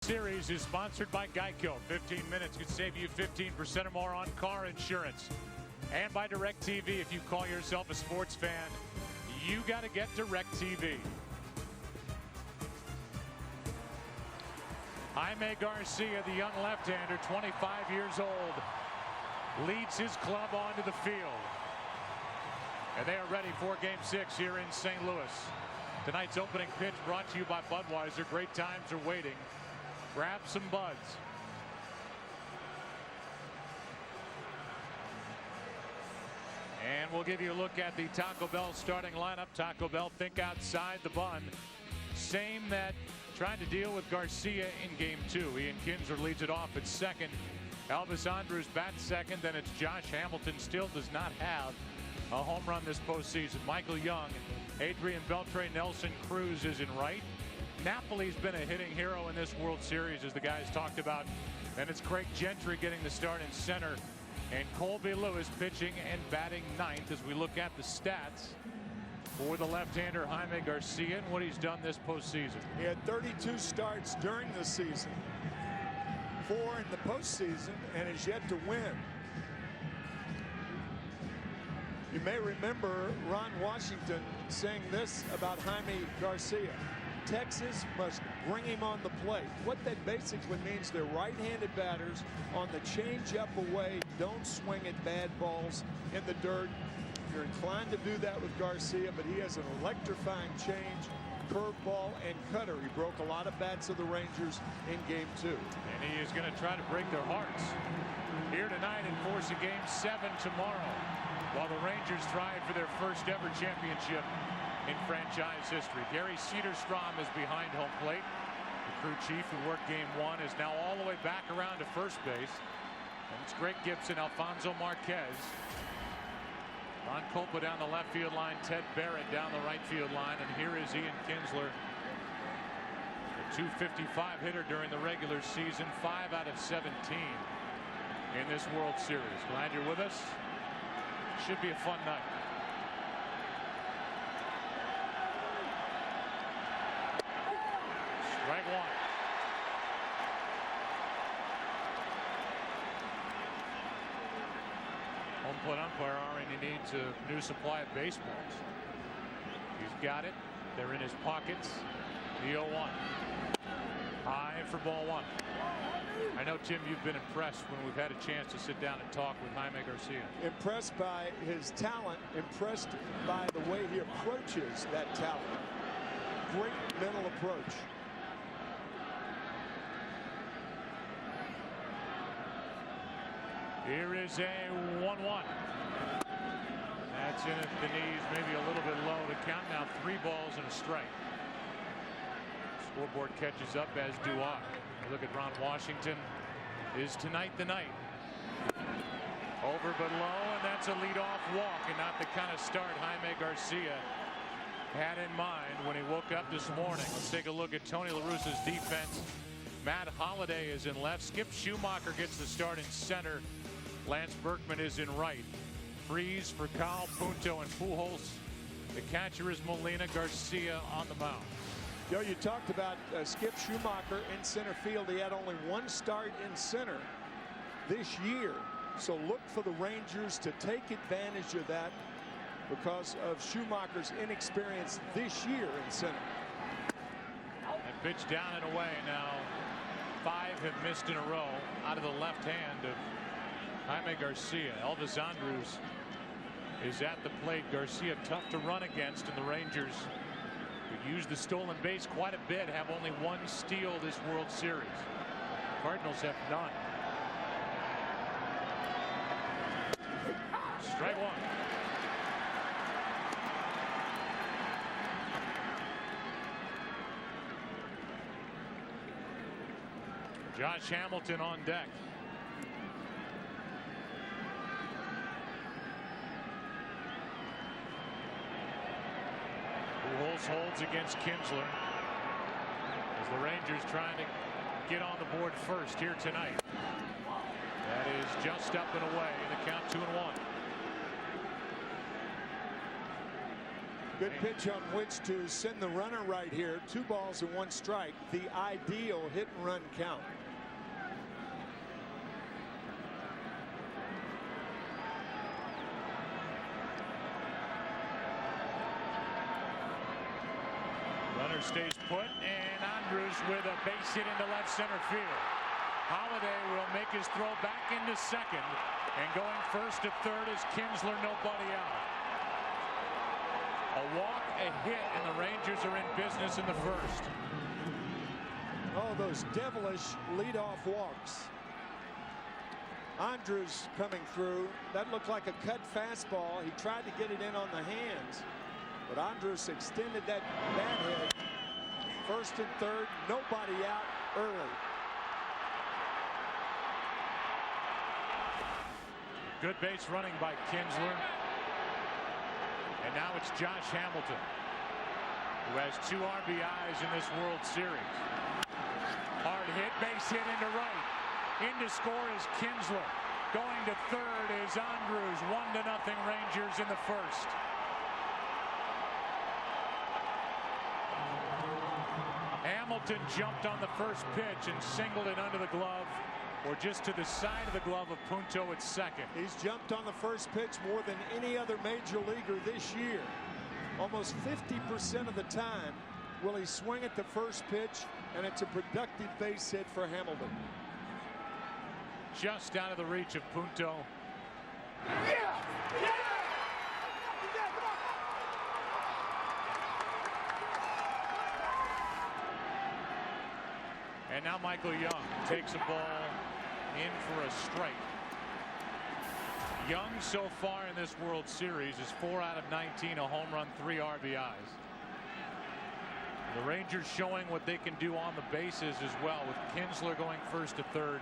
Series is sponsored by Geico. 15 minutes could save you 15% or more on car insurance. And by DirecTV. If you call yourself a sports fan, you got to get DirecTV. Jaime Garcia, the young left-hander, 25 years old, leads his club onto the field. And they are ready for Game 6 here in St. Louis. Tonight's opening pitch brought to you by Budweiser. Great times are waiting. Grab some buds. And we'll give you a look at the Taco Bell starting lineup. Taco Bell, think outside the bun. Same that tried to deal with Garcia in Game 2. Ian Kinsler leads it off at second. Elvis Andrus bats second. Then it's Josh Hamilton. Still does not have a home run this postseason. Michael Young, Adrian Beltre, Nelson Cruz is in right. Napoli's been a hitting hero in this World Series, as the guys talked about. And it's Craig Gentry getting the start in center. And Colby Lewis pitching and batting ninth as we look at the stats for the left-hander Jaime Garcia and what he's done this postseason. He had 32 starts during the season, 4 in the postseason, and is yet to win. You may remember Ron Washington saying this about Jaime Garcia. Texas must bring him on the plate. What that basically means, they're right-handed batters on the change-up away. Don't swing at bad balls in the dirt. You're inclined to do that with Garcia, but he has an electrifying change, curveball, and cutter. He broke a lot of bats of the Rangers in Game 2. And he is going to try to break their hearts here tonight and force a Game 7 tomorrow, while the Rangers strive for their first ever championship in franchise history. Gary Cederstrom is behind home plate. The crew chief who worked Game 1 is now all the way back around to first base. And it's Greg Gibson, Alfonso Marquez, Ron Kolpa down the left field line, Ted Barrett down the right field line, and here is Ian Kinsler, a .255 hitter during the regular season, 5 out of 17 in this World Series. Glad you're with us. Should be a fun night. Strike one. Home plate umpire already needs a new supply of baseballs. He's got it. They're in his pockets. The 0-1. High for ball one. I know, Tim, you've been impressed when we've had a chance to sit down and talk with Jaime Garcia. Impressed by his talent, impressed by the way he approaches that talent. Great mental approach. Here is a 1-1. That's in at the knees, maybe a little bit low. The count now 3 balls and a strike. Scoreboard catches up, as do I. Look at Ron Washington. Is tonight the night? Over but low, and that's a leadoff walk, and not the kind of start Jaime Garcia had in mind when he woke up this morning. Let's take a look at Tony La Russa's defense. Matt Holliday is in left. Skip Schumacher gets the start in center. Lance Berkman is in right. Freeze for Cal, Punto, and Pujols. The catcher is Molina. Garcia on the mound. Joe, you talked about Skip Schumacher in center field. He had only 1 start in center this year. So look for the Rangers to take advantage of that because of Schumacher's inexperience this year in center. And pitch down and away. Now 5 have missed in a row out of the left hand of Jaime Garcia. Elvis Andrus is at the plate. Garcia tough to run against, and the Rangers who use the stolen base quite a bit have only 1 steal this World Series. Cardinals have none. Strike one. Josh Hamilton on deck. Pujols holds against Kinsler as the Rangers trying to get on the board first here tonight. That is just up and away. The count 2-1. Good pitch on which to send the runner right here. 2 balls and 1 strike. The ideal hit and run count. Runner stays put, and Andrews with a base hit into left center field. Holiday will make his throw back into second, and going first to third is Kinsler, nobody out. A walk, a hit, and the Rangers are in business in the first. Oh, those devilish leadoff walks. Andrews coming through. That looked like a cut fastball. He tried to get it in on the hands, but Andrews extended that bat head. First and third, nobody out early. Good base running by Kinsler. And now it's Josh Hamilton, who has 2 RBIs in this World Series. Hard hit, base hit into right. In to score is Kinsler. Going to third is Andrews. 1-0 Rangers in the first. Hamilton jumped on the first pitch and singled it under the glove, or just to the side of the glove of Punto at second. He's jumped on the first pitch more than any other major leaguer this year. Almost 50% of the time will he swing at the first pitch, and it's a productive base hit for Hamilton. Just out of the reach of Punto. And now Michael Young takes a ball in for a strike. Young so far in this World Series is 4 out of 19, a home run, 3 RBIs. The Rangers showing what they can do on the bases as well, with Kinsler going first to third.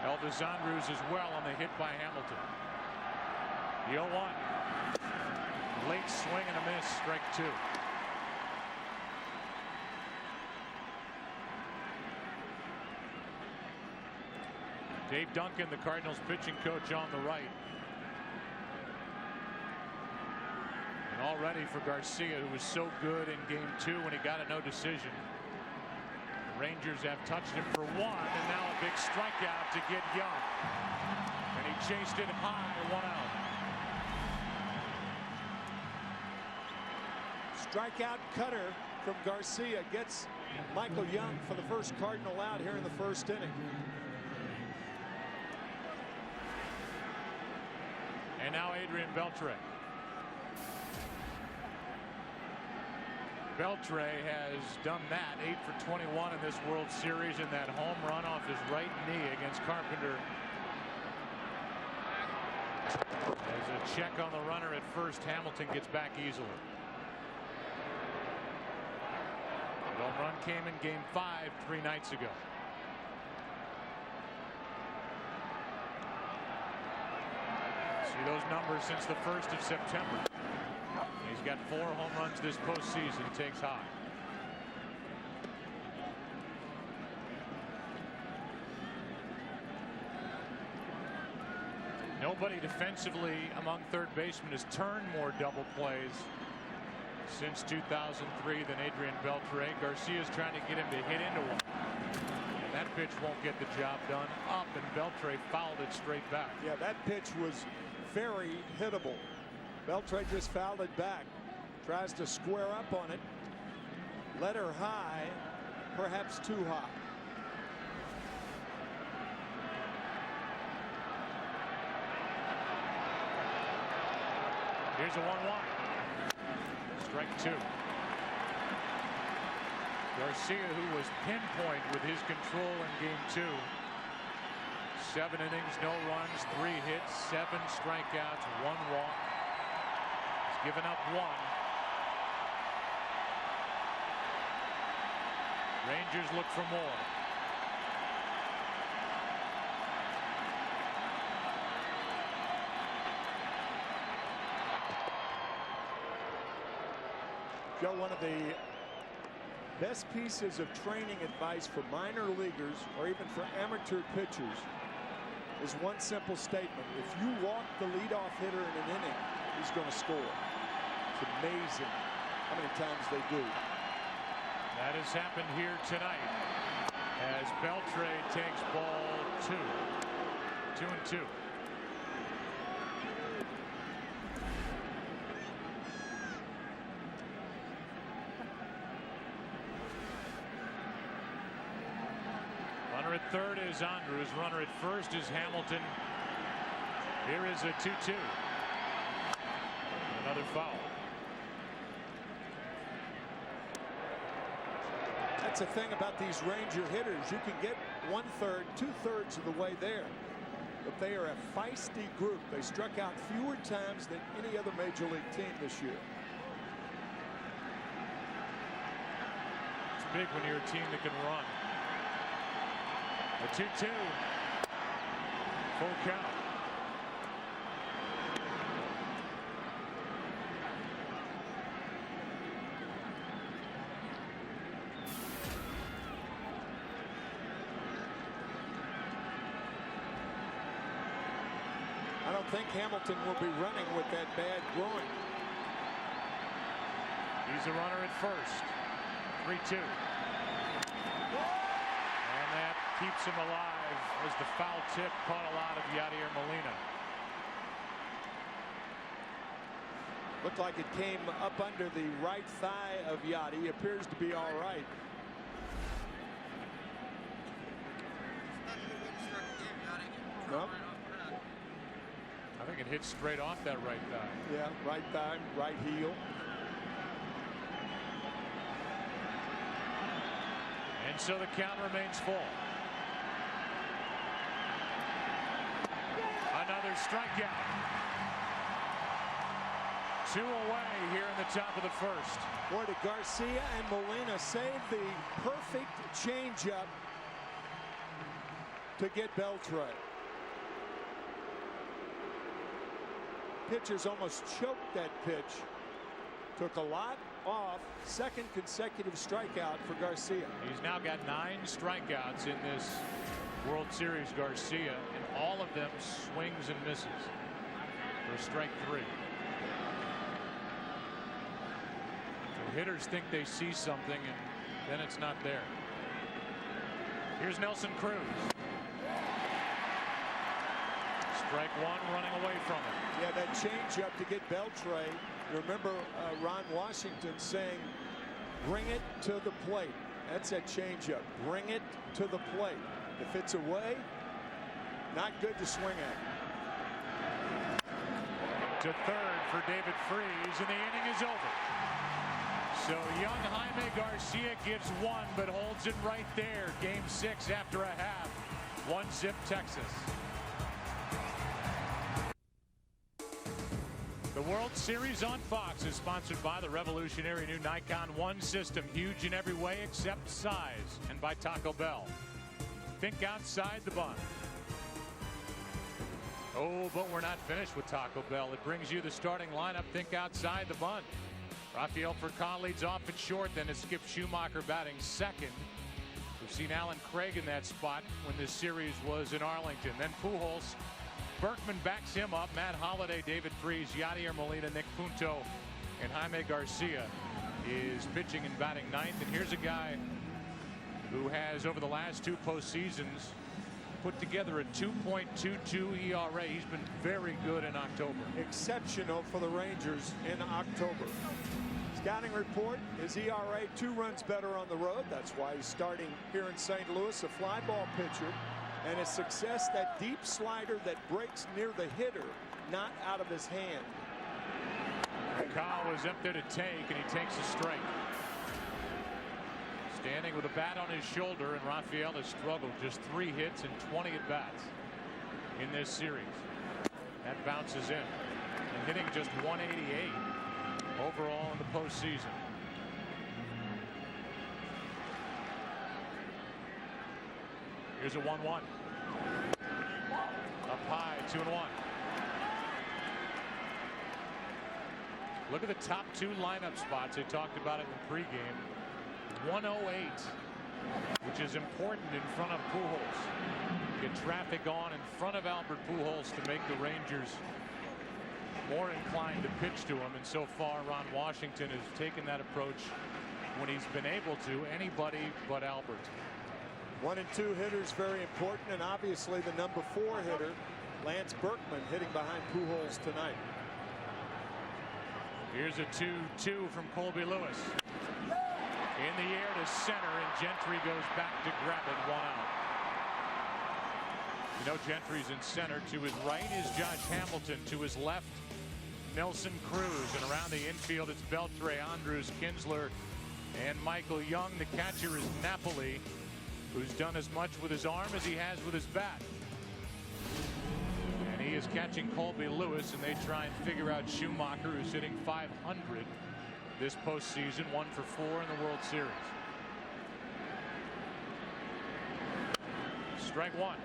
Elvis Andrews as well on the hit by Hamilton. The 0-1. Late swing and a miss, strike 2. Dave Duncan, the Cardinals pitching coach, on the right. And already for Garcia, who was so good in game 2 when he got a no decision. The Rangers have touched him for 1, and now a big strikeout to get Young. And he chased it high, 1 out. Strikeout cutter from Garcia gets Michael Young for the first Cardinal out here in the first inning. And now Adrian Beltre. Beltre has done that, 8 for 21 in this World Series, and that home run off his right knee against Carpenter. As a check on the runner at first, Hamilton gets back easily. The home run came in game 5 3 nights ago. See those numbers since the 1st of September. He's got 4 home runs this postseason. Takes high. Nobody defensively among third basemen has turned more double plays since 2003 than Adrian Beltre. Garcia's trying to get him to hit into one. And that pitch won't get the job done. Up, and Beltre fouled it straight back. Yeah, that pitch was very hittable. Beltre just fouled it back. Tries to square up on it. Let her high, perhaps too high. Here's a 1-1. Strike 2. Garcia, who was pinpoint with his control in game 2. 7 innings, no runs, 3 hits, 7 strikeouts, 1 walk. He's given up 1. Rangers look for more. Joe, one of the best pieces of training advice for minor leaguers or even for amateur pitchers is one simple statement. If you walk the leadoff hitter in an inning, he's going to score. It's amazing how many times they do. That has happened here tonight as Beltre takes ball 2. 2-2. Runner at third is Andrews. Runner at first is Hamilton. Here is a 2-2. Another foul. That's the thing about these Ranger hitters. You can get 1/3, 2/3 of the way there. But they are a feisty group. They struck out fewer times than any other major league team this year. It's big when you're a team that can run. A 2-2. Full count. I don't think Hamilton will be running with that bad groin. He's a runner at first. 3-2. And that keeps him alive as the foul tip caught a lot of Yadier Molina. Looked like it came up under the right thigh of Yadi. Appears to be all right. Well, I think it hit straight off that right thigh. yeah, right thigh, right heel. And so the count remains full. Another strikeout. 2 away here in the top of the first. Boy, did Garcia and Molina save the perfect changeup to get Beltre. Pitchers almost choked that pitch. Took a lot off. Second consecutive strikeout for Garcia. He's now got 9 strikeouts in this World Series, Garcia, and all of them swings and misses for strike 3. So hitters think they see something and then it's not there. Here's Nelson Cruz. Strike 1, running away from it. Yeah, that changeup to get Beltre. You remember Ron Washington saying, bring it to the plate. That's that changeup. Bring it to the plate. If it's away, not good to swing at. To third for David Freese, and the inning is over. So young Jaime Garcia gives 1, but holds it right there. Game 6 after a half. 1-zip Texas. The World Series on Fox is sponsored by the revolutionary new Nikon One system, huge in every way except size, and by Taco Bell. Think outside the bun. Oh, but we're not finished with Taco Bell. It brings you the starting lineup. Think outside the bun. Rafael Furcal leads off at short, then it's Skip Schumacher batting second. We've seen Alan Craig in that spot when this series was in Arlington. Then Pujols. Berkman backs him up. Matt Holliday, David Freese, Yadier Molina, Nick Punto, and Jaime Garcia is pitching and batting ninth. And here's a guy who has, over the last 2 postseasons, put together a 2.22 ERA. He's been very good in October. Exceptional for the Rangers in October. Scouting report, his ERA 2 runs better on the road. That's why he's starting here in St. Louis, a fly ball pitcher. And his success, that deep slider that breaks near the hitter, not out of his hand. Kyle was up there to take, and he takes a strike. Standing with a bat on his shoulder, and Rafael has struggled. Just 3 hits and 20 at-bats in this series. That bounces in. And hitting just 188 overall in the postseason. Here's a 1-1. Up high, 2-1. Look at the top 2 lineup spots. I talked about it in the pregame. 108, which is important in front of Pujols. Get traffic on in front of Albert Pujols to make the Rangers more inclined to pitch to him, and so far Ron Washington has taken that approach when he's been able to. Anybody but Albert. 1 and 2 hitters very important, and obviously the number 4 hitter Lance Berkman hitting behind Pujols tonight. Here's a 2-2 from Colby Lewis. In the air to center, and Gentry goes back to grab it. 1 out. You know, Gentry's in center. To his right is Josh Hamilton. To his left, Nelson Cruz. And around the infield, it's Beltre, Andrews, Kinsler, and Michael Young. The catcher is Napoli, who's done as much with his arm as he has with his bat. And he is catching Colby Lewis, and they try and figure out Schumacher, who's hitting .500 this postseason, 1 for 4 in the World Series. Strike 1.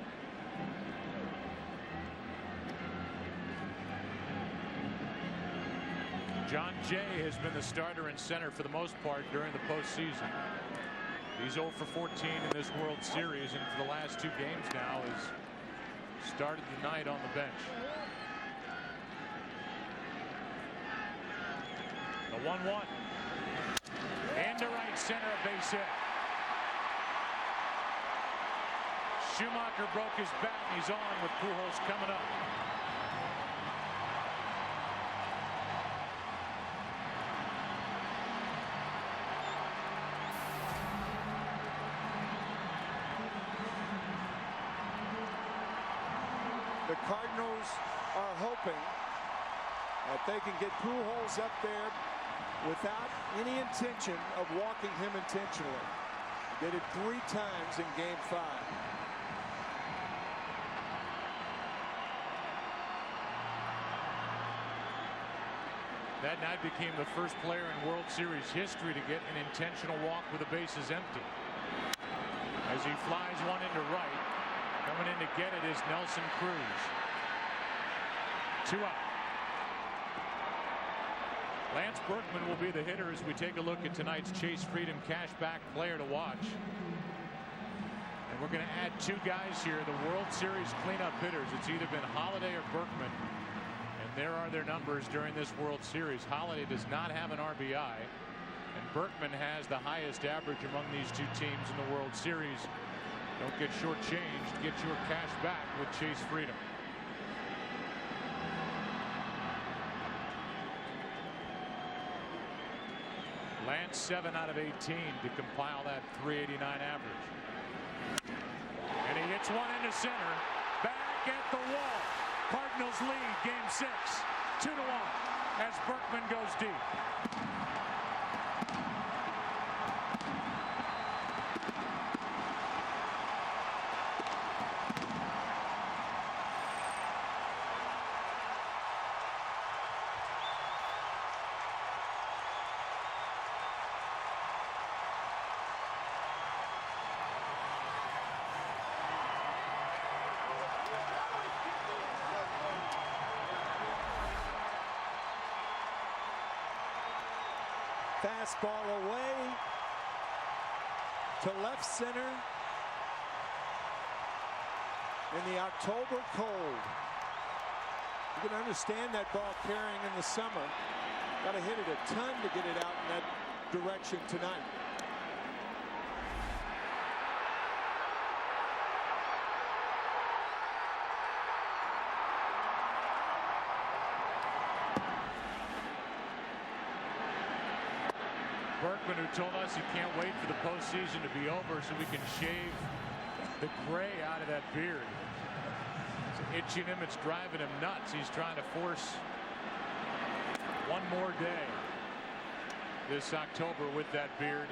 John Jay has been the starter in center for the most part during the postseason. He's 0 for 14 in this World Series, and for the last 2 games now has started the night on the bench. The 1-1. Into right center, a base hit. Schumacher broke his bat, and he's on with Pujols coming up. The Cardinals are hoping that they can get Pujols up there without any intention of walking him intentionally. Did it 3 times in Game 5. That night became the first player in World Series history to get an intentional walk with the bases empty. As he flies one into right, coming in to get it is Nelson Cruz. 2 out. Lance Berkman will be the hitter as we take a look at tonight's Chase Freedom Cashback player to watch. And we're going to add 2 guys here, the World Series cleanup hitters. It's either been Holliday or Berkman. And there are their numbers during this World Series. Holliday does not have an RBI, and Berkman has the highest average among these 2 teams in the World Series. Don't get shortchanged. Get your cash back with Chase Freedom. Lance 7 out of 18 to compile that .389 average. And he hits one into center. Back at the wall. Cardinals lead Game 6. 2-1 as Berkman goes deep. Fastball away to left center in the October cold. You can understand that ball carrying in the summer. Got to hit it a ton to get it out in that direction tonight. Berkman, who told us he can't wait for the postseason to be over so we can shave the gray out of that beard. It's itching him, it's driving him nuts. He's trying to force one more day this October with that beard.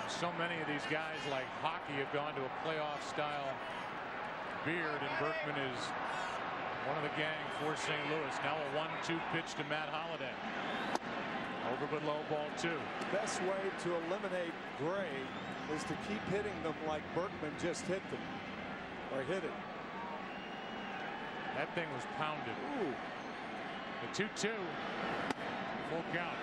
So many of these guys, like hockey, have gone to a playoff style beard, and Berkman is one of the gang for St. Louis. Now a 1-2 pitch to Matt Holliday. Over but low, ball 2. Best way to eliminate gray is to keep hitting them like Berkman just hit them, or hit it. That thing was pounded. Ooh. The 2-2. Full count.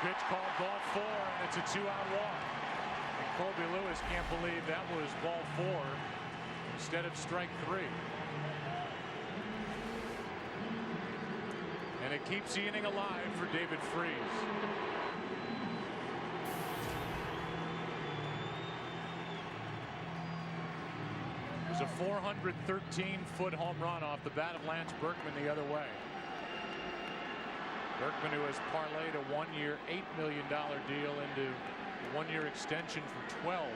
Pitch called ball 4, and it's a 2-out walk. And Colby Lewis can't believe that was ball 4 instead of strike 3. And it keeps the inning alive for David Freese. It was a 413-foot home run off the bat of Lance Berkman the other way. Berkman, who has parlayed a one-year, $8 million deal into a one-year extension for 12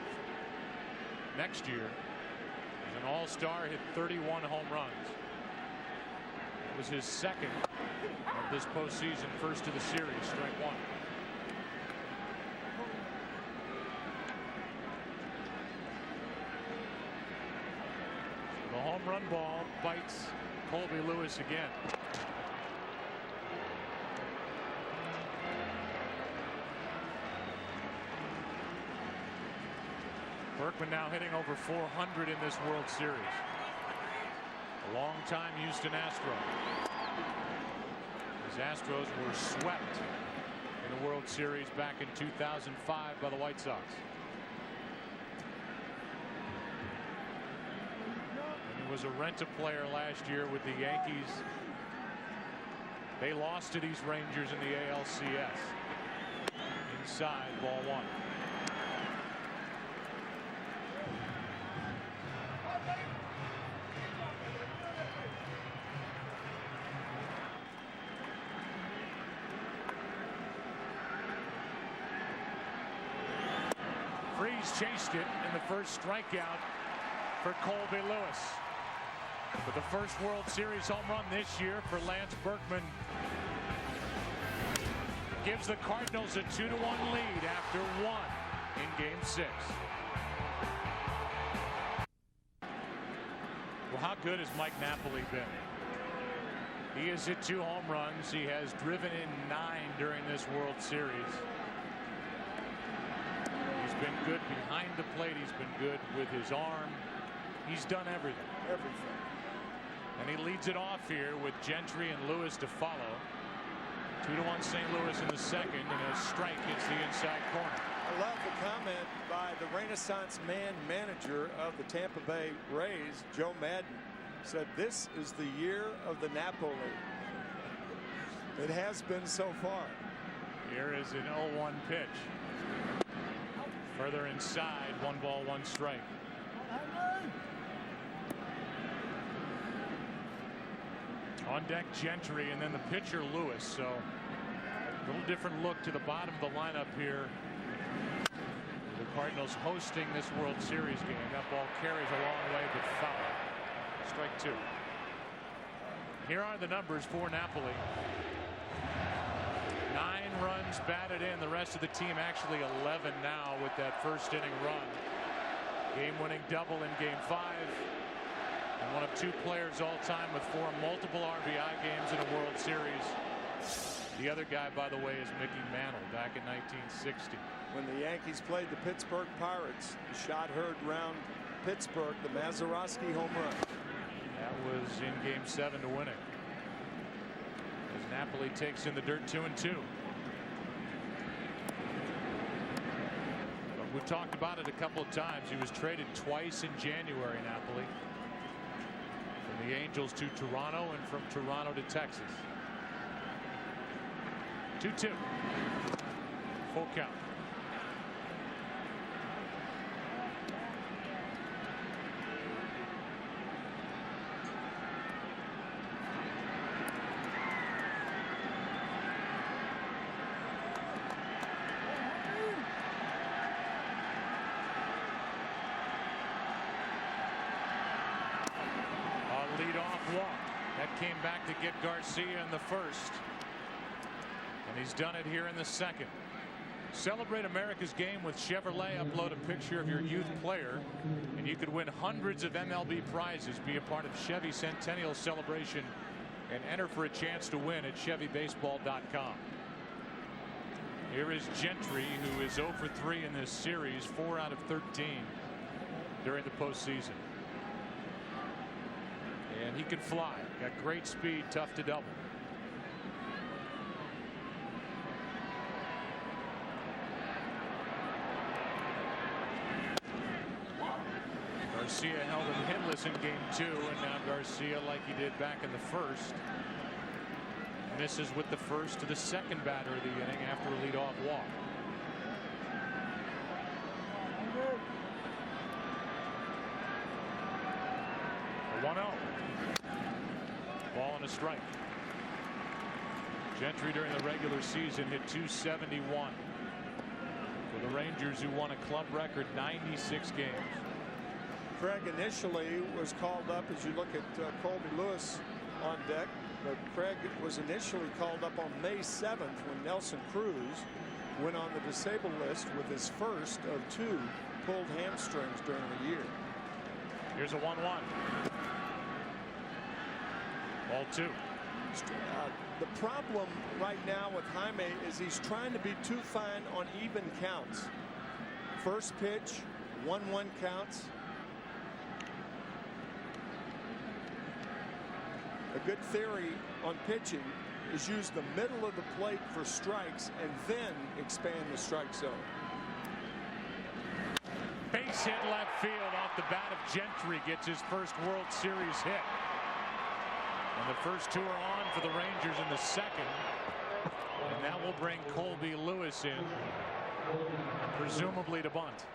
next year. He's an all-star, hit 31 home runs. It was his second of this postseason, first of the series, strike 1. The home run ball bites Colby Lewis again. Berkman now hitting over 400 in this World Series. A long-time Houston Astro. His Astros were swept in the World Series back in 2005 by the White Sox. And he was a rent-a-player last year with the Yankees. They lost to these Rangers in the ALCS. Inside, ball 1. Freese chased it in the first strikeout for Colby Lewis. But the first World Series home run this year for Lance Berkman gives the Cardinals a 2-1 lead after 1 in Game 6. Well, how good has Mike Napoli been? He has hit 2 home runs. He has driven in 9 during this World Series. He's been good behind the plate. He's been good with his arm. He's done everything. And he leads it off here with Gentry and Lewis to follow. 2-1 St. Louis in the second, and a strike hits the inside corner. I love the comment by the Renaissance man manager of the Tampa Bay Rays, Joe Madden. Said this is the year of the Napoli. It has been so far. Here is an 0-1 pitch. Further inside, 1 ball, 1 strike. On deck Gentry, and then the pitcher Lewis. So a little different look to the bottom of the lineup here. The Cardinals hosting this World Series game. That ball carries a long way, but foul. Strike 2. Here are the numbers for Napoli. 9 runs batted in. The rest of the team actually 11 now with that first inning run. Game-winning double in Game 5. And one of 2 players all time with 4 multiple RBI games in a World Series. The other guy, by the way, is Mickey Mantle back in 1960. When the Yankees played the Pittsburgh Pirates, the shot heard round Pittsburgh, the Mazeroski home run. That was in Game 7 to win it. As Napoli takes in the dirt 2-2. But we've talked about it a couple of times. He was traded twice in January, Napoli. From the Angels to Toronto and from Toronto to Texas. 2-2. Full count. Leadoff walk that came back to get Garcia in the first, and he's done it here in the second. Celebrate America's game with Chevrolet. Upload a picture of your youth player and you could win hundreds of MLB prizes. Be a part of Chevy Centennial Celebration and enter for a chance to win at ChevyBaseball.com. Here is Gentry, who is 0 for 3 in this series, 4 out of 13 during the postseason. And he can fly. Got great speed, tough to double. Garcia held him hitless in game 2, and now Garcia, like he did back in the first, misses with the first to the second batter of the inning after a leadoff walk. A 1-0. Ball and a strike. Gentry during the regular season hit .271 for the Rangers, who won a club record 96 games. Craig initially was called up, as you look at Colby Lewis on deck, but Craig was initially called up on May 7th when Nelson Cruz went on the disabled list with his first of 2 pulled hamstrings during the year. Here's a 1-1. Ball 2. The problem right now with Jaime is he's trying to be too fine on even counts. First pitch, 1-1 counts. A good theory on pitching is use the middle of the plate for strikes and then expand the strike zone. Base hit left field off the bat of Gentry, gets his first World Series hit. And the first 2 are on for the Rangers in the second. And that will bring Colby Lewis in, presumably to bunt.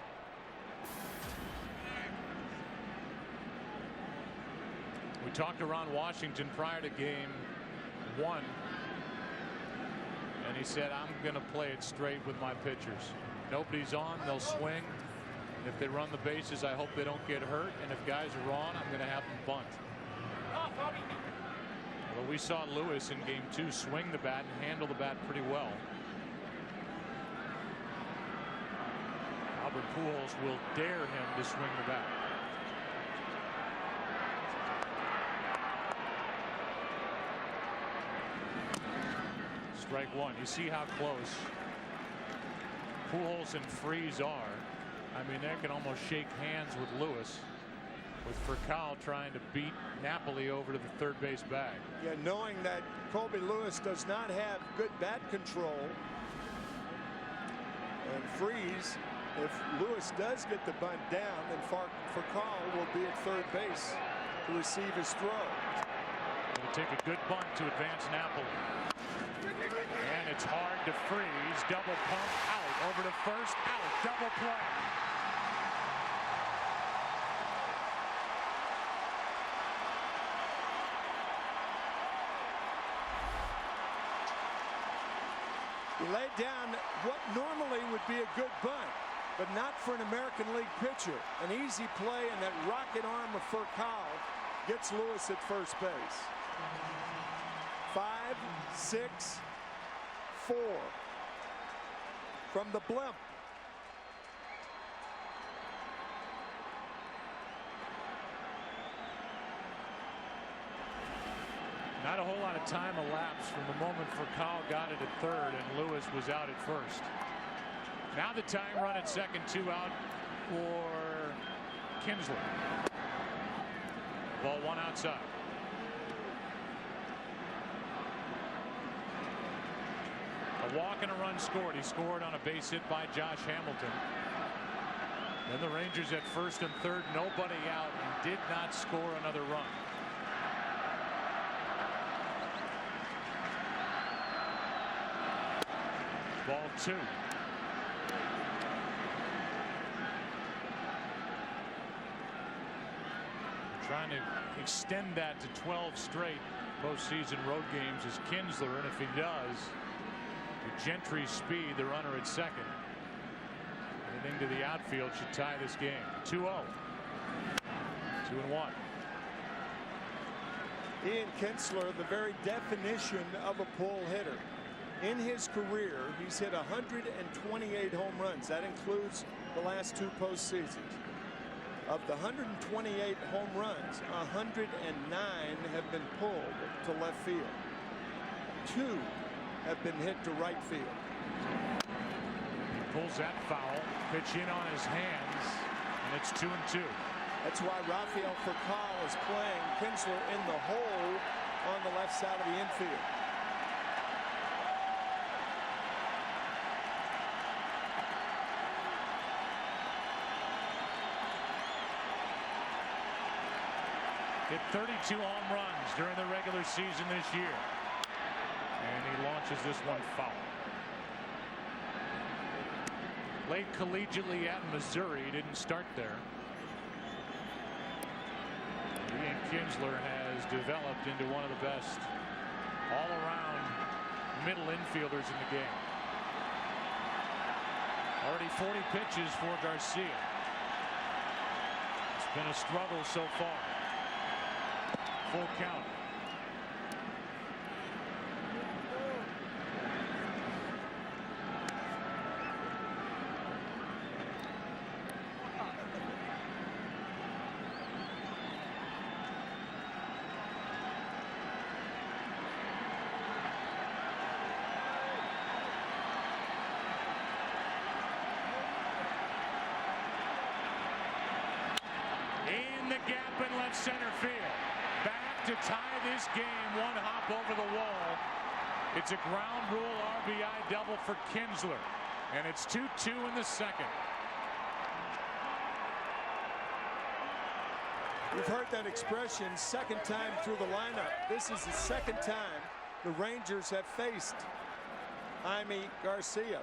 We talked to Ron Washington prior to game 1, and he said, I'm going to play it straight with my pitchers. Nobody's on, they'll swing. If they run the bases, I hope they don't get hurt. And if guys are on, I'm going to have them bunt. Well, we saw Lewis in game 2 swing the bat and handle the bat pretty well. Albert Pujols will dare him to swing the bat. Strike 1. You see how close Pujols and Freese are. I mean, they can almost shake hands with Lewis, with Furcal trying to beat Napoli over to the third base bag. Yeah, knowing that Colby Lewis does not have good bat control, and Freese, if Lewis does get the bunt down, then Furcal will be at third base to receive his throw. It'll take a good bunt to advance Napoli. And it's hard to Freese. Double pump out. Over to first. Out. Double play. He laid down what normally would be a good bunt, but not for an American League pitcher. An easy play, and that rocket arm of Furcal gets Lewis at first base. 5, 6, 4 from the blimp. Not a whole lot of time elapsed from the moment Furcal got it at third and Lewis was out at first. Now the tying run at second, 2 out for Kinsler. Ball 1 outside. A walk and a run scored. He scored on a base hit by Josh Hamilton. Then the Rangers at first and third, nobody out, and did not score another run. Ball 2. Trying to extend that to 12 straight postseason road games is Kinsler, and if he does, with Gentry's speed, the runner at second, anything to the outfield should tie this game. 2-0. 2-1. Ian Kinsler, the very definition of a pull hitter. In his career, he's hit 128 home runs. That includes the last 2 postseasons. Of the 128 home runs, 109 have been pulled to left field. 2 have been hit to right field. He pulls that foul, pitch in on his hands, and it's 2-2. That's why Rafael Furcal is playing Kinsler in the hole on the left side of the infield. Hit 32 home runs during the regular season this year. And he launches this one foul. Played collegiately at Missouri. Didn't start there. Ian Kinsler has developed into one of the best all-around middle infielders in the game. Already 40 pitches for Garcia. It's been a struggle so far. Full count. In the gap in left center field. Back to tie this game. One hop over the wall. It's a ground rule RBI double for Kinsler. And it's 2-2 in the second. We've heard that expression, second time through the lineup. This is the second time the Rangers have faced Jaime Garcia.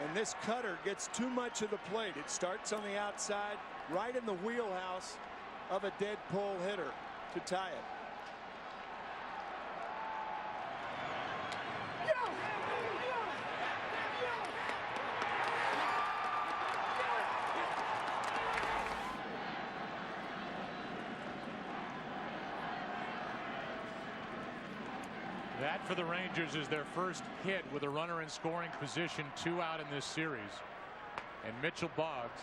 And this cutter gets too much of the plate. It starts on the outside, right in the wheelhouse of a dead pull hitter to tie it. That for the Rangers is their first hit with a runner in scoring position, 2 out in this series. And Mitchell Boggs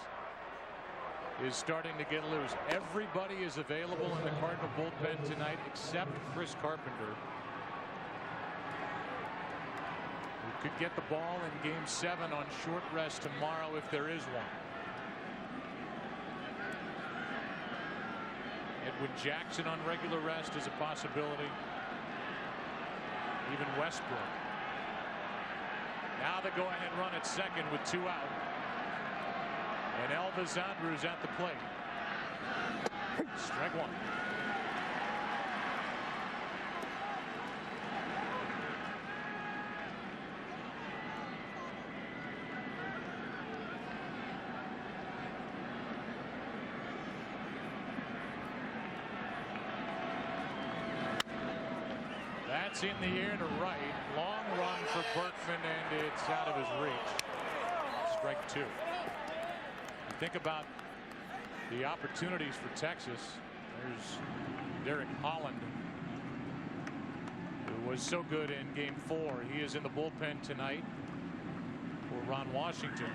is starting to get loose. Everybody is available in the Cardinal bullpen tonight except Chris Carpenter, who could get the ball in Game 7 on short rest tomorrow if there is one. Edwin Jackson on regular rest is a possibility. Even Westbrook. Now the go-ahead run at second with 2 out. And Elvis Andrus at the plate. Strike one. That's in the air to right. Long run for Berkman, and it's out of his reach. Strike 2. You think about the opportunities for Texas. There's Derek Holland, who was so good in Game 4. He is in the bullpen tonight for Ron Washington.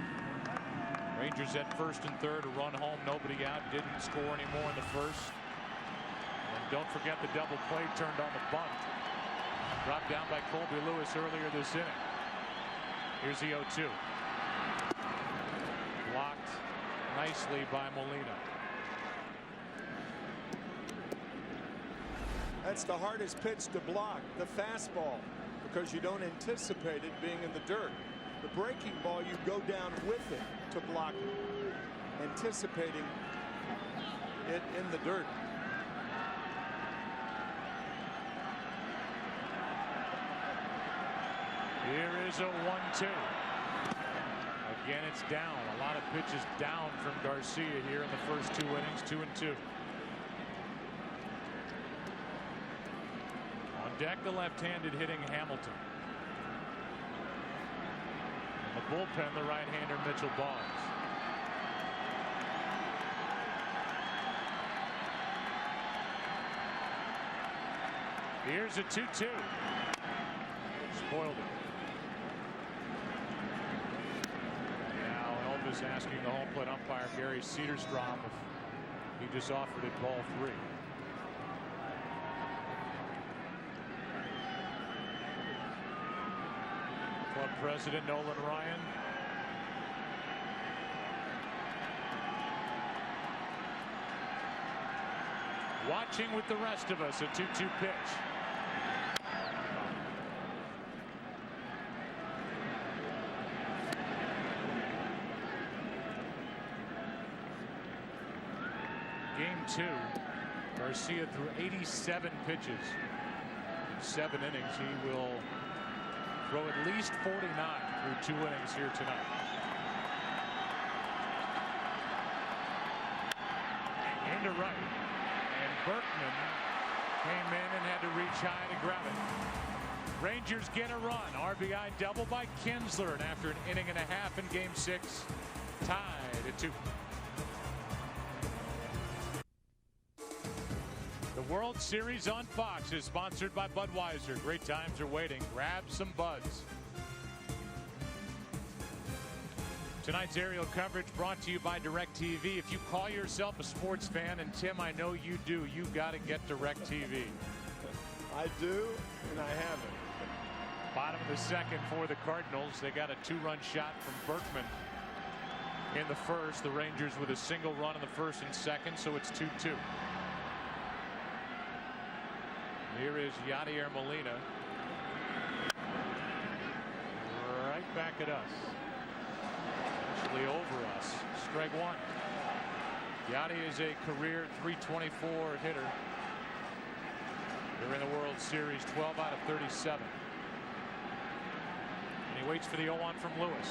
Rangers at first and third, a run home, nobody out. Didn't score anymore in the first. And don't forget the double play turned on the bunt. Dropped down by Colby Lewis earlier this inning. Here's the 0-2. Blocked nicely by Molina. That's the hardest pitch to block, the fastball, because you don't anticipate it being in the dirt. The breaking ball, you go down with it to block it, anticipating it in the dirt. Here is a 1-2. Again, it's down. A lot of pitches down from Garcia here in the first 2 innings, 2-2. On deck, the left-handed hitting Hamilton. In the bullpen, the right-hander Mitchell Boggs. Here's a 2-2. Spoiled it. Is asking the home plate umpire Gary Cederstrom if he just offered it ball 3. Club president Nolan Ryan. Watching with the rest of us, a 2-2 pitch. Game 2. Garcia threw 87 pitches in 7 innings. He will throw at least 49 through 2 innings here tonight. Into right, and Berkman came in and had to reach high to grab it. Rangers get a run. RBI double by Kinsler, and after an inning and a half in Game 6, tied at 2. The World Series on Fox is sponsored by Budweiser. Great times are waiting. Grab some buds. Tonight's aerial coverage brought to you by DirecTV. If you call yourself a sports fan, and Tim, I know you do, you got to get DirecTV. I do, and I haven't. Bottom of the second for the Cardinals. They got a 2-run shot from Berkman in the first. The Rangers with a single run in the first and second, so it's 2-2. Here is Yadier Molina. Right back at us. Actually over us. Strike one. Yadier is a career .324 hitter. They're in the World Series 12 out of 37. And he waits for the 0-1 from Lewis.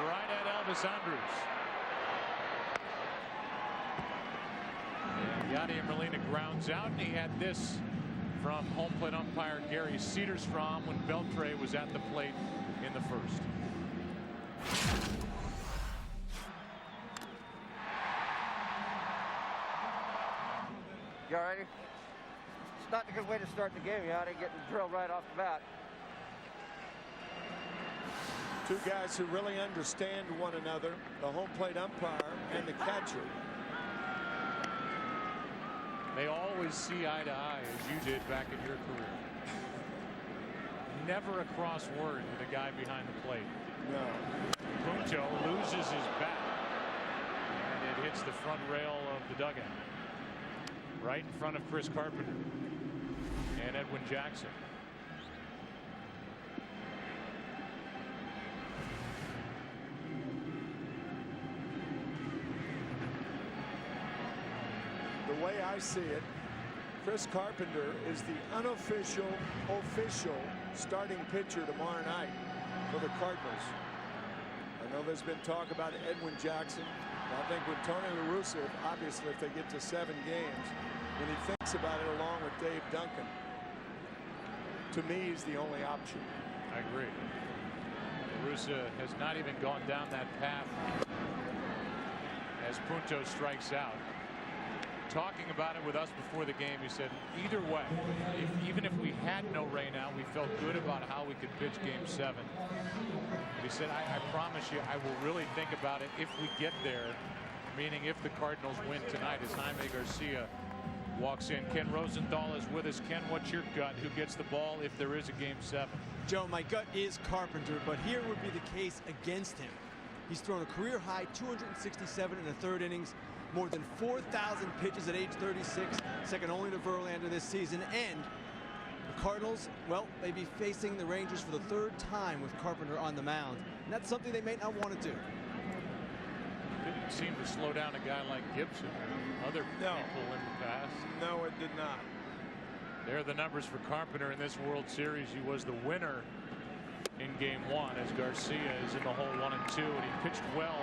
Right at Elvis Andrus. Yadier Molina grounds out, and he had this from home plate umpire Gary Cedarstrom when Beltre was at the plate in the first. You all righty? It's not a good way to start the game. You ought to get drilled right off the bat. Two guys who really understand one another, the home plate umpire and the catcher. They always see eye to eye, as you did back in your career. Never a cross word with a guy behind the plate. No. Punto loses his bat, and it hits the front rail of the dugout, right in front of Chris Carpenter and Edwin Jackson. The way I see it, Chris Carpenter is the unofficial, official starting pitcher tomorrow night for the Cardinals. I know there's been talk about Edwin Jackson. I think with Tony La Russa, obviously, if they get to 7 games, when he thinks about it along with Dave Duncan, to me, he's the only option. I agree. La Russa has not even gone down that path as Punto strikes out. Talking about it with us before the game, he said either way, even if we had no rain out, we felt good about how we could pitch Game 7. He said, I promise you, I will really think about it if we get there, meaning if the Cardinals win tonight, as Jaime Garcia walks in. Ken Rosenthal is with us. Ken, what's your gut? Who gets the ball if there is a Game 7? Joe, my gut is Carpenter, but here would be the case against him. He's thrown a career high 267 in the 3rd innings, more than 4,000 pitches at age 36, second only to Verlander this season. And the Cardinals, well, may be facing the Rangers for the 3rd time with Carpenter on the mound, and that's something they may not want to do. Didn't seem to slow down a guy like Gibson or other people in the past. No, it did not. There are the numbers for Carpenter in this World Series. He was the winner in Game 1 as Garcia is in the hole 1 and 2, and he pitched well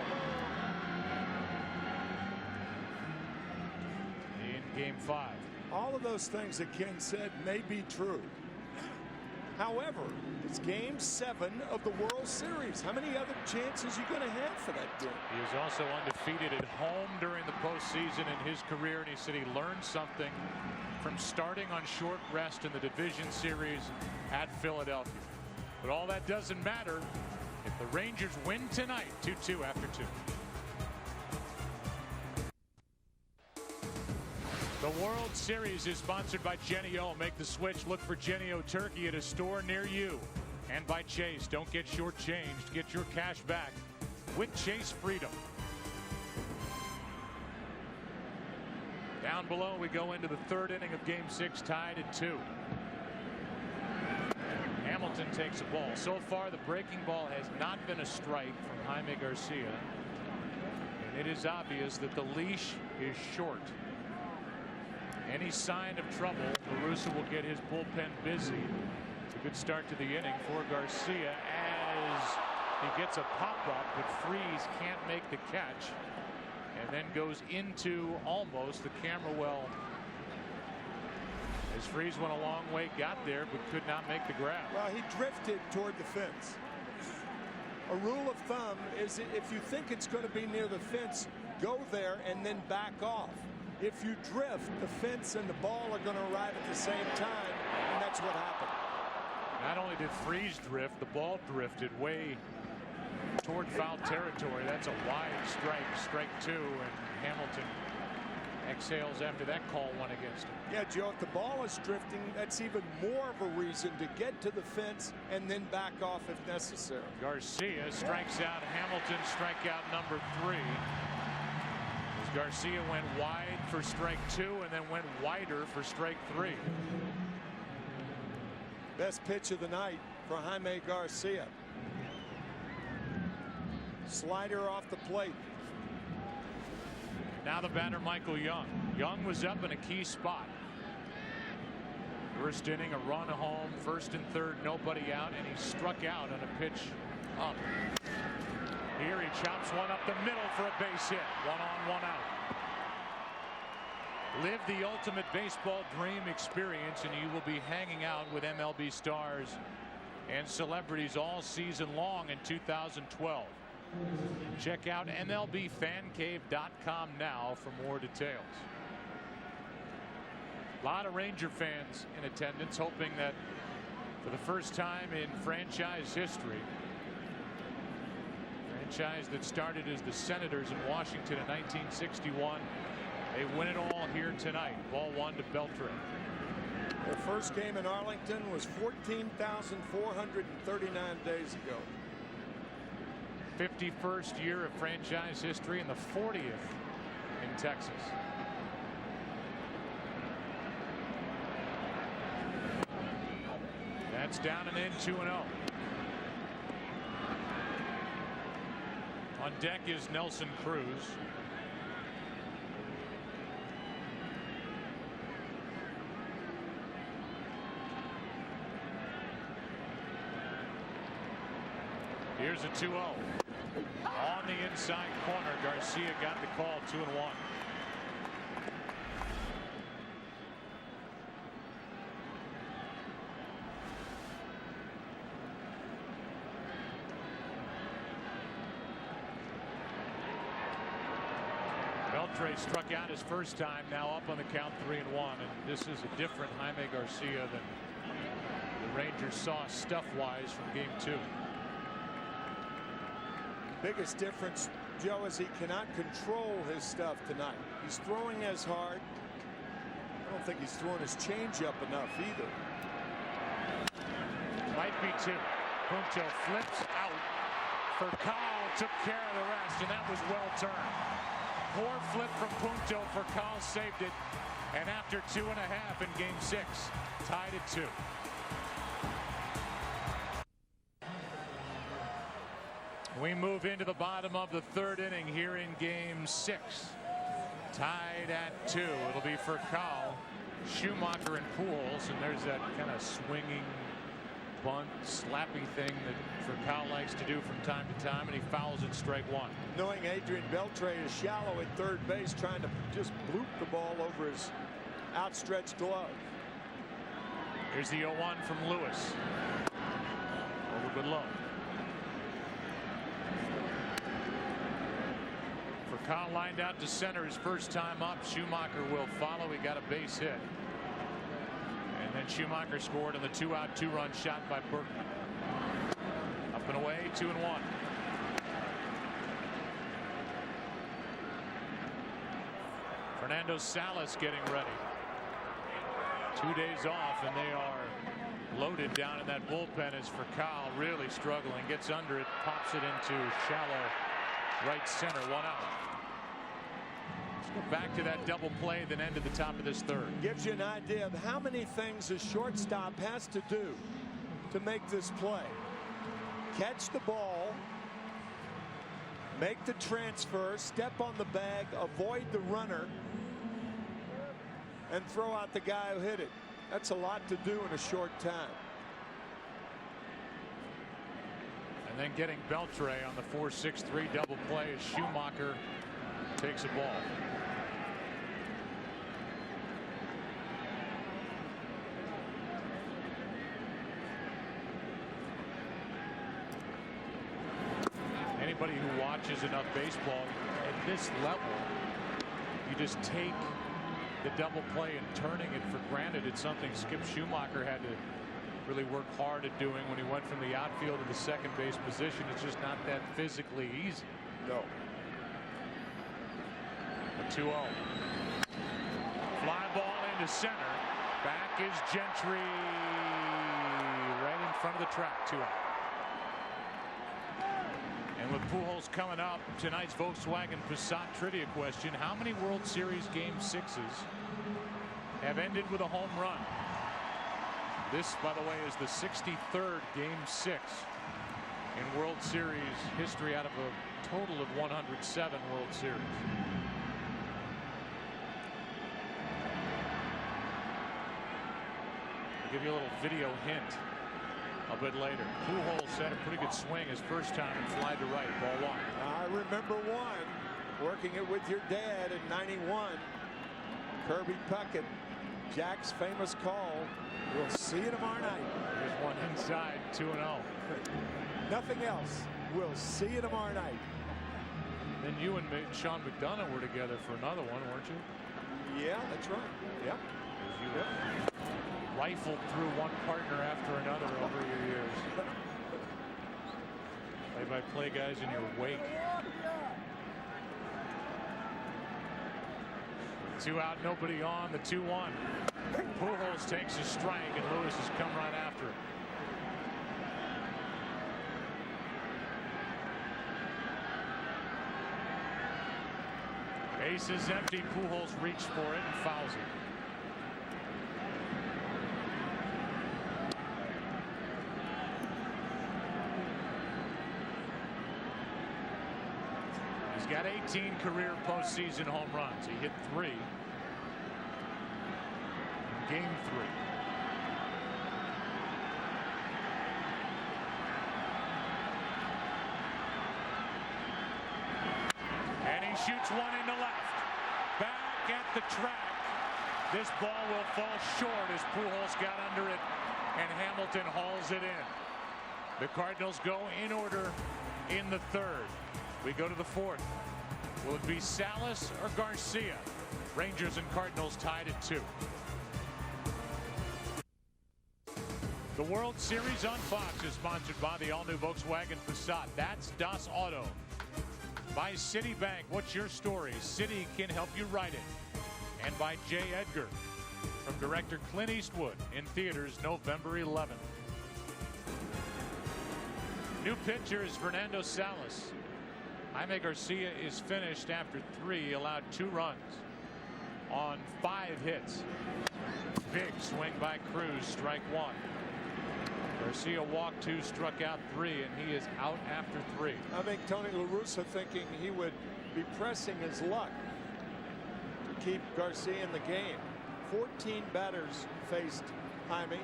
in Game 5. All of those things that Ken said may be true. However, it's Game 7 of the World Series. How many other chances are you going to have for that game? He is also undefeated at home during the postseason in his career, and he said he learned something from starting on short rest in the division series at Philadelphia. But all that doesn't matter if the Rangers win tonight, 2-2 after 2. The World Series is sponsored by Jennie-O. Make the switch. Look for Jennie-O turkey at a store near you. And by Chase. Don't get shortchanged. Get your cash back with Chase Freedom. Down below, we go into the 3rd inning of Game 6, tied at 2. Hamilton takes a ball. So far, the breaking ball has not been a strike from Jaime Garcia. And it is obvious that the leash is short. Any sign of trouble, La Russa will get his bullpen busy. It's a good start to the inning for Garcia as he gets a pop-up, but Freese can't make the catch, and then goes into almost the camera well. As Freese went a long way, got there, but could not make the grab. Well, he drifted toward the fence. A rule of thumb is if you think it's going to be near the fence, go there and then back off. If you drift, the fence and the ball are going to arrive at the same time, and that's what happened. Not only did Freese drift, the ball drifted way toward foul territory. That's a wide strike, strike 2, and Hamilton exhales after that call went against him. Yeah, Joe, if the ball is drifting, that's even more of a reason to get to the fence and then back off if necessary. Garcia strikes out Hamilton, strikeout number 3. As Garcia went wide for strike 2 and then went wider for strike 3. Best pitch of the night for Jaime Garcia. Slider off the plate. Now the batter, Michael Young. Young was up in a key spot. First inning, a run home, first and third, nobody out, and he struck out on a pitch up. Here he chops one up the middle for a base hit. 1 on, 1 out. Live the ultimate baseball dream experience, and you will be hanging out with MLB stars and celebrities all season long in 2012. Check out MLBFanCave.com now for more details. A lot of Ranger fans in attendance, hoping that for the first time in franchise history, franchise that started as the Senators in Washington in 1961, they win it all here tonight. Ball 1 to Beltre. Their first game in Arlington was 14,439 days ago. 51st year of franchise history and the 40th in Texas. That's down and in, 2-0. On deck is Nelson Cruz. Here's a 2-0. On the inside corner, Garcia got the call, 2-1. Beltre struck out his first time, now up on the count, 3-1, and this is a different Jaime Garcia than the Rangers saw stuff-wise from Game 2. Biggest difference, Joe, is he cannot control his stuff tonight. He's throwing as hard. I don't think he's throwing his changeup enough either. Might be 2. Punto flips out. Furcal took care of the rest, and that was well turned. Poor flip from Punto. Furcal saved it, and after 2.5 in Game 6, tied at 2. We move into the bottom of the 3rd inning here in Game 6. Tied at 2. It'll be Furcal, Schumacher, and Pujols, and there's that kind of swinging bunt, slappy thing that Furcal likes to do from time to time, and he fouls at strike 1. Knowing Adrian Beltre is shallow at third base, trying to just bloop the ball over his outstretched glove. Here's the 0-1 from Lewis. Over below. Furcal lined out to center his first time up. Schumacher will follow. He got a base hit. And then Schumacher scored on the 2-out, 2-run shot by Burton. Up and away, 2-1. Fernando Salas getting ready. 2 days off, and they are loaded down in that bullpen as Furcal really struggling. Gets under it, pops it into shallow right center, 1 out. Let's go back to that double play, then end to the top of this 3rd. Gives you an idea of how many things a shortstop has to do to make this play. Catch the ball, make the transfer, step on the bag, avoid the runner, and throw out the guy who hit it. That's a lot to do in a short time. And then getting Beltre on the 4-6-3 double play as Schumacher takes a ball. Anybody who watches enough baseball at this level, you just take the double play and turning it for granted. It's something Skip Schumacher had to really work hard at doing when he went from the outfield to the second base position. It's just not that physically easy. No. A 2-0. Fly ball into center. Back is Gentry. Right in front of the track. 2 out. And with Pujols coming up, tonight's Volkswagen Passat trivia question: how many World Series Game 6s have ended with a home run? This, by the way, is the 63rd Game 6 in World Series history out of a total of 107 World Series. I'll give you a little video hint a bit later. Pujols had a pretty good swing his first time and fly to right. Ball 1. I remember one, working it with your dad in '91. Kirby Puckett, Jack's famous call. We'll see you tomorrow night. There's one inside, 2-0. Nothing else. We'll see you tomorrow night. Then you and Sean McDonough were together for another one, weren't you? Yeah, that's right. Yep. You rifled through one partner after another over your years. Play-by-play guys in your wake. 2 out, nobody on. The 2-1. Pujols takes a strike, and Lewis has come right after it. Base is empty. Pujols reached for it and fouls it. He's got 18 career postseason home runs. He hit 3 in Game 3. And he shoots one into left. Back at the track. This ball will fall short as Pujols got under it and Hamilton hauls it in. The Cardinals go in order in the 3rd. We go to the 4th. Will it be Salas or Garcia? Rangers and Cardinals tied at 2. The World Series on Fox is sponsored by the all-new Volkswagen Passat. That's Das Auto. By Citibank. What's your story? Citi can help you write it. And by J. Edgar. From director Clint Eastwood in theaters November 11th. New pitcher is Fernando Salas. Jaime Garcia is finished after 3. He allowed 2 runs on 5 hits. Big swing by Cruz, strike 1. Garcia walked 2, struck out 3, and he is out after 3. I think Tony La Russa thinking he would be pressing his luck to keep Garcia in the game. 14 batters faced Jaime,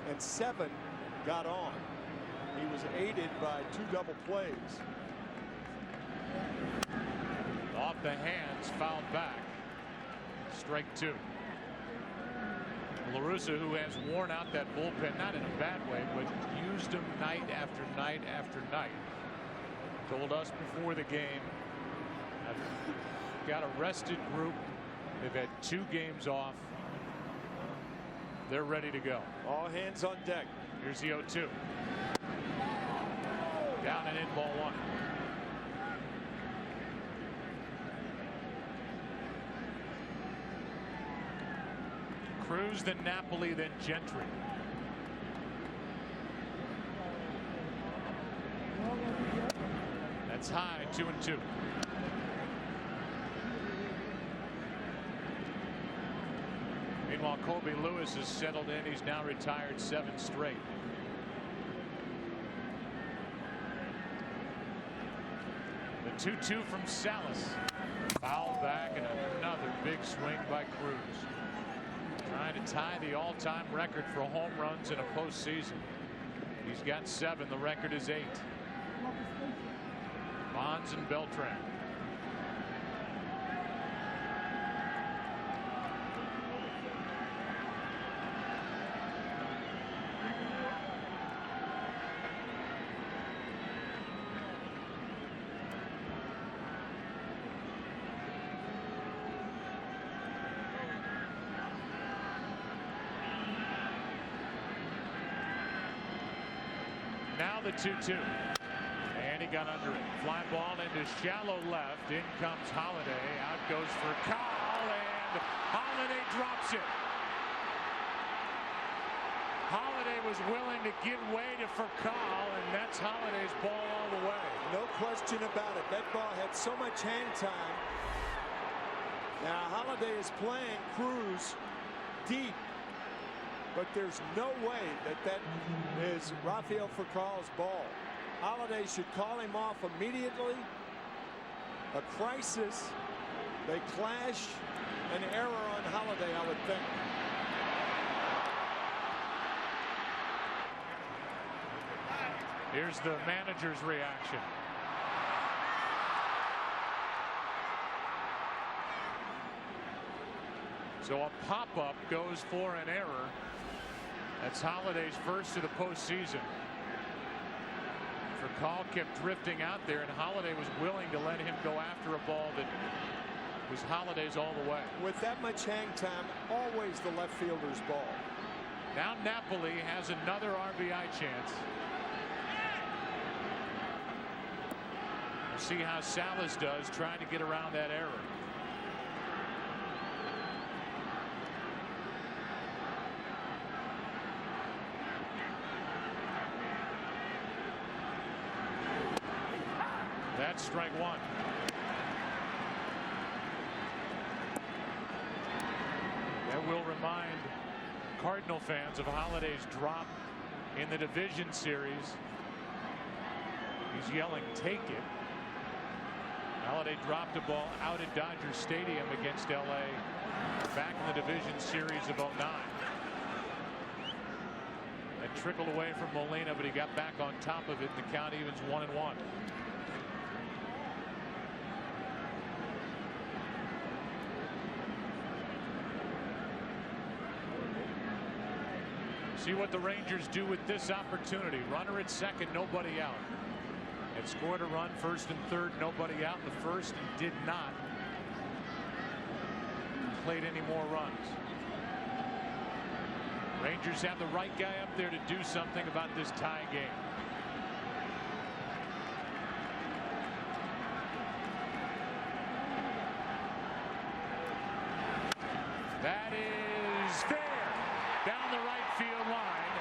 and 7 got on. He was aided by 2 double plays. Off the hands, fouled back. Strike 2. La Russa, who has worn out that bullpen, not in a bad way, but used them night after night after night, told us before the game, I've got a rested group. They've had 2 games off. They're ready to go. All hands on deck. Here's the 0-2. Down and in, ball 1. Cruz, then Napoli, then Gentry. That's high, 2-2. Meanwhile, Colby Lewis is settled in. He's now retired 7 straight. The 2-2 from Salas. Foul back and another big swing by Cruz. Trying to tie the all-time record for home runs in a postseason. He's got 7. The record is 8. Bonds and Beltran. Now the 2-2. And he got under it. Fly ball into shallow left. In comes Holiday. Out goes for Call, and Holiday drops it. Holiday was willing to give way to Furcal, and that's Holiday's ball all the way. No question about it. That ball had so much hang time. Now Holiday is playing Cruz deep, but there's no way that is Rafael Furcal's ball. Holiday should call him off immediately. A crisis. They clash. An error on Holiday, I would think. Here's the manager's reaction. So a pop-up goes for an error. That's Holiday's first to the postseason. Furcal kept drifting out there, and Holiday was willing to let him go after a ball that was Holiday's all the way. With that much hang time, always the left fielder's ball. Now Napoli has another RBI chance. We'll see how Salas does trying to get around that error. That's strike 1. That will remind Cardinal fans of Holiday's drop in the division series. He's yelling, "Take it." Holiday dropped a ball out at Dodger Stadium against LA back in the division series of '09. That trickled away from Molina, but he got back on top of it, and the count evens 1-1. See what the Rangers do with this opportunity. Runner at second, nobody out. Had scored a run first and third, nobody out in the first, and did not played any more runs. Rangers have the right guy up there to do something about this tie game. That is fair. Down the right field line.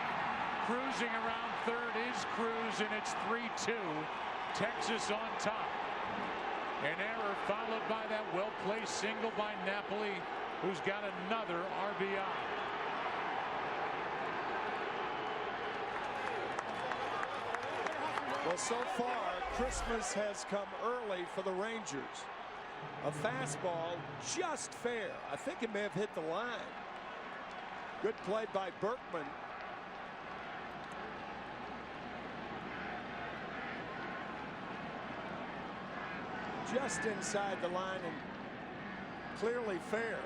Cruising around third is Cruz, and it's 3-2. Texas on top. An error followed by that well-placed single by Napoli, who's got another RBI. Well, so far, Christmas has come early for the Rangers. A fastball just fair. I think it may have hit the line. Good play by Berkman. Just inside the line and clearly fair.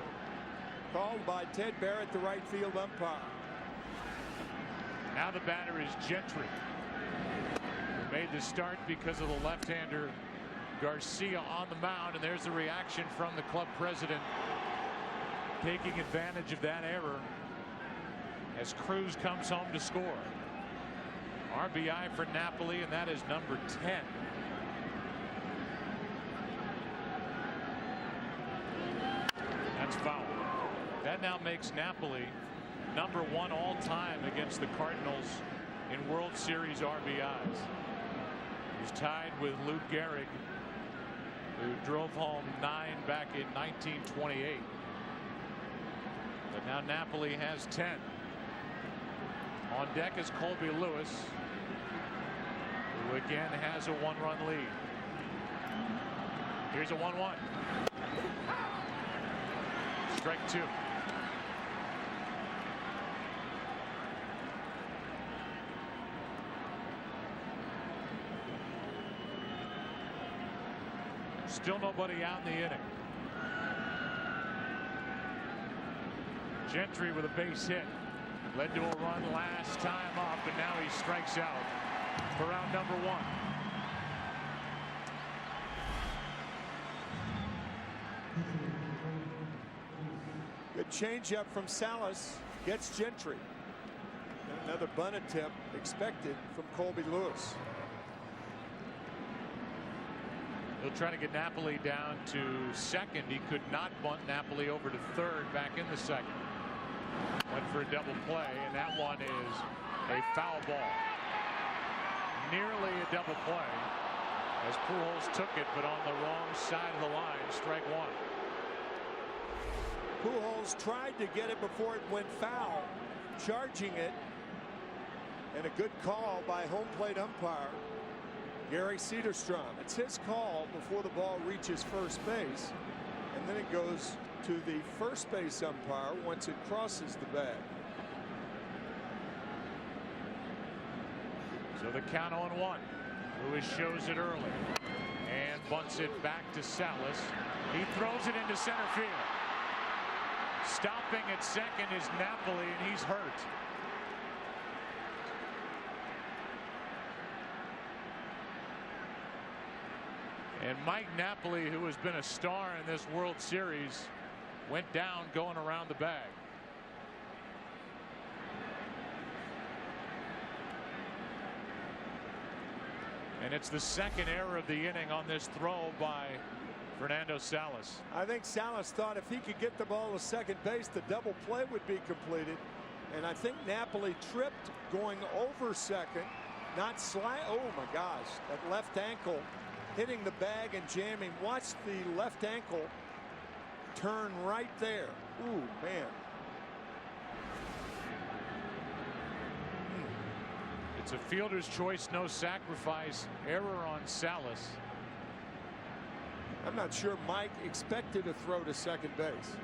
Called by Ted Barrett, the right field umpire. Now the batter is Gentry. Who made the start because of the left-hander Garcia on the mound, and there's the reaction from the club president, taking advantage of that error as Cruz comes home to score. RBI for Napoli, and that is number 10. That's foul. That now makes Napoli number 1 all time against the Cardinals in World Series RBIs. He's tied with Lou Gehrig, who drove home 9 back in 1928. But now Napoli has 10. On deck is Colby Lewis, who again has a 1-run lead. Here's a 1-1. Strike 2. Still nobody out in the inning. Gentry with a base hit. Led to a run last time up, and now he strikes out for round number 1. Good changeup from Salas. Gets Gentry. And another bunt attempt expected from Colby Lewis. He'll try to get Napoli down to second. He could not bunt Napoli over to third back in the second. Went for a double play, and that one is a foul ball. Nearly a double play as Pujols took it, but on the wrong side of the line. Strike 1. Pujols tried to get it before it went foul, charging it, and a good call by home plate umpire Gary Cederstrom. It's his call before the ball reaches first base, and then it goes to the first base umpire once it crosses the bag. So the count on 1. Lewis shows it early and bunts it back to Salas. He throws it into center field. Stopping at second is Napoli, and he's hurt. And Mike Napoli, who has been a star in this World Series, went down going around the bag. And it's the second error of the inning on this throw by Fernando Salas. I think Salas thought if he could get the ball to second base, the double play would be completed. And I think Napoli tripped going over second, not slide. Oh my gosh, that left ankle hitting the bag and jamming. Watch the left ankle turn right there. Ooh, man. It's a fielder's choice, no sacrifice. Error on Salas. I'm not sure Mike expected a throw to second base.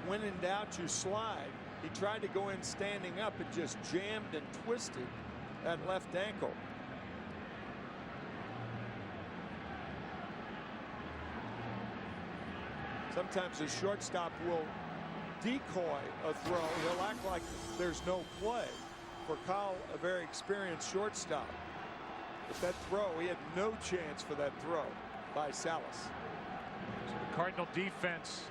When in doubt, you slide. He tried to go in standing up and just jammed and twisted that left ankle. Sometimes a shortstop will decoy a throw. He'll act like there's no play. For Kyle, a very experienced shortstop. But that throw, he had no chance for that throw by Salas. So the Cardinal defense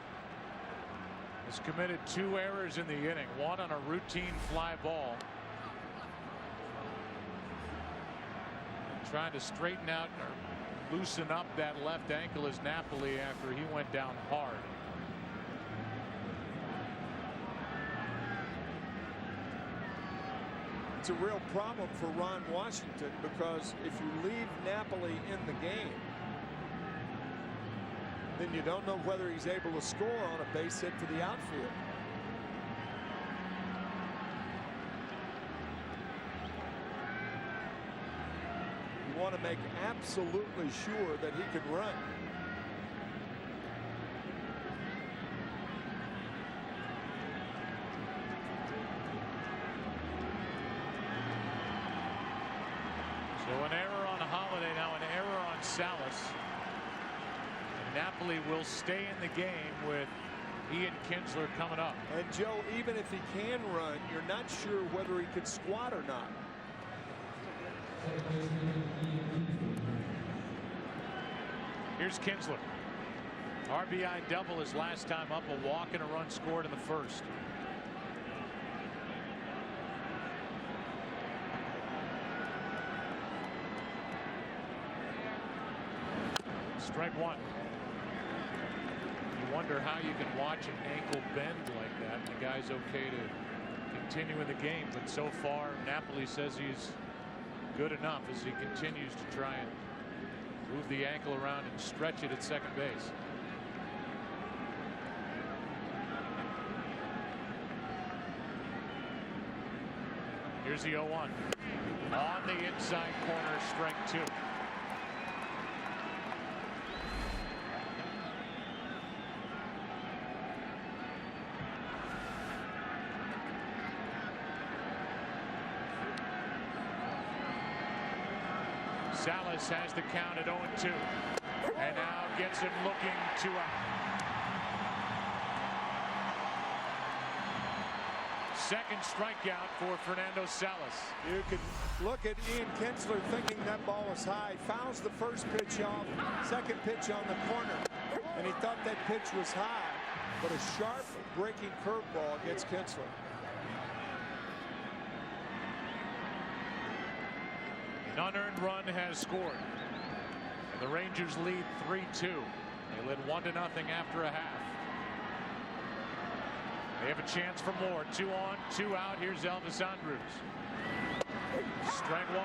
has committed 2 errors in the inning. One on a routine fly ball. And trying to straighten out or loosen up that left ankle is Napoli after he went down hard. It's a real problem for Ron Washington, because if you leave Napoli in the game, then you don't know whether he's able to score on a base hit to the outfield. You want to make absolutely sure that he can run. So an error on Holiday, now an error on Salas. And Napoli will stay in the game with Ian Kinsler coming up. And Joe, even if he can run, you're not sure whether he could squat or not. Here's Kinsler. RBI double his last time up, a walk and a run scored in the first. Strike 1. You wonder how you can watch an ankle bend like that and the guy's okay to continue in the game, but so far Napoli says he's good enough as he continues to try and move the ankle around and stretch it at second base. Here's the 0-1 on the inside corner, strike 2. Salas has the count at 0-2. And now gets him looking 2 out. Second strikeout for Fernando Salas. You can look at Ian Kinsler thinking that ball was high. Fouls the first pitch off, second pitch on the corner. And he thought that pitch was high, but a sharp breaking curveball gets Kinsler. An unearned run has scored. And the Rangers lead 3-2. They led 1-0 after a half. They have a chance for more. 2 on, 2 out. Here's Elvis Andrus. Strike 1.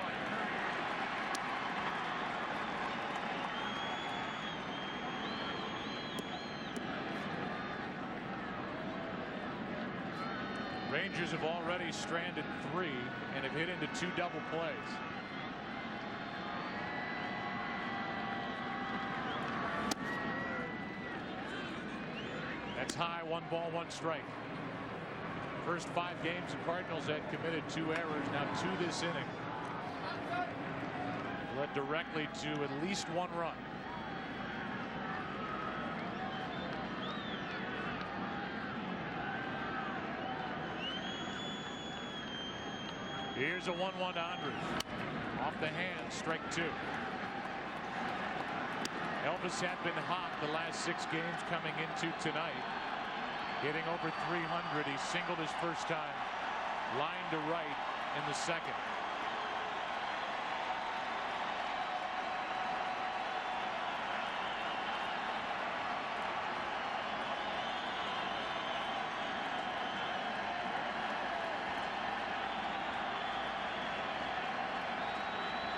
Rangers have already stranded 3 and have hit into 2 double plays. That's high. 1 ball, 1 strike. First 5 games, the Cardinals had committed 2 errors. Now 2 this inning. Led directly to at least 1 run. Here's a 1-1 to Andrus. Off the hand, strike 2. Elvis had been hot the last 6 games coming into tonight. Hitting over 300. He singled his first time. Line to right in the second.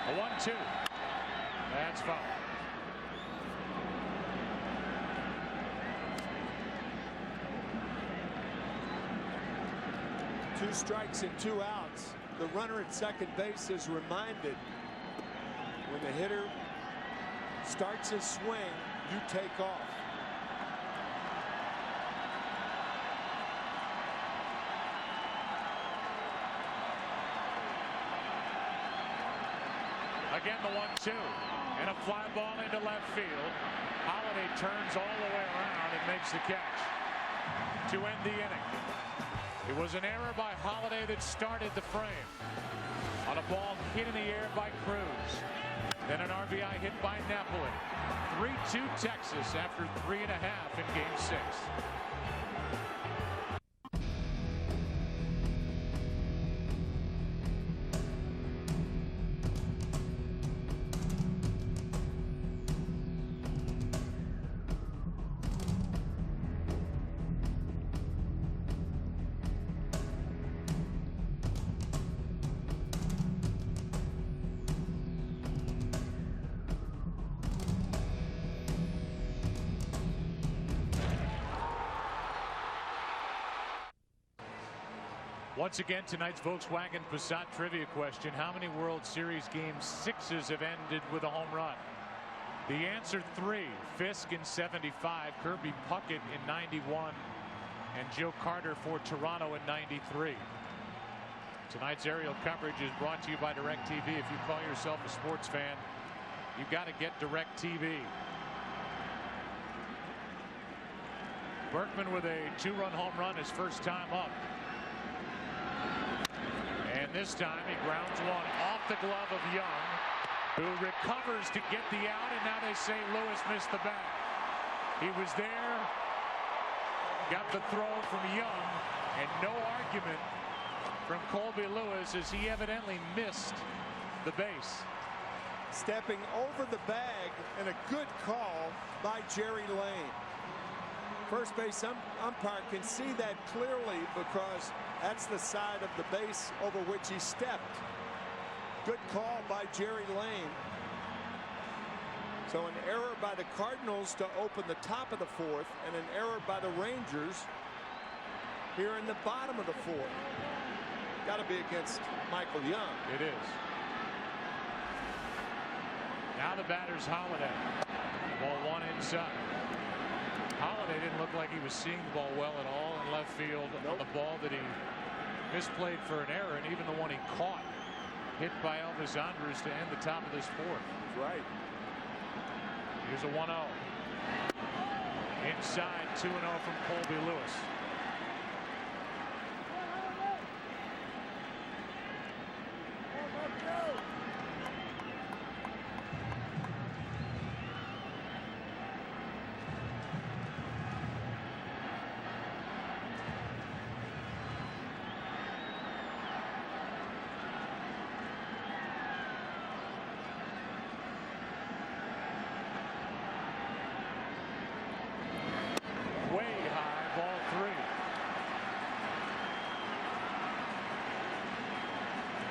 A 1-2. That's foul. 2 strikes and 2 outs. The runner at second base is reminded when the hitter starts his swing, you take off. Again, the 1-2 and a fly ball into left field. Holiday turns all the way around and makes the catch to end the inning. It was an error by Holiday that started the frame on a ball hit in the air by Cruz. Then an RBI hit by Napoli. 3-2 Texas after 3.5 in Game 6. Once again, tonight's Volkswagen Passat trivia question. How many World Series Game 6s have ended with a home run? The answer 3. Fisk in 75, Kirby Puckett in 91, and Joe Carter for Toronto in 93. Tonight's aerial coverage is brought to you by DirecTV. If you call yourself a sports fan, you've got to get DirecTV. Berkman with a 2-run home run his first time up. And this time he grounds one off the glove of Young, who recovers to get the out, and now they say Lewis missed the bat. He was there, got the throw from Young, and no argument from Colby Lewis as he evidently missed the base. Stepping over the bag, and a good call by Jerry Lane. First base umpire can see that clearly because that's the side of the base over which he stepped. Good call by Jerry Lane. So an error by the Cardinals to open the top of the 4th, and an error by the Rangers here in the bottom of the 4th. Got to be against Michael Young. It is. Now the batter's Holiday. Ball 1 inside. Holiday didn't look like he was seeing the ball well at all in left field. On the ball that he misplayed for an error, and even the one he caught hit by Elvis Andrus to end the top of this 4th. Right. Here's a 1-0. Inside, 2-0 from Colby Lewis.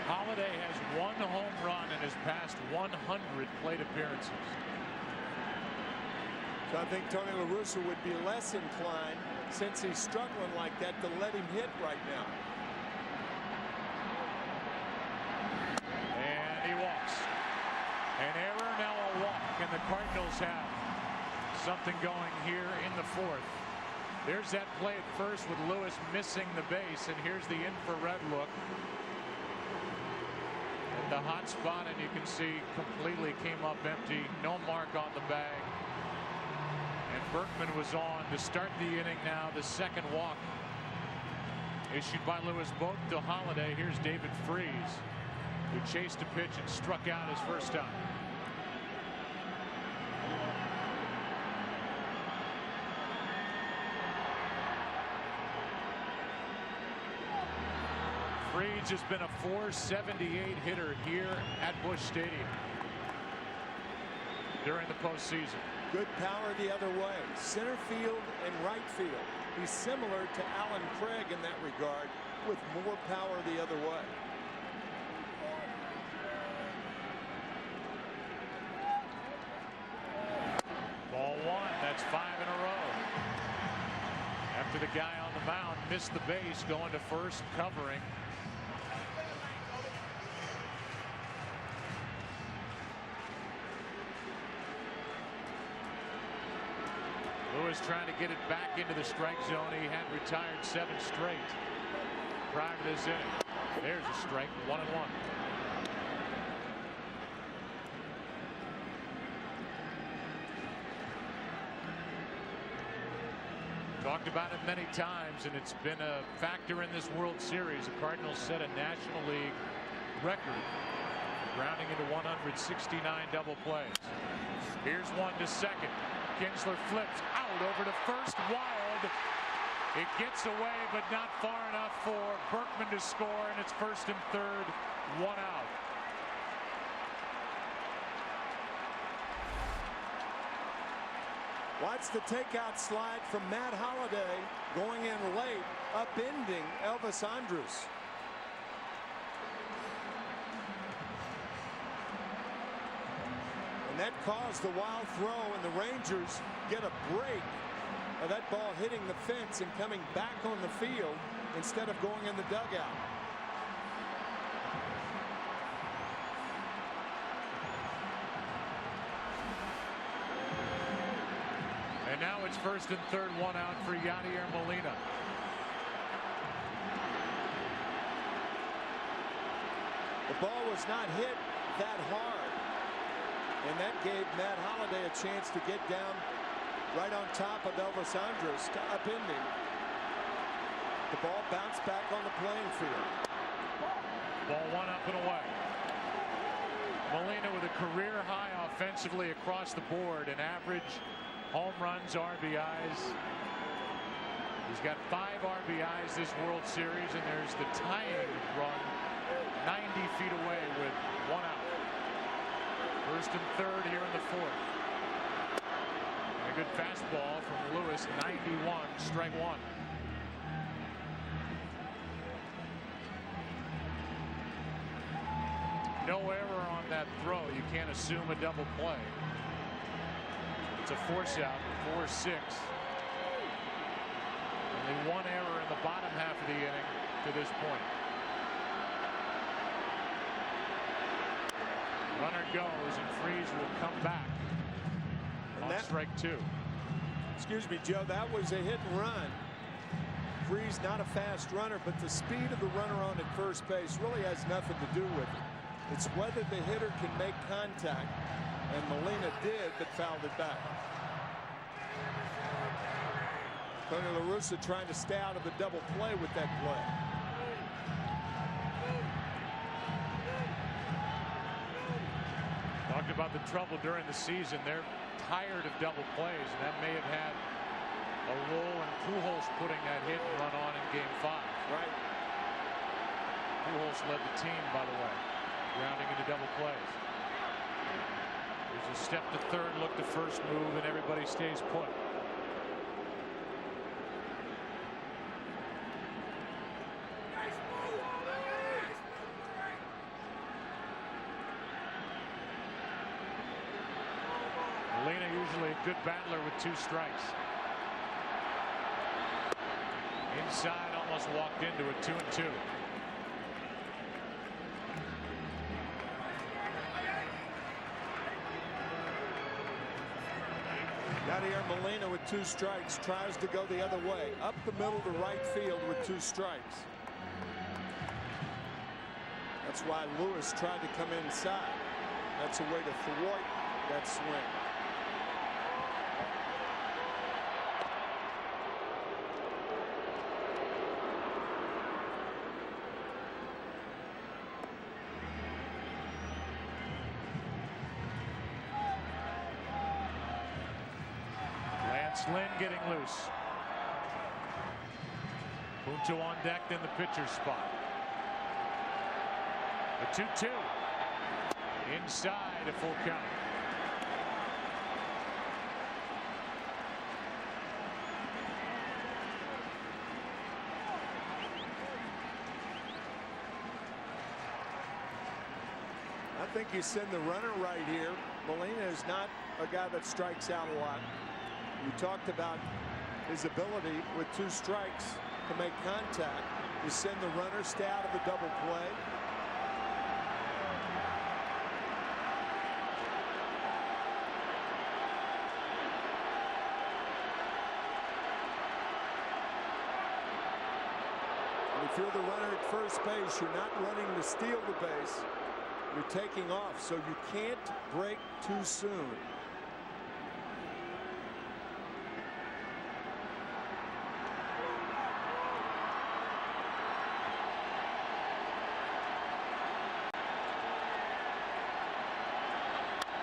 Holiday has 1 home run in his past 100 plate appearances. So I think Tony La Russa would be less inclined, since he's struggling like that, to let him hit right now. And he walks. An error, now a walk, and the Cardinals have something going here in the 4th. There's that play at first with Lewis missing the base, and here's the infrared look. The hot spot, and you can see completely came up empty. No mark on the bag. And Berkman was on to start the inning now. The second walk issued by Lewis Boat to Holiday. Here's David Freese, who chased a pitch and struck out his first time. Freese has been a .478 hitter here at Busch Stadium during the postseason. Good power the other way, center field and right field. He's similar to Alan Craig in that regard, with more power the other way. Ball 1. That's 5 in a row. After the guy on the mound missed the base, going to first, covering. Lewis trying to get it back into the strike zone. He had retired 7 straight prior to this inning. There's a strike, 1-1. Talked about it many times, and it's been a factor in this World Series. The Cardinals set a National League record, rounding into 169 double plays. Here's one to second. Kinsler flips out over to first, wild. It gets away, but not far enough for Berkman to score, and it's first and third, 1 out. Watch the takeout slide from Matt Holliday, going in late, upending Elvis Andrus. And that caused the wild throw, and the Rangers get a break of that ball hitting the fence and coming back on the field instead of going in the dugout. And now it's first and third, 1 out for Yadier Molina. The ball was not hit that hard, and that gave Matt Holliday a chance to get down right on top of Elvis Andrus to upend him. The ball bounced back on the playing field. Ball 1 up and away. Molina with a career high offensively across the board, an average home runs, RBIs. He's got 5 RBIs this World Series, and there's the tying run 90 feet away with 1 out. First and third here in the 4th. A good fastball from Lewis, 91, strike 1. No error on that throw. You can't assume a double play. It's a force out, 4-6. Only 1 error in the bottom half of the inning to this point. Runner goes, and Freese will come back on strike 2. Excuse me, Joe, that was a hit and run. Freese not a fast runner, but the speed of the runner on at first base really has nothing to do with it. It's whether the hitter can make contact And Molina did, but fouled it back. Tony La Russa trying to stay out of the double play with that play. Talked about the trouble during the season. They're tired of double plays, and that may have had a role in Pujols putting that hit and run on in Game 5. Right. Pujols led the team, by the way, grounding into double plays. There's a step to third, look to first move, and everybody stays put. Molina usually a good battler with 2 strikes. Inside, almost walked into it, 2-2. Yadier Molina with 2 strikes tries to go the other way, up the middle to right field with 2 strikes. That's why Lewis tried to come inside. That's a way to thwart that swing. Lynn getting loose. Punto on deck in the pitcher's spot. The 2-2. Inside, a full count. I think you send the runner right here. Molina is not a guy that strikes out a lot. You talked about his ability with 2 strikes to make contact. You send the runner, stay out of the double play. And if you're the runner at first base, you're not running to steal the base. You're taking off, so you can't break too soon.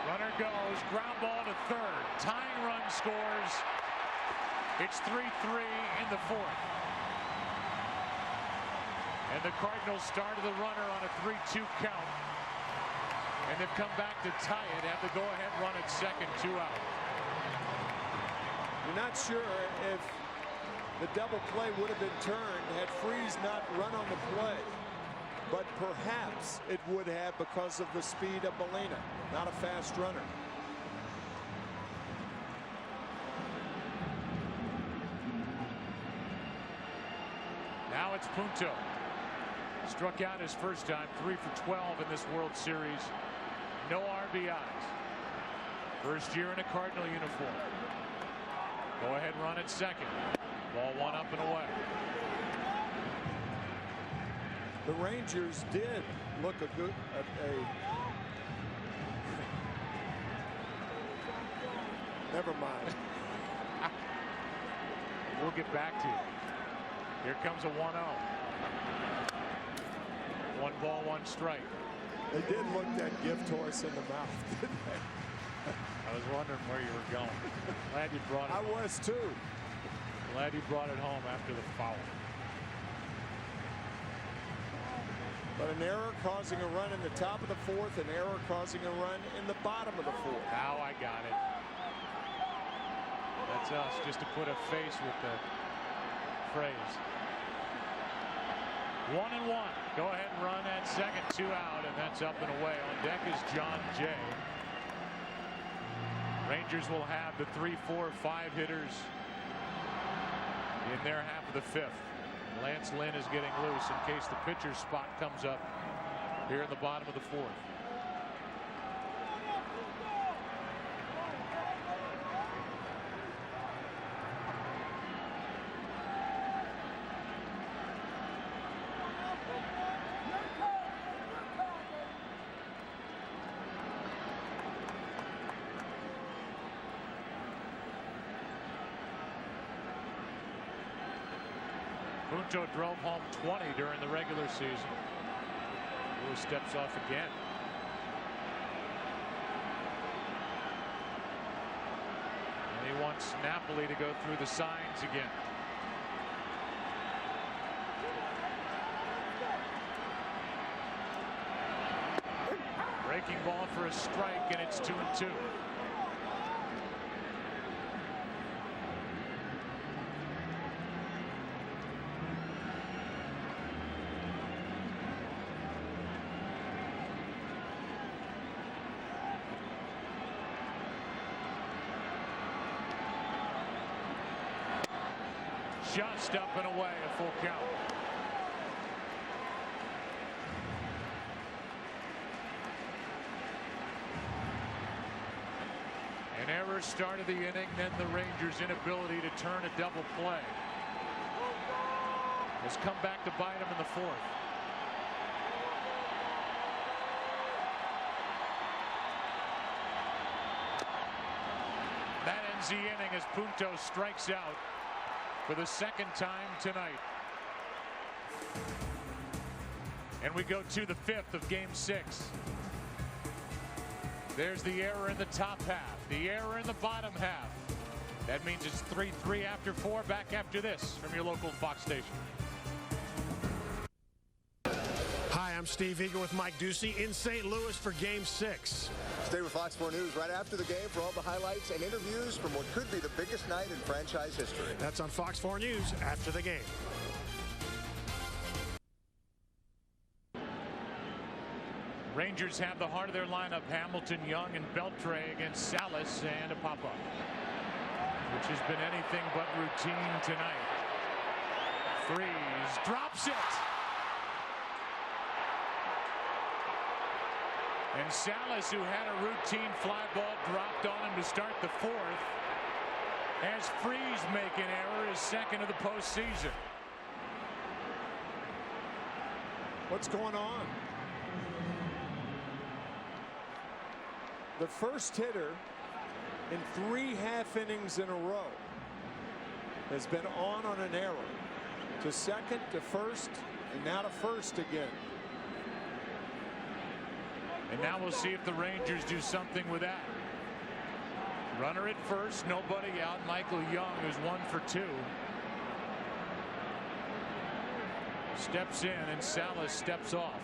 Runner goes, ground ball to third. Tying run scores. It's 3-3 in the 4th. And the Cardinals started the runner on a 3-2 count. And they've come back to tie it, have the go-ahead run at second, 2 out. You're not sure if the double play would have been turned had Freese not run on the play. But perhaps it would have because of the speed of Molina, not a fast runner. Now it's Punto. Struck out his first time, 3 for 12 in this World Series. No RBIs. First year in a Cardinal uniform. Go ahead run at second. Ball 1 up and away. The Rangers did look never mind. We'll get back to you. Here comes a 1-0. 1 ball, 1 strike. They did look that gift horse in the mouth, didn't they? I was wondering where you were going. Glad you brought it. I was too. Glad you brought it home after the foul. But an error causing a run in the top of the 4th, an error causing a run in the bottom of the 4th. Now I got it. That's us, just to put a face with the phrase. 1-1. Go ahead and run at second, 2 out, and that's up and away. On deck is John Jay. Rangers will have the 3, 4, 5 hitters in their half of the 5th. Lance Lynn is getting loose in case the pitcher's spot comes up here in the bottom of the 4th. Punto drove home 20 during the regular season. Lewis steps off again. And he wants Napoli to go through the signs again. Breaking ball for a strike, and it's 2-2. Just up and away, a full count. An error started the inning, then the Rangers' inability to turn a double play has come back to bite them in the fourth. That ends the inning as Punto strikes out for the second time tonight. And we go to the fifth of game 6. There's the error in the top half, the error in the bottom half. That means it's 3-3 after 4. Back after this from your local Fox station. Hi, I'm Steve Eager with Mike Ducey in St. Louis for Game 6. Stay with Fox 4 News right after the game for all the highlights and interviews from what could be the biggest night in franchise history. That's on Fox 4 News after the game. Rangers have the heart of their lineup: Hamilton, Young, and Beltre against Salas and Apapa, which has been anything but routine tonight. Freeze drops it. And Salas, who had a routine fly ball dropped on him to start the fourth, has Freeze make an error, his second of the postseason. What's going on? The first hitter in 3 half innings in a row has been on an error. To second, to first, and now to first again. And now we'll see if the Rangers do something with that. Runner at first, nobody out. Michael Young, who's 1 for 2, steps in, and Salas steps off.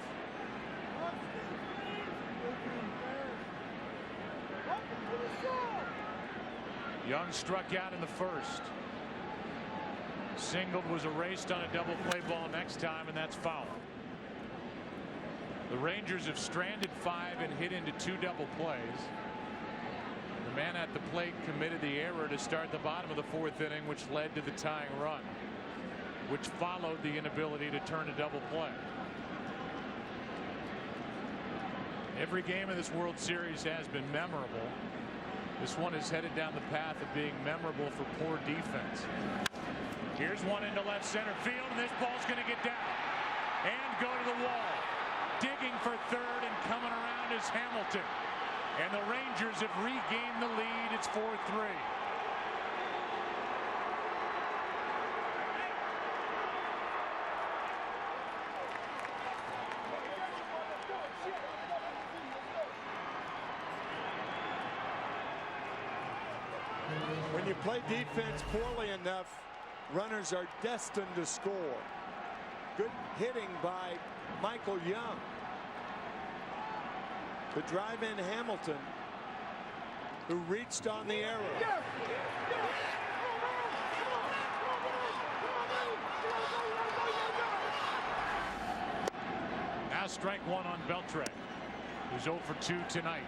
Young struck out in the first. Singled, was erased on a double play ball next time, and that's foul. The Rangers have stranded 5 and hit into 2 double plays. The man at the plate committed the error to start the bottom of the fourth inning, which led to the tying run, which followed the inability to turn a double play. Every game of this World Series has been memorable. This one is headed down the path of being memorable for poor defense. Here's one into left center field, and this ball's going to get down and go to the wall. Digging for third and coming around is Hamilton. And the Rangers have regained the lead. It's 4-3. When you play defense poorly enough, runners are destined to score. Good hitting by Michael Young to drive in Hamilton, who reached on the arrow. Now strike one on Beltre, who's 0 for 2 tonight.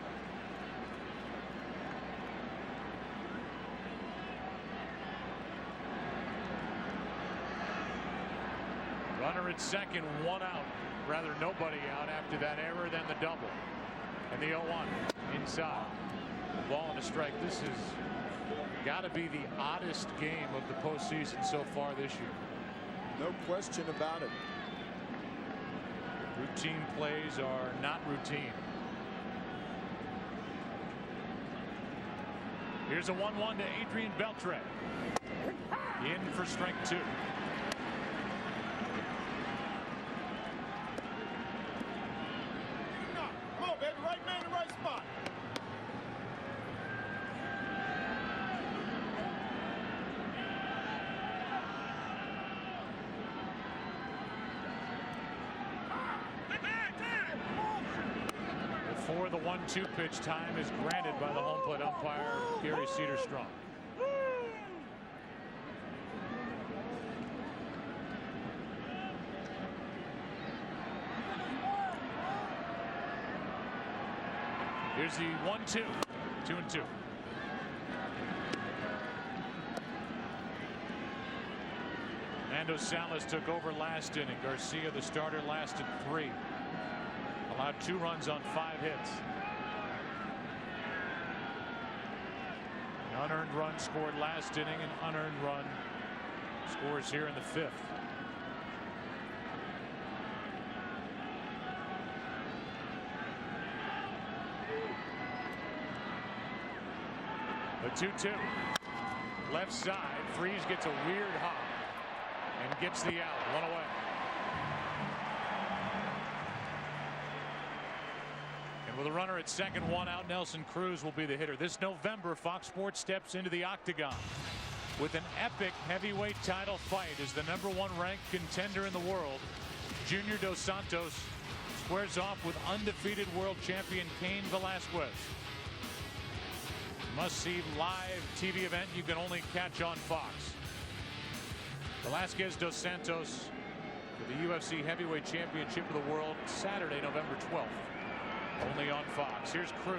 Runner at second, 1 out. Rather nobody out after that error, then the double. And the 0-1 inside. Ball and a strike. This has got to be the oddest game of the postseason so far this year. No question about it. Routine plays are not routine. Here's a 1-1 to Adrian Beltre. In for strike 2. the 1-2 pitch. Time is granted by the home plate umpire, Gary Cederstrom. Here's the 1-2. 2-2. Nando Salas took over last inning. Garcia, the starter, lasted 3. Allowed 2 runs on 5 hits. An unearned run scored last inning. An unearned run scores here in the 5th. The 2-2. Left side. Freese gets a weird hop and gets the out. 1 away. And with a runner at second, 1 out, Nelson Cruz will be the hitter. This November, Fox Sports steps into the octagon with an epic heavyweight title fight as the #1 ranked contender in the world. Junior Dos Santos squares off with undefeated world champion Cain Velasquez. Must-see live TV event you can only catch on Fox. Velasquez Dos Santos for the UFC Heavyweight Championship of the World, Saturday, November 12th. Only on Fox. Here's Cruz.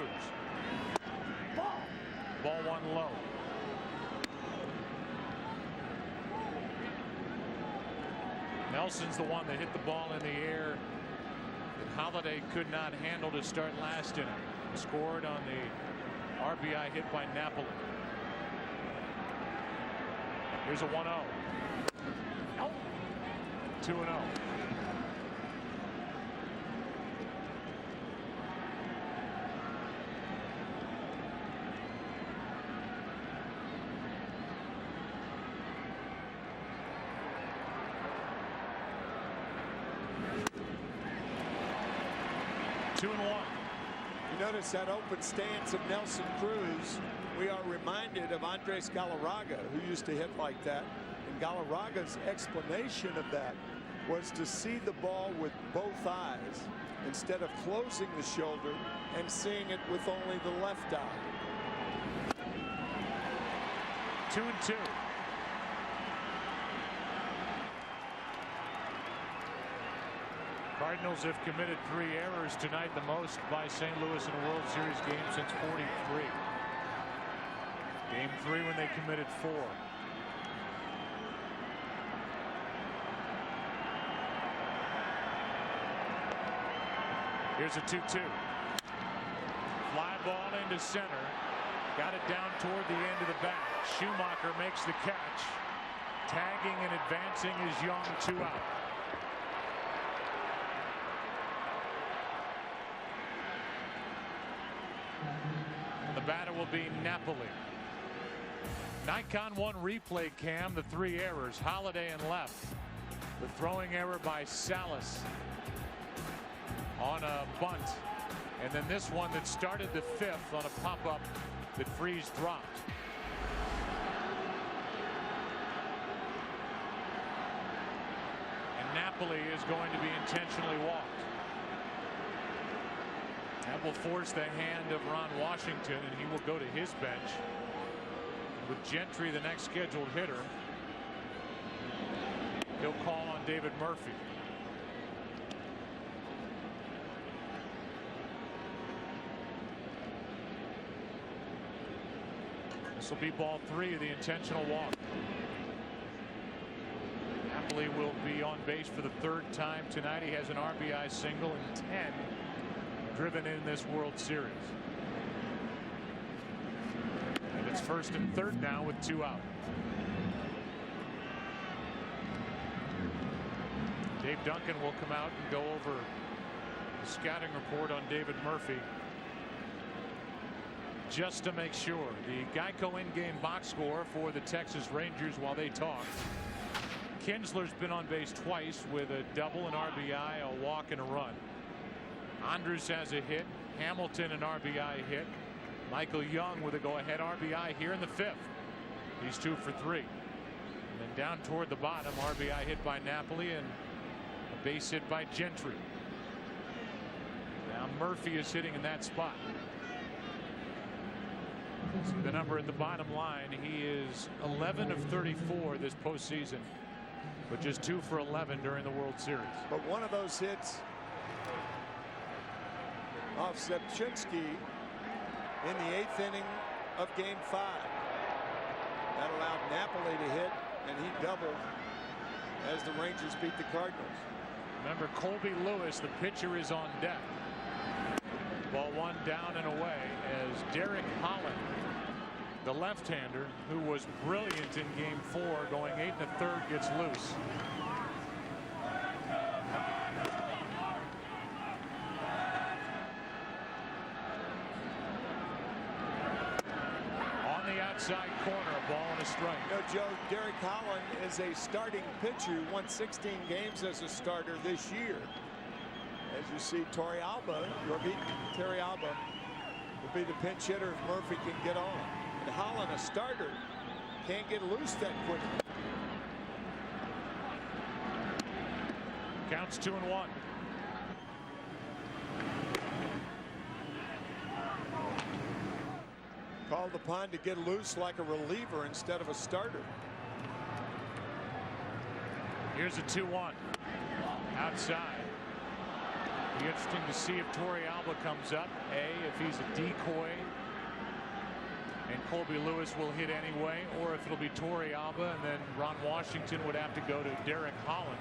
Ball 1 low. Nelson's the one that hit the ball in the air that Holiday could not handle to start last inning. Scored on the RBI hit by Napoli. Here's a 1-0. 2-0. You notice that open stance of Nelson Cruz. We are reminded of Andres Galarraga, who used to hit like that. And Galarraga's explanation of that was to see the ball with both eyes instead of closing the shoulder and seeing it with only the left eye. 2-2. Cardinals have committed 3 errors tonight, the most by St. Louis in a World Series game since '43. Game 3 when they committed 4. Here's a 2-2. Fly ball into center. Got it down toward the end of the bat. Schumacher makes the catch. Tagging and advancing is Young, 2 out. The batter will be Napoli. Nikon 1 replay cam, the 3 errors. Holiday and left. The throwing error by Salas on a bunt. And then this one that started the 5th on a pop-up that Freese dropped. And Napoli is going to be intentionally walked. That will force the hand of Ron Washington, and he will go to his bench. With Gentry, the next scheduled hitter, he'll call on David Murphy. This will be ball 3 of the intentional walk. Napoli will be on base for the 3rd time tonight. He has an RBI single and 10 driven in this World Series. And it's 1st and 3rd now with 2 out. Dave Duncan will come out and go over the scouting report on David Murphy just to make sure. The Geico in-game box score for the Texas Rangers while they talk. Kinsler's been on base twice with a double, an RBI, a walk, and a run. Andrus has a hit. Hamilton an RBI hit. Michael Young with a go-ahead RBI here in the 5th. He's 2 for 3. And then down toward the bottom, RBI hit by Napoli and a base hit by Gentry. Now Murphy is hitting in that spot. See the number at the bottom line. He is 11 of 34 this postseason, but just 2 for 11 during the World Series. But one of those hits off Sepchinski in the 8th inning of Game 5. That allowed Napoli to hit, and he doubled as the Rangers beat the Cardinals. Remember, Colby Lewis, the pitcher, is on deck. Ball 1 down and away as Derek Holland, the left-hander, who was brilliant in Game 4, going 8 1/3, gets loose. On the outside corner, a ball and a strike. You know, Joe, Derek Holland is a starting pitcher who won 16 games as a starter this year. As you see, Terry Alba will be the pinch hitter if Murphy can get on. And Holland, a starter, can't get loose that quickly. Counts 2-1. Called upon to get loose like a reliever instead of a starter. Here's a 2-1 outside. Be interesting to see if Torrey Alba comes up. If he's a decoy and Colby Lewis will hit anyway, or if it'll be Torrey Alba and then Ron Washington would have to go to Derek Holland.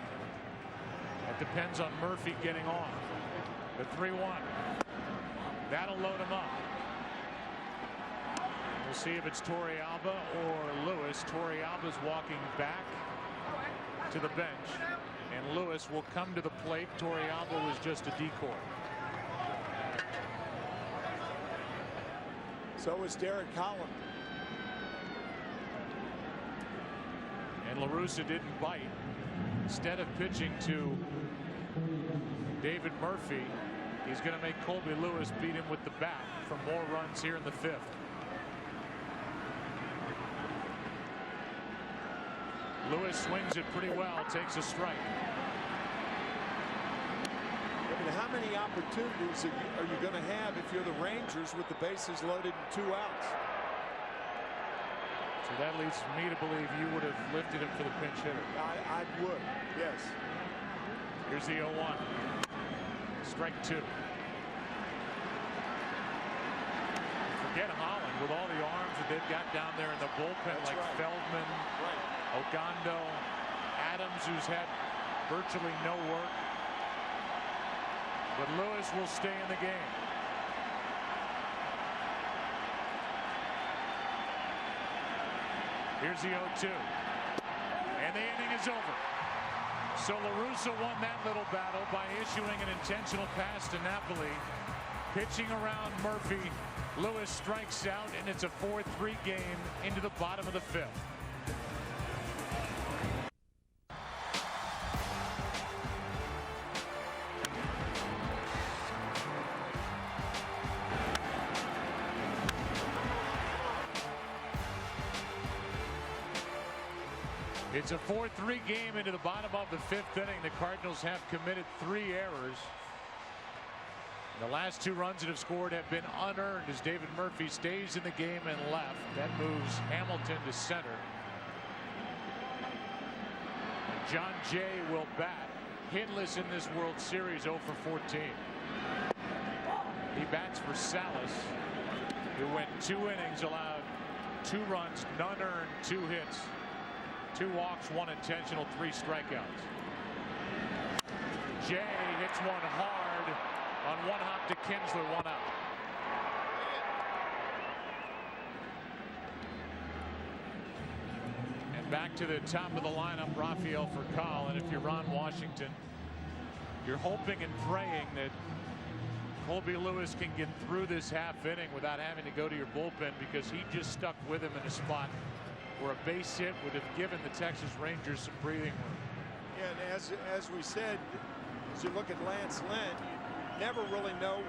It depends on Murphy getting on. The 3-1. That'll load him up. We'll see if it's Torrey Alba or Lewis. Torrey Alba's walking back to the bench, and Lewis will come to the plate. Torrey Alba was just a decoy. So was Derek Holland. And La Russa didn't bite. Instead of pitching to David Murphy, he's going to make Colby Lewis beat him with the bat for more runs here in the 5th. Lewis swings it pretty well, takes a strike. I mean, how many opportunities are you going to have if you're the Rangers with the bases loaded and 2 outs? So that leads me to believe you would have lifted him for the pinch hitter. I would, yes. Here's the 0-1. Strike 2. Forget Holland with all the arms that they've got down there in the bullpen. That's like right. Feldman, Ogando, Adams, who's had virtually no work. But Lewis will stay in the game. Here's the 0-2. And the inning is over. So La Russa won that little battle by issuing an intentional pass to Napoli. Pitching around Murphy. Lewis strikes out, and it's a 4-3 game into the bottom of the 5th. It's a 4-3 game into the bottom of the 5th inning. The Cardinals have committed 3 errors. The last 2 runs that have scored have been unearned as David Murphy stays in the game and left. That moves Hamilton to center. And John Jay will bat hitless in this World Series, 0 for 14. He bats for Salas, who went 2 innings, allowed 2 runs, none earned, 2 hits. 2 walks, 1 intentional, 3 strikeouts. Jay hits one hard on 1 hop to Kinsler, 1 out. And back to the top of the lineup, Rafael Furcal. And if you're Ron Washington, you're hoping and praying that Colby Lewis can get through this half inning without having to go to your bullpen, because he just stuck with him in a spot where a base hit would have given the Texas Rangers some breathing room. Yeah, and as we said, as you look at Lance Lynn, you never really know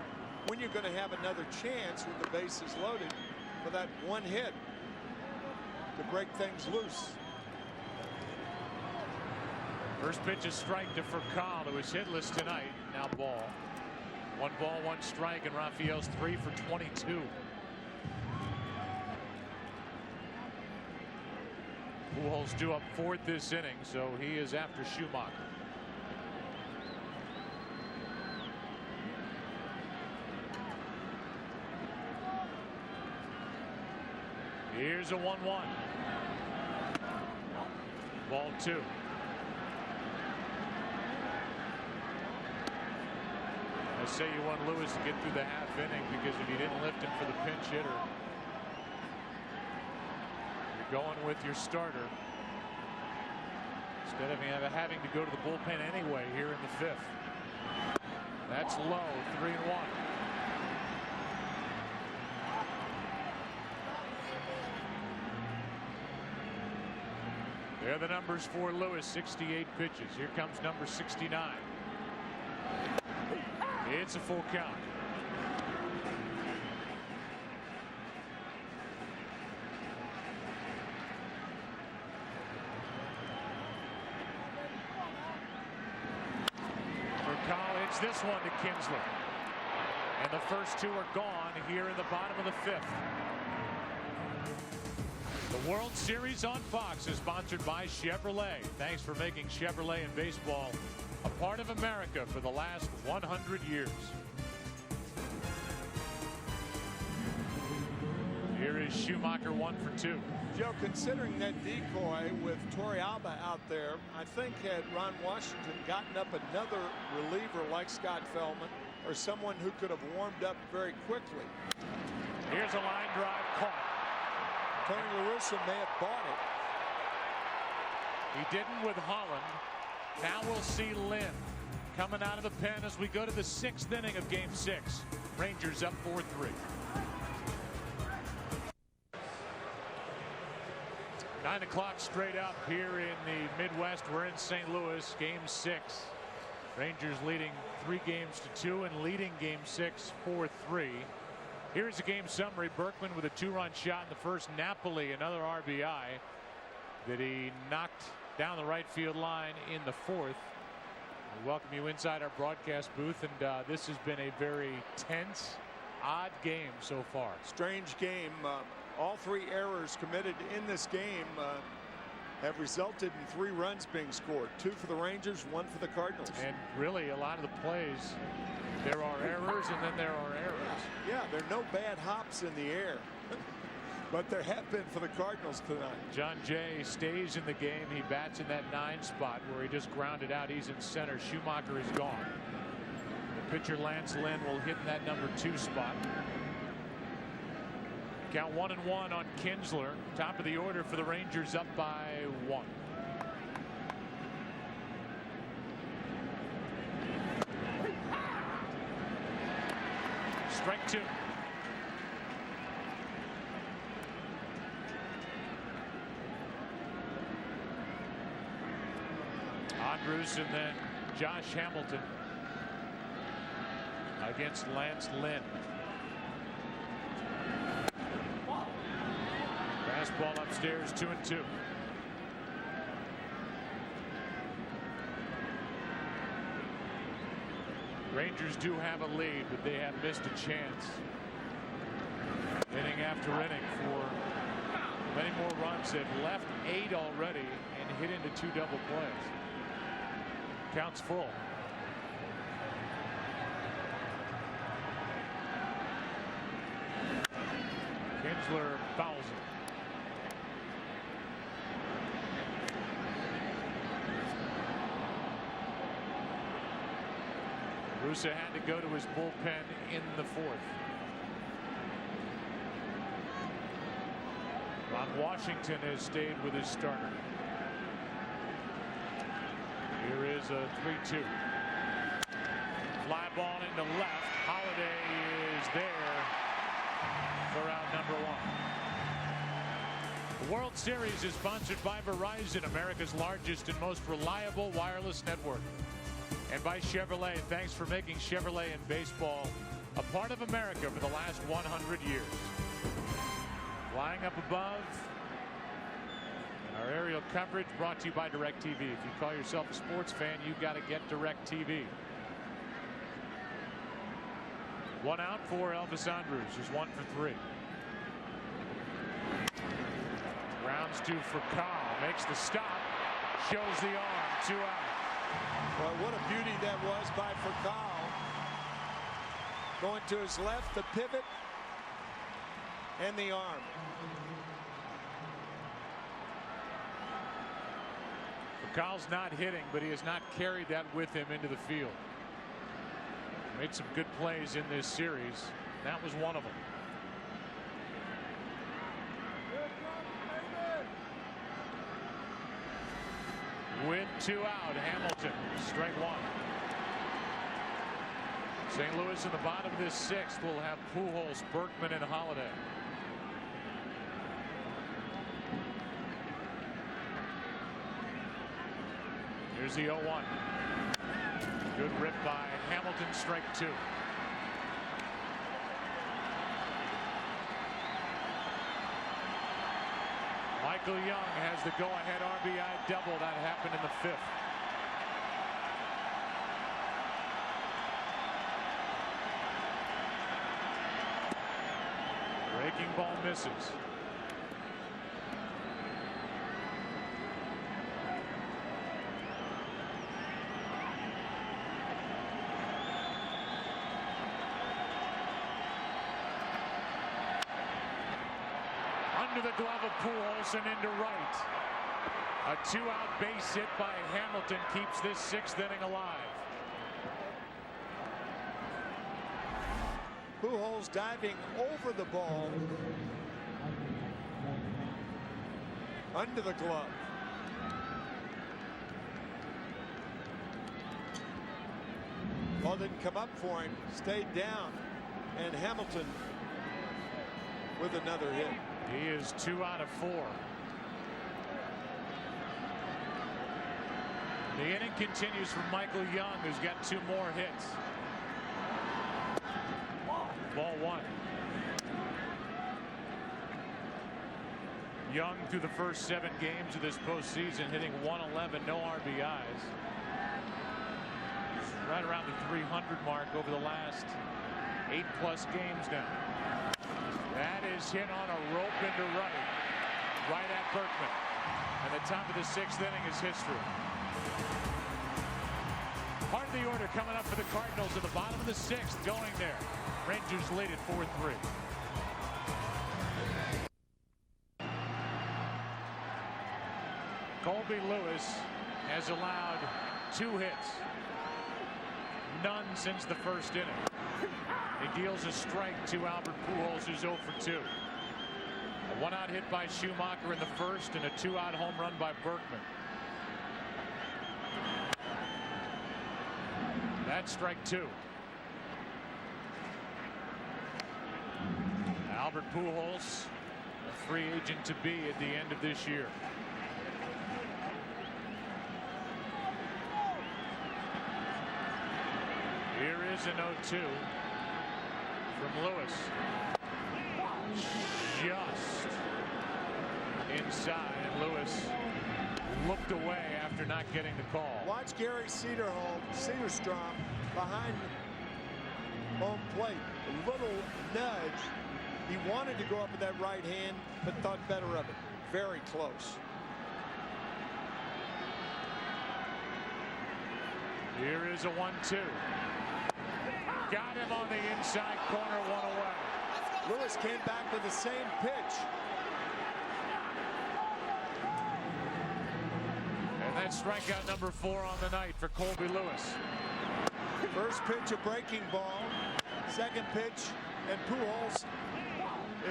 when you're going to have another chance with the bases loaded for that one hit to break things loose. First pitch is strike to Furcal, who was hitless tonight. Now ball. 1 ball, 1 strike, and Rafael's 3 for 22. Pujols due up 4th this inning, so he is after Schumacher. Here's a 1-1. Ball 2. I say you want Lewis to get through the half inning, because if you didn't lift him for the pinch hitter, you're going with your starter instead of having to go to the bullpen anyway here in the 5th. That's low. 3-1. They're the numbers for Lewis. 68 pitches. Here comes number 69. It's a full count. Mercado hits this one to Kinsler. And the first 2 are gone here in the bottom of the 5th. The World Series on Fox is sponsored by Chevrolet. Thanks for making Chevrolet and baseball a part of America for the last 100 years. Here is Schumacher 1 for 2. Joe, considering that decoy with Torrealba out there, I think had Ron Washington gotten up another reliever like Scott Feldman or someone who could have warmed up very quickly. Here's a line drive caught. Tony La Russa may have bought it. He didn't with Holland. Now we'll see Lynn coming out of the pen as we go to the 6th inning of Game 6. Rangers up 4-3. 9 o'clock straight up here in the Midwest. We're in St. Louis. Game 6. Rangers leading 3-2 and leading Game 6 4-3. Here's the game summary. Berkman with a 2-run shot in the first. Napoli another RBI that he knocked down the right field line in the 4th. We welcome you inside our broadcast booth, and this has been a very tense, odd game so far. Strange game. All 3 errors committed in this game have resulted in 3 runs being scored. 2 for the Rangers, 1 for the Cardinals. And really a lot of the plays, there are errors and then there are errors. Yeah, there are no bad hops in the air. But there have been for the Cardinals tonight. John Jay stays in the game. He bats in that 9 spot where he just grounded out. He's in center. Schumacher is gone. The pitcher Lance Lynn will hit in that number 2 spot. Count 1-1 on Kinsler. Top of the order for the Rangers, up by 1. Strike 2. Andrews and then Josh Hamilton against Lance Lynn. Fastball upstairs, 2-2. Rangers do have a lead, but they have missed a chance inning after inning for many more runs. They've left 8 already and hit into 2 double plays. Counts full. Kinsler fouls it. Russa had to go to his bullpen in the 4th. Ron Washington has stayed with his starter. Here is a 3-2. Fly ball into left. Holiday is there for out number 1. The World Series is sponsored by Verizon, America's largest and most reliable wireless network. And by Chevrolet. Thanks for making Chevrolet and baseball a part of America for the last 100 years. Flying up above, our aerial coverage brought to you by DirecTV. If you call yourself a sports fan, you got to get DirecTV. One out for Elvis Andrus, who's 1 for 3. Rounds to Furcal, makes the stop, shows the arm, 2 out. Well, what a beauty that was by Furcal. Going to his left, the pivot, and the arm. Furcal's not hitting, but he has not carried that with him into the field. Made some good plays in this series. That was one of them. With 2 out, Hamilton, strike 1. St. Louis in the bottom of this 6th will have Pujols, Berkman, and Holiday. Here's the 0-1. Good rip by Hamilton, strike 2. Michael Young has the go-ahead RBI double. That happened in the 5th. Breaking ball misses. Under the glove of Pujols and into right. A 2-out base hit by Hamilton keeps this 6th inning alive. Pujols diving over the ball. Under the glove. Ball didn't come up for him. Stayed down. And Hamilton with another hit. He is 2 out of 4. The inning continues for Michael Young, who's got 2 more hits. Ball 1. Young through the first 7 games of this postseason, hitting 111, no RBIs. Right around the 300 mark over the last 8+ games now. That is hit on a rope into right at Berkman. And the top of the 6th inning is history. Part of the order coming up for the Cardinals at the bottom of the 6th, going there. Rangers lead at 4-3. Colby Lewis has allowed 2 hits. None since the first inning. He deals a strike to Albert Pujols, who's 0 for 2. A 1-out hit by Schumacher in the first and a 2-out home run by Berkman. That's strike 2. Albert Pujols, a free agent to be at the end of this year. Here is an 0-2 from Lewis. Just inside, and Lewis looked away after not getting the call. Watch Gary Cederstrom behind home plate. A little nudge. He wanted to go up with that right hand, but thought better of it. Very close. Here is a 1-2. Got him on the inside corner, 1 away. Lewis came back with the same pitch. And that's strikeout number 4 on the night for Colby Lewis. First pitch, a breaking ball. Second pitch, and Pujols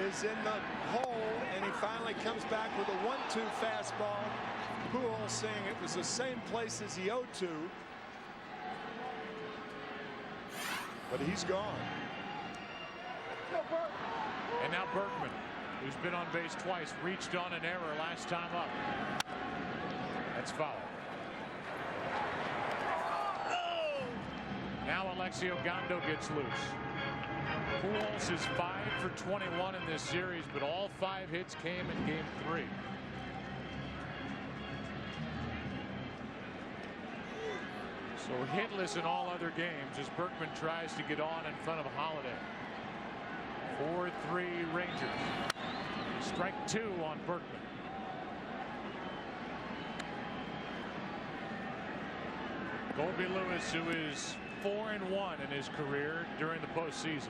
is in the hole, and he finally comes back with a 1-2 fastball. Pujols saying it was the same place as the 0-2. But he's gone. And now Berkman, who's been on base twice, reached on an error last time up. That's foul. Now Alexio Gondo gets loose. Pujols is 5 for 21 in this series, but all 5 hits came in game 3. So hitless in all other games as Berkman tries to get on in front of Holiday. 4-3 Rangers. Strike 2 on Berkman. Colby Lewis, who is 4-1 in his career during the postseason.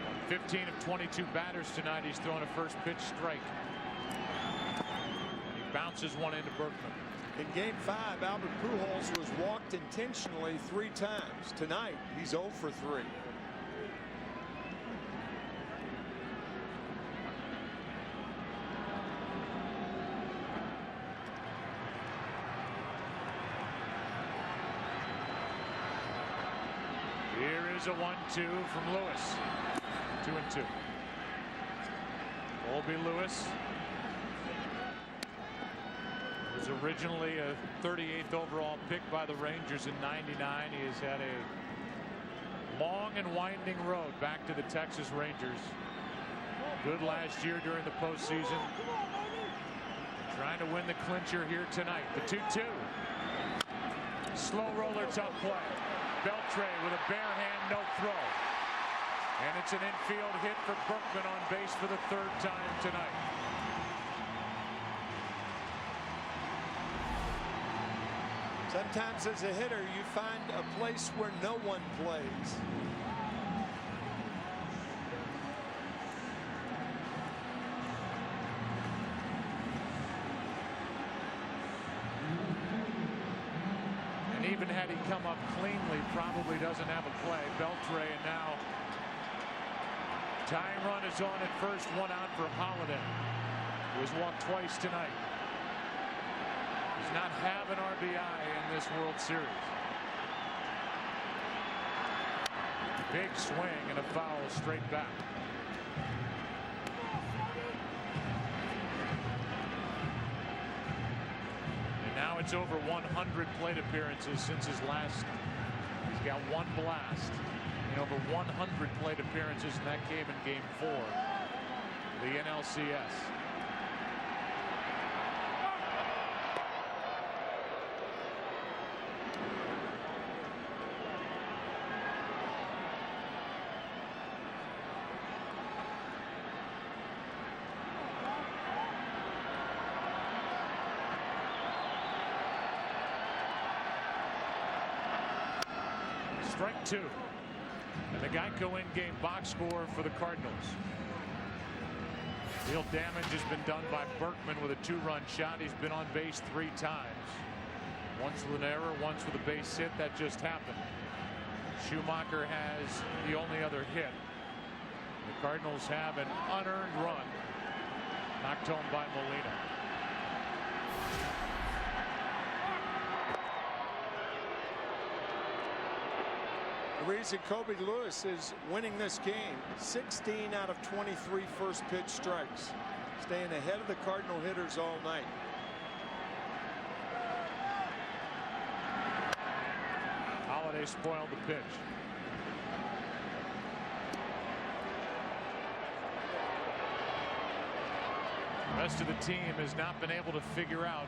On 15 of 22 batters tonight, he's thrown a first pitch strike. He bounces one into Berkman. In Game 5, Albert Pujols was walked intentionally 3 times. Tonight, he's 0 for 3. Here is a 1-2 from Lewis. 2-2. Colby Lewis was originally a 38th overall pick by the Rangers in '99. He has had a long and winding road back to the Texas Rangers. Good last year during the postseason. Trying to win the clincher here tonight. The 2-2. Slow roller, tough play. Beltre with a bare hand, no throw. And it's an infield hit for Berkman on base for the 3rd time tonight. Sometimes as a hitter, you find a place where no one plays. And even had he come up cleanly, probably doesn't have a play. Beltre, and now tying run is on at first, 1 out for Holiday, who has walked twice tonight. Does not have an RBI in this World Series. Big swing and a foul straight back. And now it's over 100 plate appearances since his last. He's got 1 blast in over 100 plate appearances, and that came in Game 4. The NLCS. Strike 2. And the Geico in-game box score for the Cardinals. Real damage has been done by Berkman with a 2-run shot. He's been on base 3 times. Once with an error, once with a base hit. That just happened. Schumacher has the only other hit. The Cardinals have an unearned run knocked home by Molina. The reason Colby Lewis is winning this game, 16 out of 23 first pitch strikes, staying ahead of the Cardinal hitters all night. Holiday spoiled the pitch. The rest of the team has not been able to figure out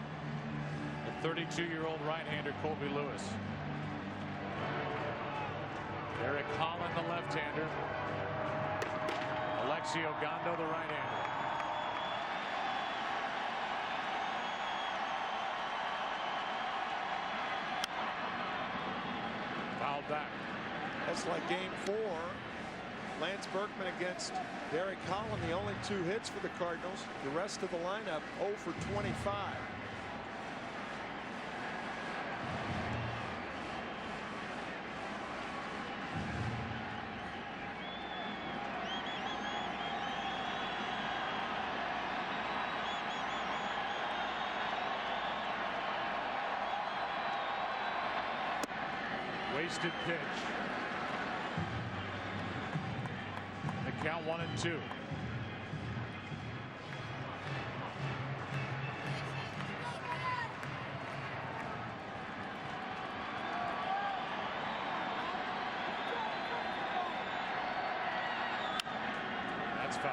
the 32-year-old right-hander Colby Lewis. Eric Holland, the left-hander. Alexio Gondo, the right-hander. Fouled back. That's like Game 4. Lance Berkman against Derek Holland, the only 2 hits for the Cardinals. The rest of the lineup 0 for 25. Wasted pitch. The count 1-2. That's foul.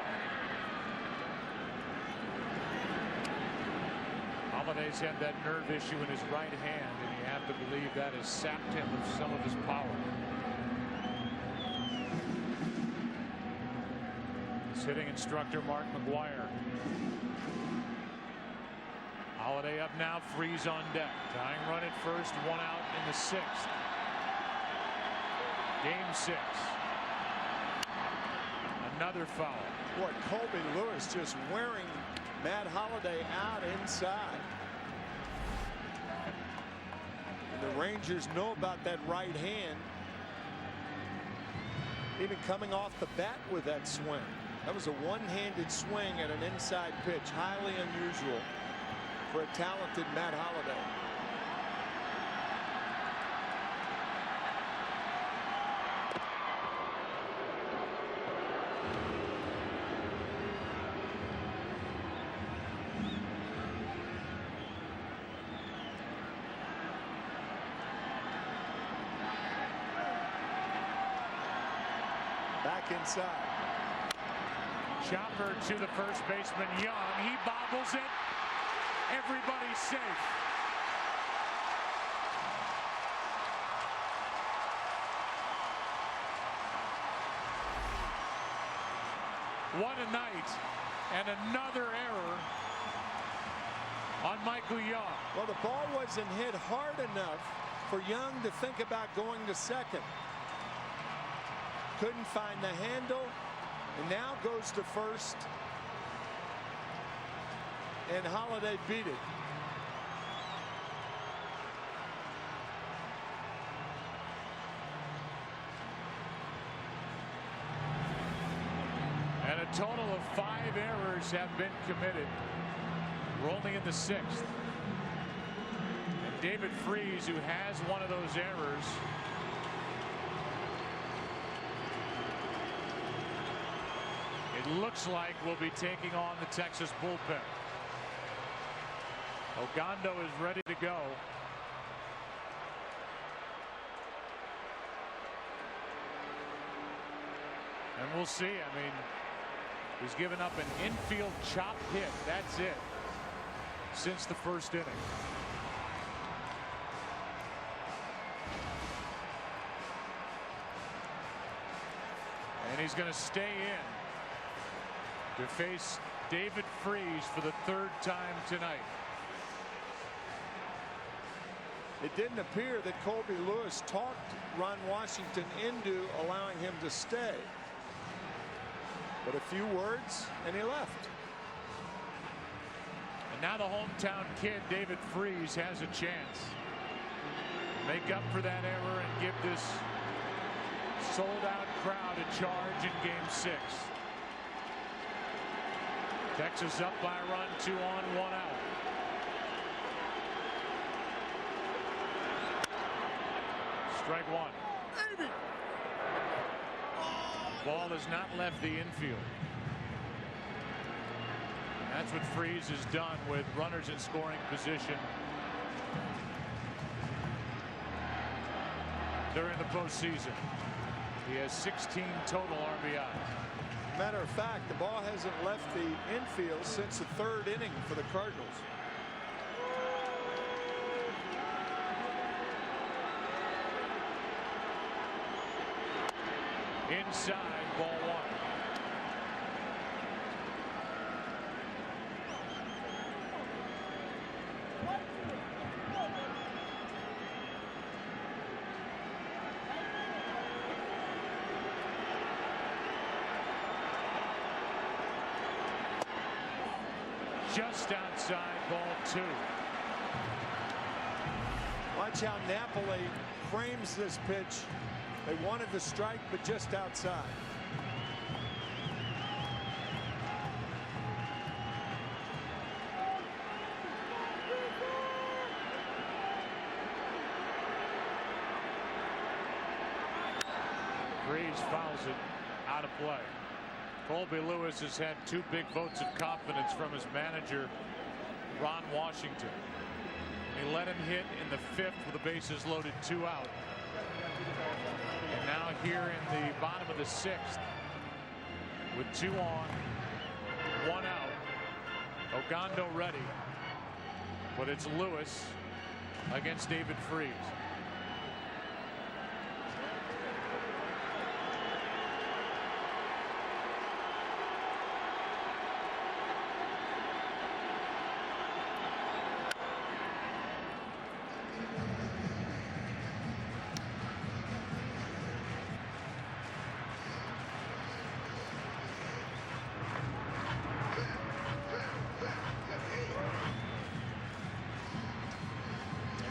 Holiday's had that nerve issue in his right hand, and you have to believe that has sapped him of some of his power. His hitting instructor, Mark McGuire. Holiday up now, Freeze on deck. Tying run at first, one out in the 6th. Game 6. Another foul. Boy, Colby Lewis just wearing Matt Holliday out inside. And the Rangers know about that right hand. Even coming off the bat with that swing. That was a one-handed swing at an inside pitch. Highly unusual for a talented Matt Holliday. Back inside. Chopper to the first baseman, Young. He bobbles it. Everybody's safe. What a night. And another error on Michael Young. Well, the ball wasn't hit hard enough for Young to think about going to second. Couldn't find the handle, and now goes to first, and Holliday beat it. And a total of 5 errors have been committed. We're only in the 6th. And David Freeze, who has one of those errors, it looks like we'll be taking on the Texas bullpen. Ogando is ready to go. And we'll see. I mean, he's given up an infield chop hit. That's it. Since the first inning. And he's going to stay in to face David Freeze for the 3rd time tonight. It didn't appear that Colby Lewis talked Ron Washington into allowing him to stay. But a few words and he left. And now the hometown kid, David Freeze, has a chance to make up for that error and give this sold-out crowd a charge in Game 6. Texas up by a run, 2 on, 1 out. Strike 1. Ball has not left the infield. That's what Freeze has done with runners in scoring position during the postseason. He has 16 total RBIs. Matter of fact, the ball hasn't left the infield since the 3rd inning for the Cardinals. Inside, ball 1. Just outside, ball 2. Watch how Napoli frames this pitch. They wanted the strike, but just outside. Freeze fouls it out of play. Colby Lewis has had 2 big votes of confidence from his manager, Ron Washington. He let him hit in the 5th with the bases loaded, 2 out. And now here in the bottom of the 6th with 2 on, 1 out. Ogando ready. But it's Lewis against David Freese.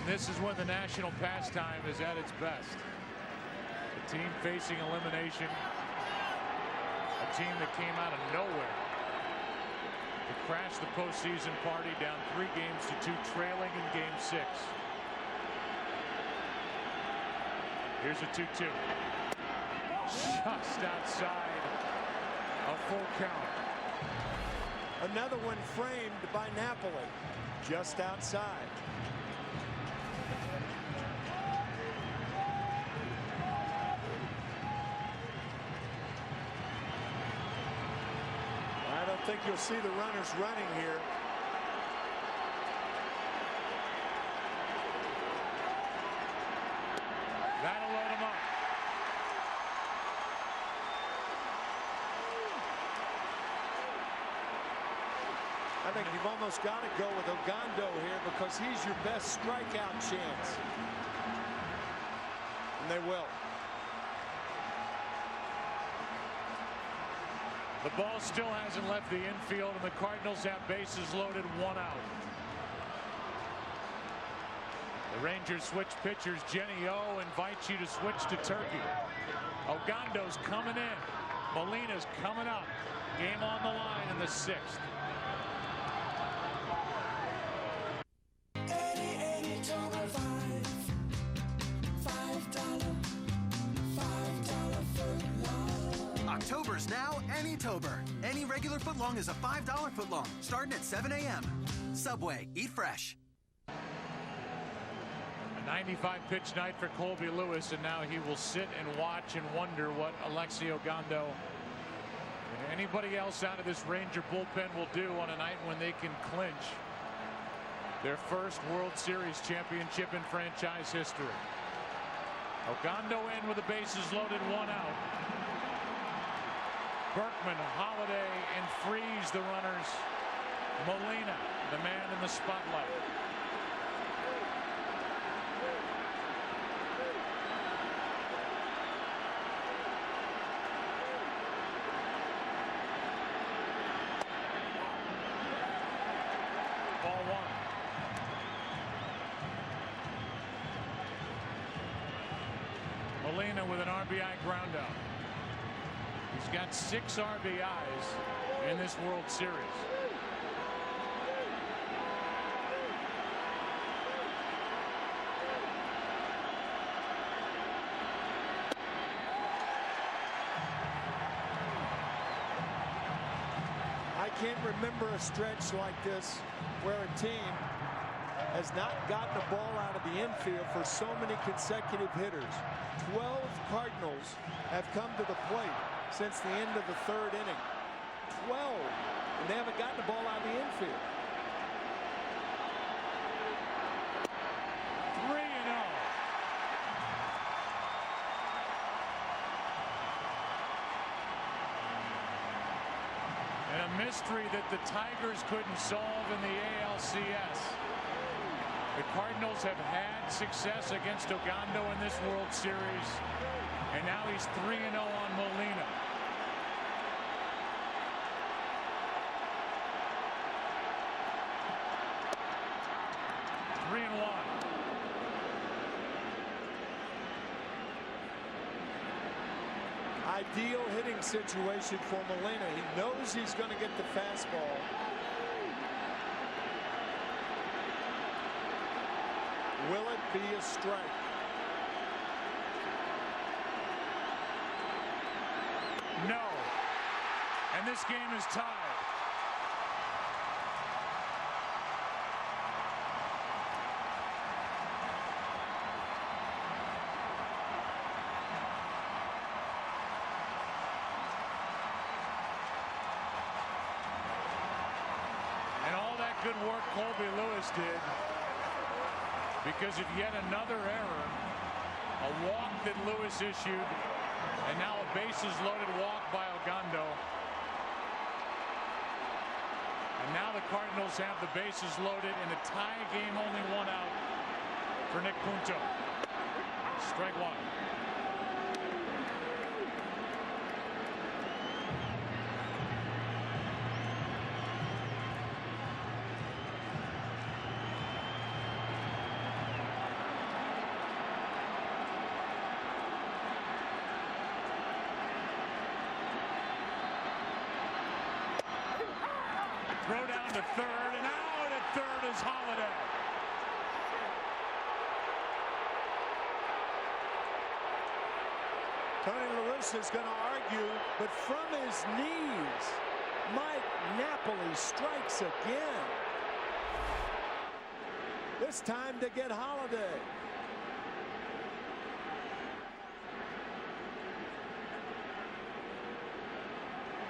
This is when the national pastime is at its best. A team facing elimination. A team that came out of nowhere to crash the postseason party, down 3-2, trailing in Game 6. Here's a 2-2. Just outside a full count. Another one framed by Napoli. Just outside. I don't think you'll see the runners running here. That'll load him up. I think you've almost got to go with Ogando here because he's your best strikeout chance. And they will. The ball still hasn't left the infield, and the Cardinals have bases loaded, 1 out. The Rangers switch pitchers. Jenny O invites you to switch to Turkey. Ogando's coming in. Molina's coming up. Game on the line in the 6th. October's now Anytober. Any regular footlong is a $5 footlong, starting at 7 a.m. Subway, eat fresh. A 95-pitch night for Colby Lewis, and now he will sit and watch and wonder what Alexi Ogando and anybody else out of this Ranger bullpen will do on a night when they can clinch their first World Series championship in franchise history. Ogando in with the bases loaded, 1 out. Berkman, Holiday, and Freeze the runners. Molina, the man in the spotlight. Ball 1. Molina with an RBI groundout. He's got 6 RBIs in this World Series. I can't remember a stretch like this where a team has not gotten the ball out of the infield for so many consecutive hitters. 12 Cardinals have come to the plate since the end of the 3rd inning. 12, and they haven't gotten the ball out of the infield. 3-0. And a mystery that the Tigers couldn't solve in the ALCS. The Cardinals have had success against Ogando in this World Series, and now he's 3-0 on Molina. Ideal hitting situation for Molina. He knows he's going to get the fastball. Will it be a strike? No. And this game is tied. good work Colby Lewis did, because of yet another error, a walk that Lewis issued, and now a bases loaded walk by Ogando. And now the Cardinals have the bases loaded in a tie game, only one out for Nick Punto. Strike one. Throw down to third, and out at third is Holiday. Tony La Russa is going to argue, but from his knees, Mike Napoli strikes again. This time to get Holiday.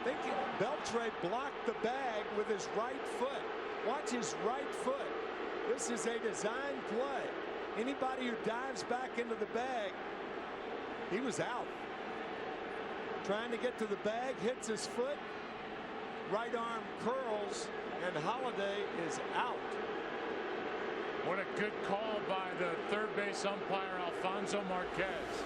Thinking Beltre blocked the bag with his right foot. Watch his right foot. This is a design play. Anybody who dives back into the bag, he was out. Trying to get to the bag, hits his foot. Right arm curls, and Holiday is out. What a good call by the third base umpire, Alfonso Marquez.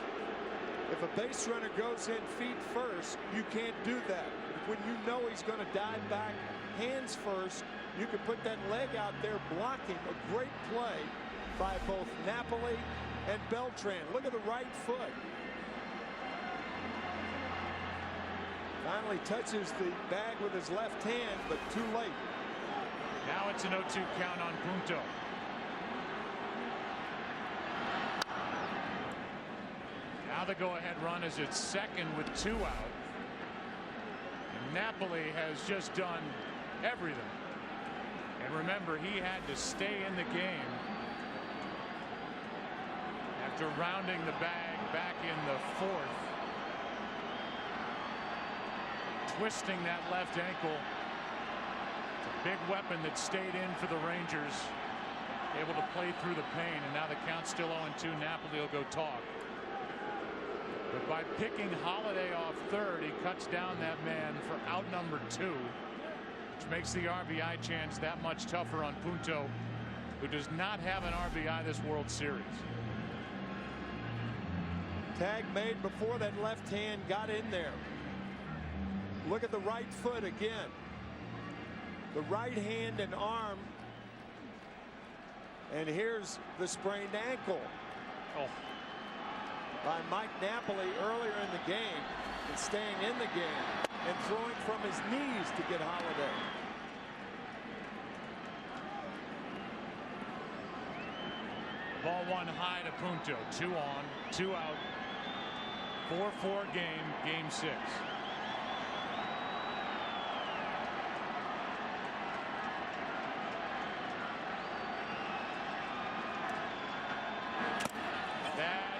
If a base runner goes in feet first, you can't do that. When you know he's going to dive back hands first, you can put that leg out there blocking. A great play by both Napoli and Beltran. Look at the right foot. Finally touches the bag with his left hand, but too late. Now it's an 0-2 count on Punto. Now the go-ahead run is at second with 2 out. And Napoli has just done everything. And remember, he had to stay in the game after rounding the bag back in the 4th. Twisting that left ankle. It's a big weapon that stayed in for the Rangers. Able to play through the pain, and now the count's still 0-2. Napoli will go talk. But by picking Holiday off third, he cuts down that man for out number 2, which makes the RBI chance that much tougher on Punto, who does not have an RBI this World Series. Tag made before that left hand got in there. Look at the right foot again. The right hand and arm. And here's the sprained ankle. Oh. By Mike Napoli earlier in the game, and staying in the game and throwing from his knees to get Holiday. Ball 1 high to Punto. 2 on, 2 out. 4-4 game, game 6.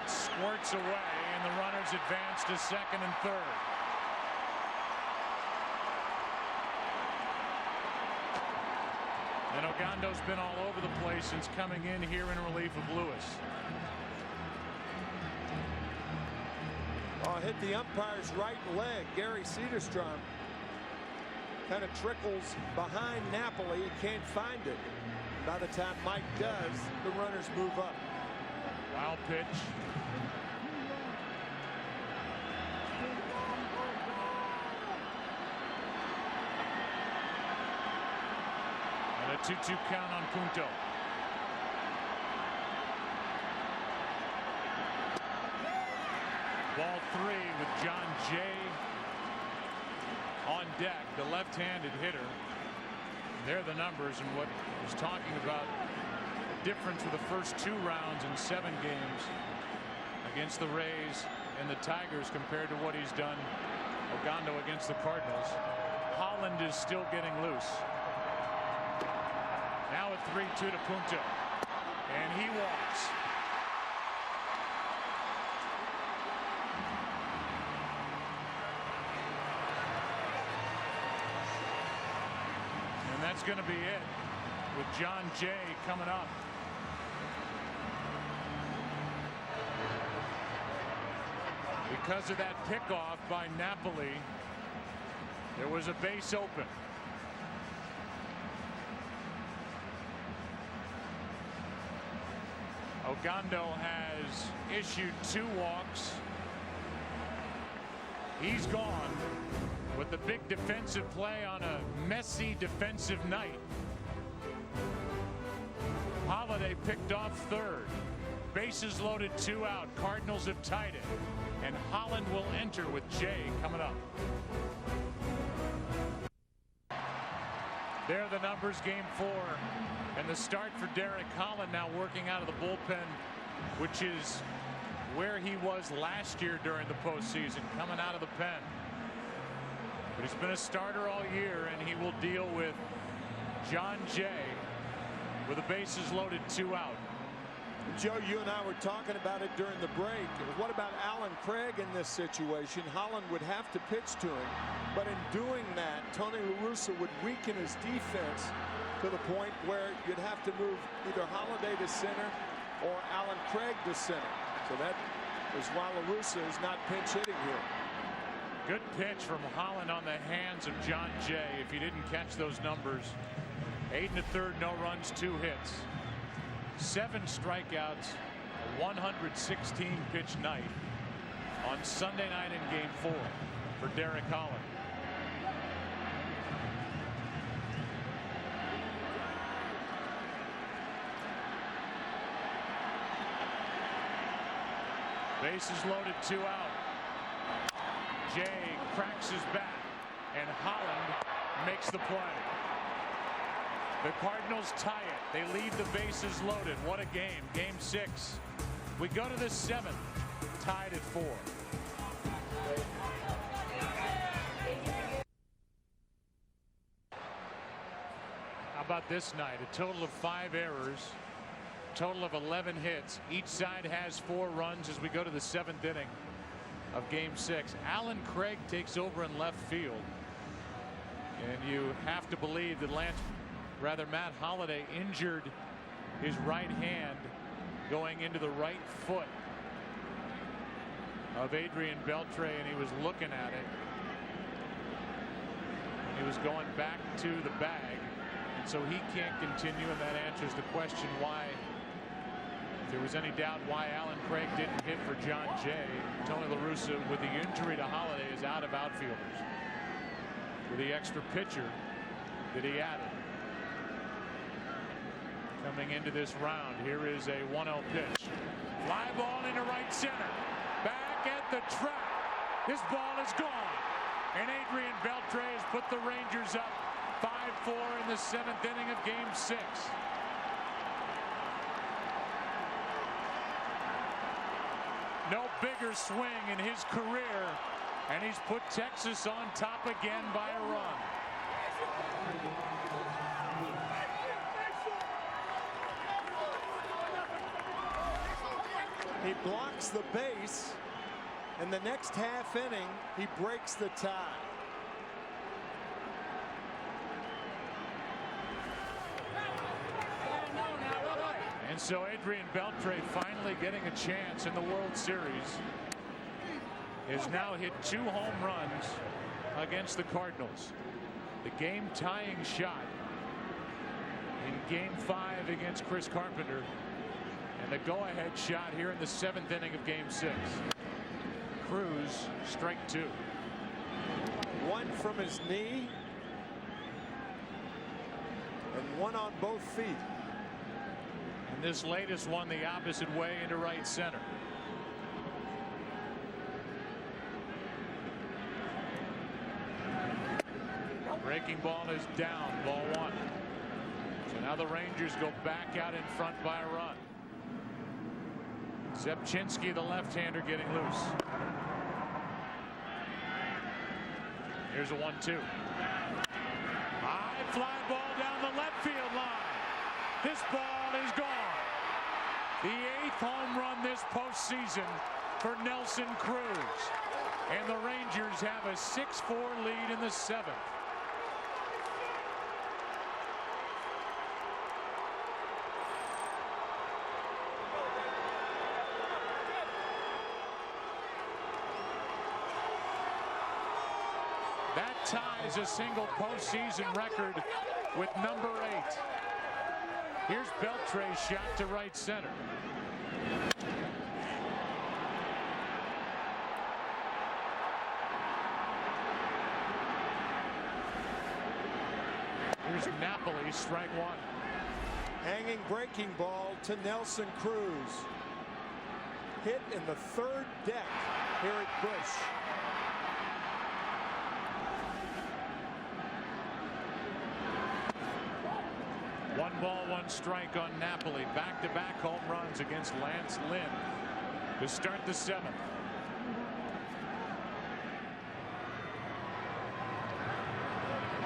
Squirts away, and the runners advance to second and third. And Ogando's been all over the place since coming in here in relief of Lewis. Oh, hit the umpire's right leg. Gary Cederstrom kind of trickles behind Napoli. He can't find it. By the time Mike does, the runners move up. Wild pitch. And a 2-2 count on Punto. Ball 3 with John Jay on deck, the left-handed hitter. There are the numbers, and what I was talking about, the difference for the first 2 rounds in 7 games against the Rays and the Tigers compared to what he's done, Ogando, against the Cardinals. Holland is still getting loose. Now a 3-2 to Punto, and he walks. And that's going to be it. with John Jay coming up. Because of that pickoff by Napoli, there was a base open. Ogando has issued 2 walks. He's gone with the big defensive play on a messy defensive night. Holiday picked off third. Bases loaded, 2 out. Cardinals have tied it. And Holland will enter with Jay coming up. There are the numbers, game 4. And the start for Derek Holland, now working out of the bullpen, which is where he was last year during the postseason, coming out of the pen. But he's been a starter all year, and he will deal with John Jay with the bases loaded, 2 out. Joe, you and I were talking about it during the break. What about Alan Craig in this situation? Holland would have to pitch to him, but in doing that, Tony La Russa would weaken his defense to the point where you'd have to move either Holiday to center or Alan Craig to center. So that is why La Russa is not pinch hitting here. Good pitch from Holland on the hands of John Jay. If you didn't catch those numbers, 8 1/3, no runs, 2 hits. 7 strikeouts, a 116 pitch night on Sunday night in game 4 for Derek Holland. Bases loaded, 2 out. Jay cracks his bat, and Holland makes the play. The Cardinals tie it. They leave the bases loaded. What a game. Game 6. We go to the 7th, tied at 4. How about this night? A total of 5 errors, total of 11 hits. Each side has 4 runs as we go to the 7th inning of game 6. Alan Craig takes over in left field, and you have to believe that Matt Holliday injured his right hand going into the right foot of Adrian Beltre, and he was looking at it. He was going back to the bag, and so he can't continue, and that answers the question why, if there was any doubt why Alan Craig didn't hit for John Jay. Tony La Russa, with the injury to Holliday, is out of outfielders with the extra pitcher that he added. Coming into this round, here is a 1-0 pitch. Fly ball into right center. Back at the track. This ball is gone. And Adrian Beltre has put the Rangers up 5-4 in the 7th inning of game 6. No bigger swing in his career, and he's put Texas on top again by a run. He blocks the base, and the next half inning, he breaks the tie. And so Adrian Beltre, finally getting a chance in the World Series, has now hit 2 home runs against the Cardinals. The game-tying shot in game 5 against Chris Carpenter, and the go-ahead shot here in the 7th inning of game 6. Cruz, strike 2. One from his knee, and one on both feet. And this latest one the opposite way into right center. Breaking ball is down, ball 1. So now the Rangers go back out in front by a run. Zepchinski, the left-hander, getting loose. Here's a 1-2. High fly ball down the left field line. This ball is gone. The 8th home run this postseason for Nelson Cruz. And the Rangers have a 6-4 lead in the 7th. ties a single postseason record with number 8. Here's Beltre's shot to right center. Here's Napoli, strike 1. Hanging breaking ball to Nelson Cruz. Hit in the 3rd deck here at Busch. One ball, one strike on Napoli. Back-to-back home runs against Lance Lynn to start the 7th.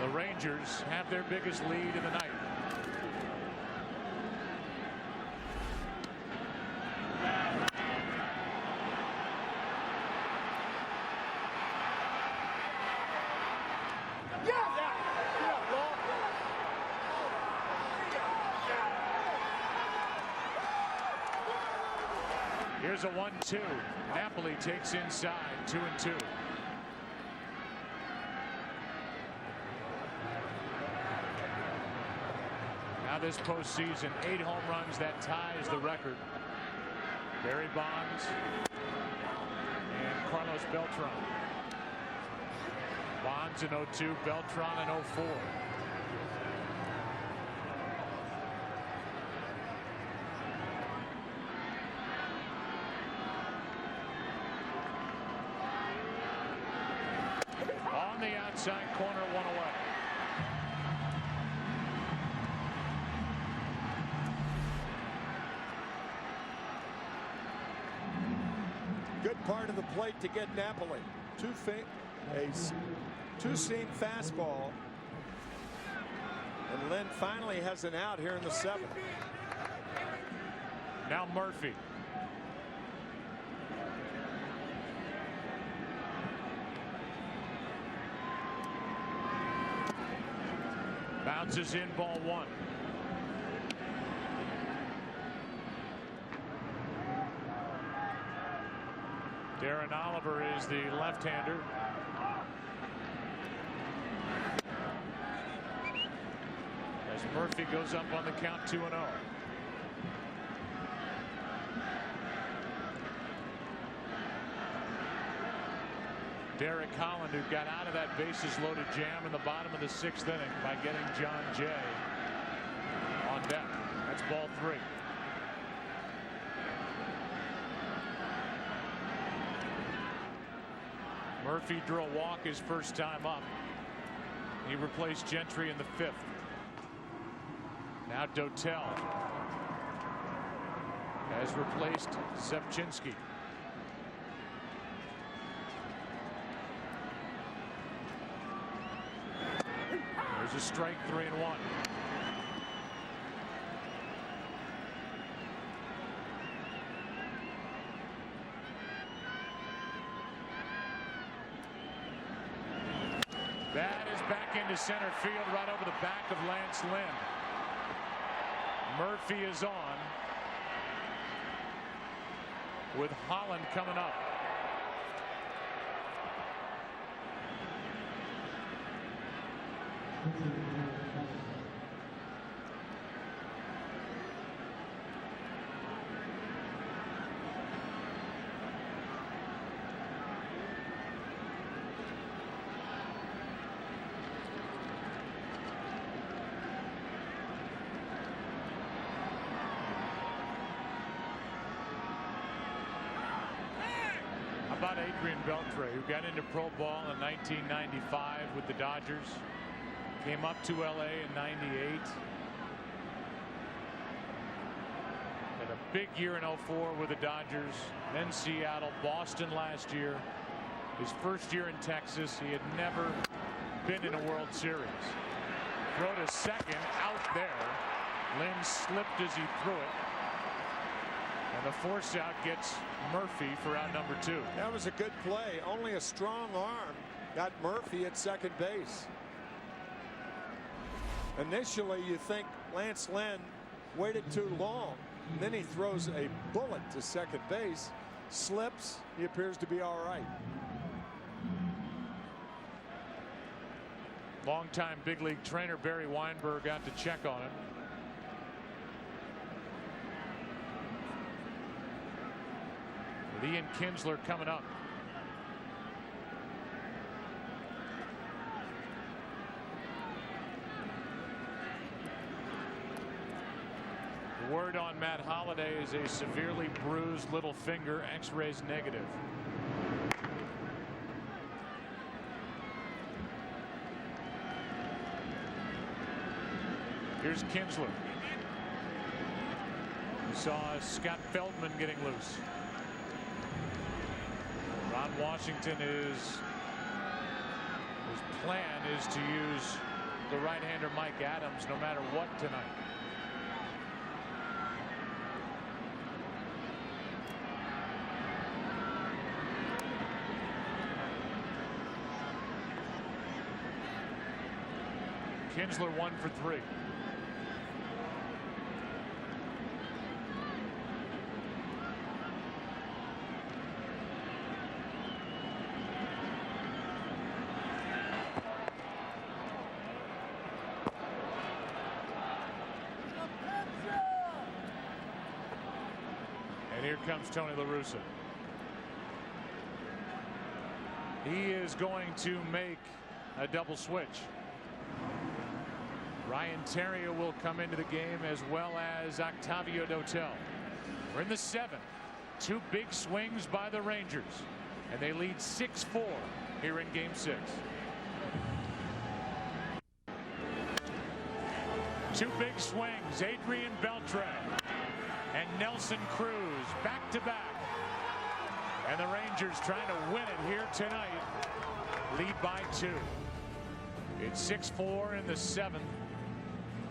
The Rangers have their biggest lead of the night. Here's a 1-2. Napoli takes inside, 2-2. Now this postseason, 8 home runs, that ties the record. Barry Bonds and Carlos Beltran. Bonds in 02, Beltran in 04. On the outside corner, 1 away. Good part of the plate to get Napoli. Two-seam fastball. And Lynn finally has an out here in the 7th. Now Murphy. Bounces in, ball 1. Darren Oliver is the left-hander. As Murphy goes up on the count, 2-0. Derek Holland, who got out of that bases-loaded jam in the bottom of the 6th inning by getting John Jay on deck. That's ball 3. Murphy drew a walk his first time up. He replaced Gentry in the 5th. Now Dotel has replaced Zepchinski. There's a strike, 3-1. That is back into center field, right over the back of Lance Lynn. Murphy is on, with Holland coming up. About Adrian Beltre, who got into pro ball in 1995 with the Dodgers, came up to LA in 98. Had a big year in 04 with the Dodgers, then Seattle, Boston last year. His first year in Texas, he had never been in a World Series. Throw to second, out there. Lynn slipped as he threw it. And the force out gets Murphy for out number 2. That was a good play. Only a strong arm got Murphy at second base. Initially, you think Lance Lynn waited too long. Then he throws a bullet to second base, slips. He appears to be all right. Longtime big league trainer Barry Weinberg got to check on him. With Ian Kinsler coming up. The word on Matt Holliday is a severely bruised little finger, X-rays negative. Here's Kinsler. We saw Scott Feldman getting loose. Ron Washington his plan is to use the right-hander Mike Adams no matter what tonight. Kinsler 1 for 3. And here comes Tony La Russa. He is going to make a double switch. Ryan Terrier will come into the game as well as Octavio Dotel. We're in the 7th. 2 big swings by the Rangers, and they lead 6-4 here in Game 6. 2 big swings. Adrian Beltre and Nelson Cruz back to back, and the Rangers trying to win it here tonight. Lead by 2. It's 6-4 in the 7th.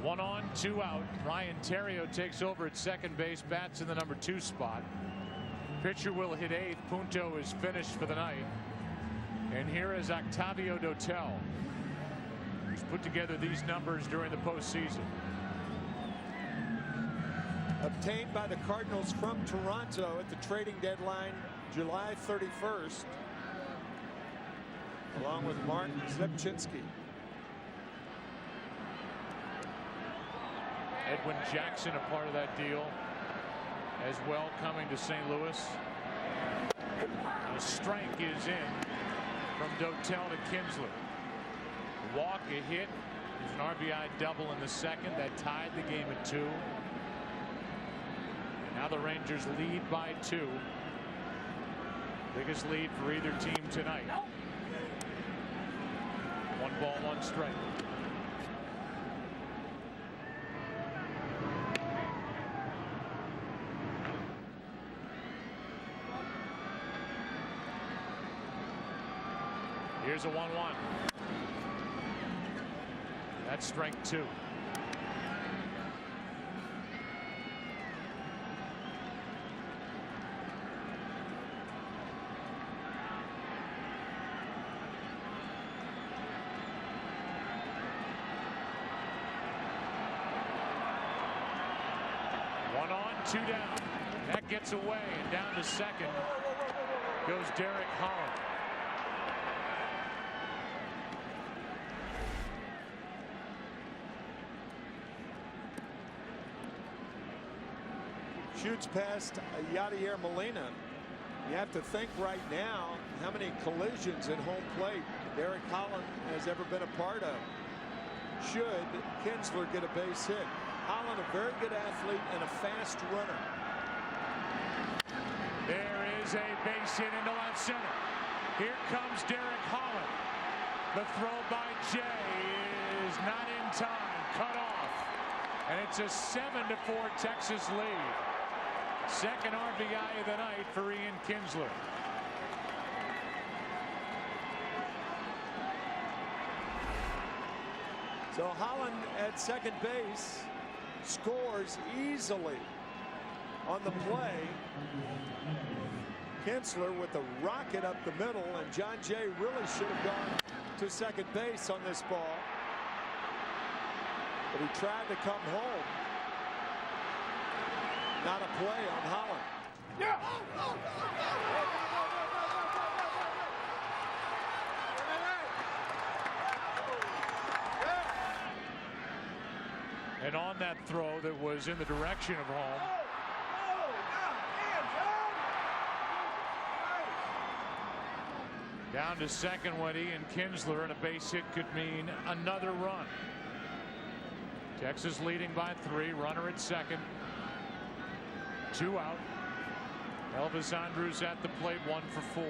1 on, 2 out. Ryan Terrier takes over at second base, bats in the number 2 spot. Pitcher will hit 8th. Punto is finished for the night. And here is Octavio Dotel, who's put together these numbers during the postseason. Obtained by the Cardinals from Toronto at the trading deadline July 31st, along with Mark Zepchinski. Edwin Jackson a part of that deal as well, coming to St. Louis. The strike is in from Dotel to Kinsler. Walk, a hit. There's an RBI double in the 2nd that tied the game at 2. And now the Rangers lead by 2. Biggest lead for either team tonight. 1 ball, 1 strike. Here's a 1-1. That's strike 2. One on, 2 down. That gets away, and down to second goes Derek Holland. Shoots past Yadier Molina. You have to think right now how many collisions at home plate Derek Holland has ever been a part of. Should Kinsler get a base hit. Holland, a very good athlete and a fast runner. There is a base hit into left center. Here comes Derek Holland. The throw by Jay is not in time. Cut off. And it's a 7-4 Texas lead. Second RBI of the night for Ian Kinsler. So Holland at second base scores easily on the play. Kinsler with the rocket up the middle, and John Jay really should have gone to second base on this ball. But he tried to come home. Not a play on Holland. Yeah. And on that throw that was in the direction of home, down to second went Ian Kinsler, and a base hit could mean another run. Texas leading by 3, runner at second, 2 out. Elvis Andrus at the plate, 1 for 4.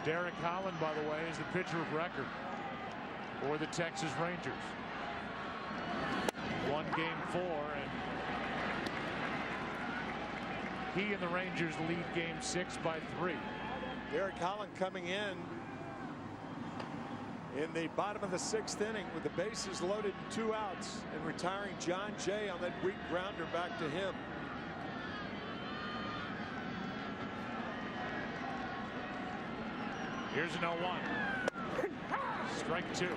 Derek Holland, by the way, is the pitcher of record for the Texas Rangers. Won game 4, and he and the Rangers lead game 6 by 3. Derek Holland coming in the bottom of the 6th inning with the bases loaded and 2 outs, and retiring John Jay on that weak grounder back to him. Here's an 0-1. Strike 2.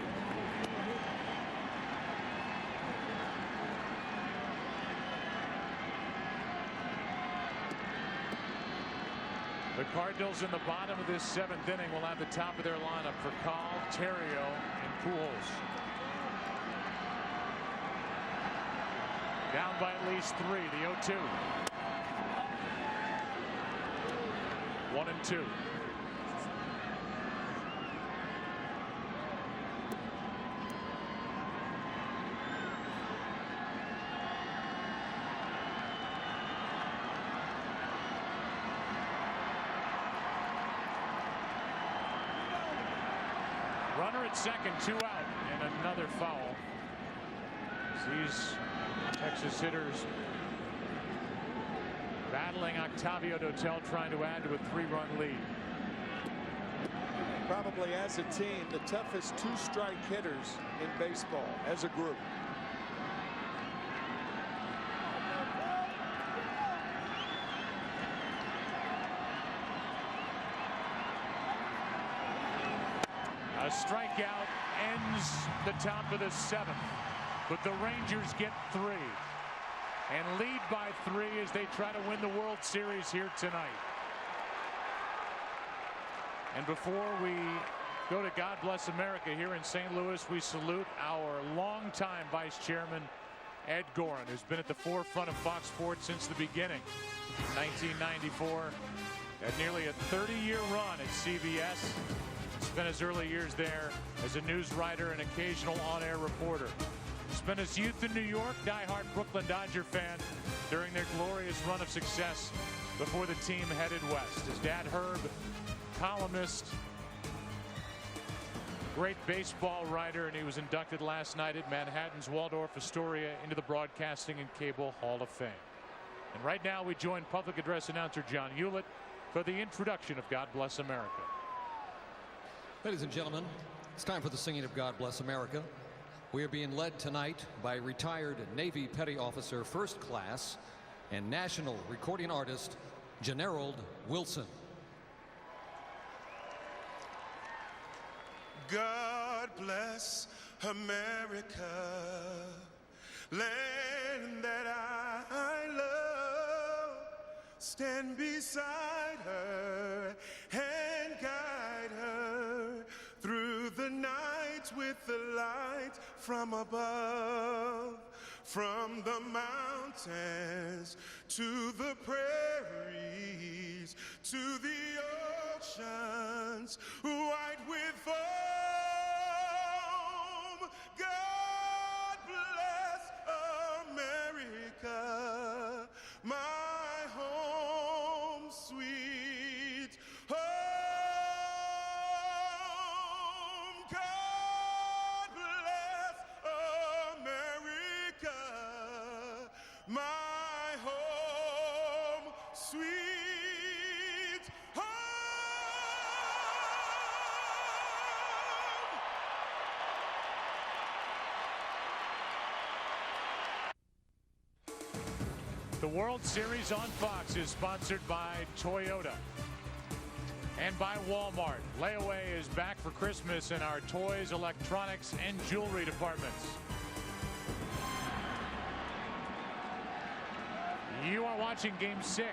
The Cardinals in the bottom of this 7th inning will have the top of their lineup for Call, Terrio, and Pujols. Down by at least 3. The 0-2. 1-2. Runner at second, 2 out, and another foul. These Texas hitters battling Octavio Dotel, trying to add to a 3-run lead. Probably as a team the toughest 2-strike hitters in baseball as a group. A strikeout ends the top of the 7th, but the Rangers get 3 and lead by 3 as they try to win the World Series here tonight. And before we go to God Bless America here in St. Louis, we salute our longtime vice chairman, Ed Gorin, who's been at the forefront of Fox Sports since the beginning. In 1994, had nearly a 30-year run at CBS. Spent his early years there as a news writer and occasional on-air reporter. Spent his youth in New York, diehard Brooklyn Dodger fan during their glorious run of success before the team headed west. His dad, Herb, columnist, great baseball writer, and he was inducted last night at Manhattan's Waldorf Astoria into the Broadcasting and Cable Hall of Fame. And right now we join public address announcer John Hewlett for the introduction of God Bless America. Ladies and gentlemen, it's time for the singing of God Bless America. We are being led tonight by retired Navy Petty Officer First Class and national recording artist Generald Wilson. God bless America, land that I love. Stand beside her and guide her through the nights with the light from above. From the mountains to the prairies to the oceans white with foam. God bless America, my home sweet home. God bless America, my home sweet home. The World Series on Fox is sponsored by Toyota. and by Walmart. Layaway is back for Christmas in our toys, electronics, and jewelry departments. You are watching Game 6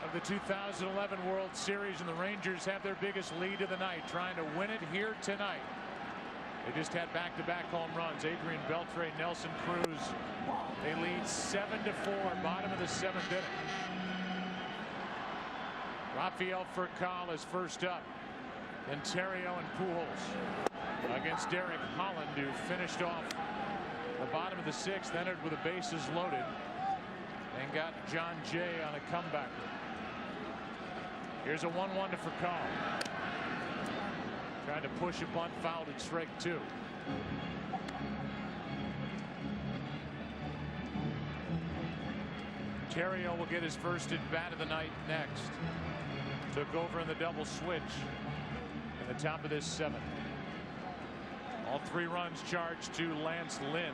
of the 2011 World Series, and the Rangers have their biggest lead of the night, trying to win it here tonight. They just had back-to-back home runs. Adrian Beltre, Nelson Cruz. They lead 7-4, bottom of the 7th inning. Rafael Furcal is first up. Then Terrio and Pujols against Derek Holland, who finished off the bottom of the 6th, entered with the bases loaded, and got John Jay on a comeback. Here's a 1-1 to Furcal. Tried to push a bunt, fouled at strike 2. Terrio will get his first at bat of the night next. Took over in the double switch in the top of this 7th. All 3 runs charged to Lance Lynn.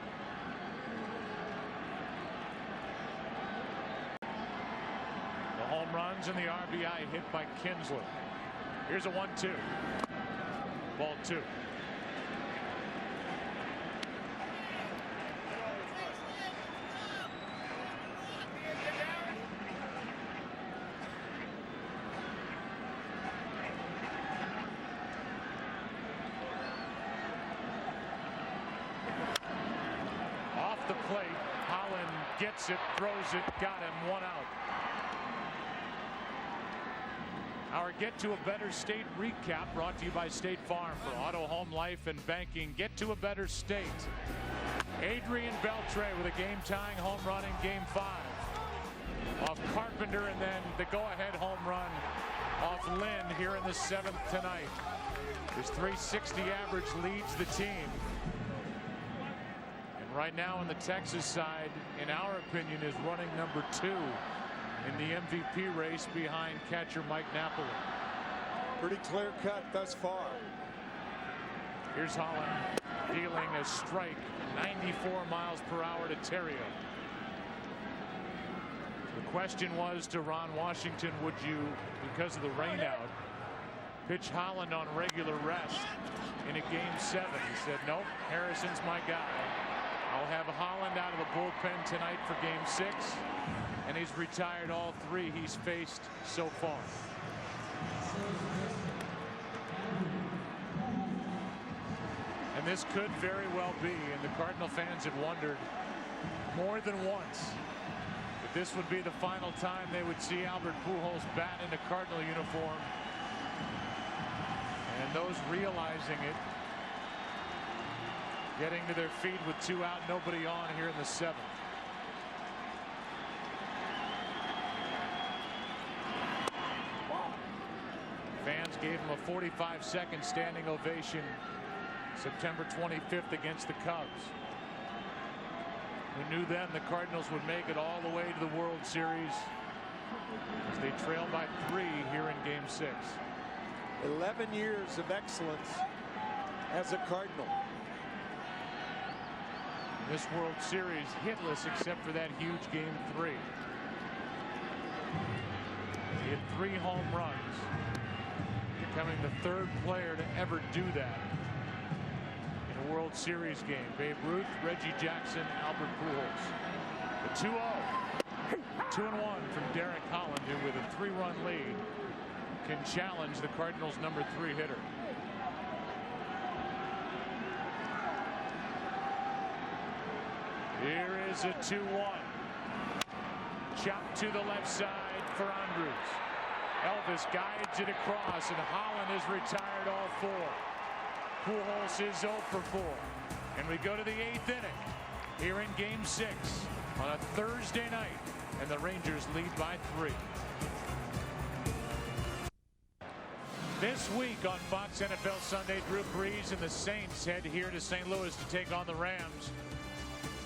The home runs and the RBI hit by Kinsler. Here's a 1-2. Ball 2. Off the plate, Holland gets it, throws it, got him, 1 out. Our Get to a Better State recap brought to you by State Farm. For auto, home, life, and banking, get to a better state. Adrian Beltre with a game-tying home run in Game 5 off Carpenter, and then the go-ahead home run off Lynn here in the 7th tonight. His .360 average leads the team. And right now on the Texas side, in our opinion, is running number 2 in the MVP race behind catcher Mike Napoli. Pretty clear cut thus far. Here's Holland dealing a strike, 94 miles per hour to Terrio. The question was to Ron Washington, would you, because of the rainout, pitch Holland on regular rest in a Game 7? He said, nope, Harrison's my guy. I'll have Holland out of the bullpen tonight for Game 6. And he's retired all 3 he's faced so far. And this could very well be, and the Cardinal fans have wondered more than once if this would be the final time they would see Albert Pujols bat in a Cardinal uniform. And those realizing it, getting to their feet with 2 out, nobody on here in the 7th. Fans gave him a 45-second standing ovation September 25th against the Cubs. We knew then the Cardinals would make it all the way to the World Series as they trailed by 3 here in Game 6. 11 years of excellence as a Cardinal. This World Series hitless except for that huge Game 3. He had 3 home runs, becoming the 3rd player to ever do that in a World Series game. Babe Ruth, Reggie Jackson, Albert Pujols. The 2-0. 2-1 from Derek Holland, who with a 3-run lead can challenge the Cardinals' number 3 hitter. Here is a 2-1. Chopped to the left side for Andrews. Elvis guides it across, and Holland is retired all 4. Pujols is 0 for 4. And we go to the 8th inning here in Game 6 on a Thursday night, and the Rangers lead by 3. This week on Fox NFL Sunday, Drew Brees and the Saints head here to St. Louis to take on the Rams,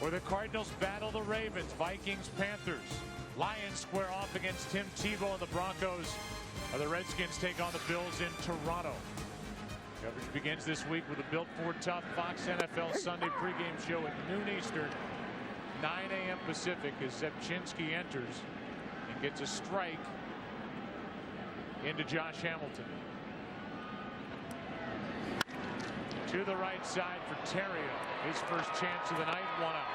where the Cardinals battle the Ravens, Vikings, Panthers. Lions square off against Tim Tebow and the Broncos. The Redskins take on the Bills in Toronto. Coverage begins this week with a Built Ford Tough Fox NFL Sunday pregame show at noon Eastern, 9 a.m. Pacific, as Zepchinski enters and gets a strike into Josh Hamilton. To the right side for Terrio. His first chance of the night, 1 out.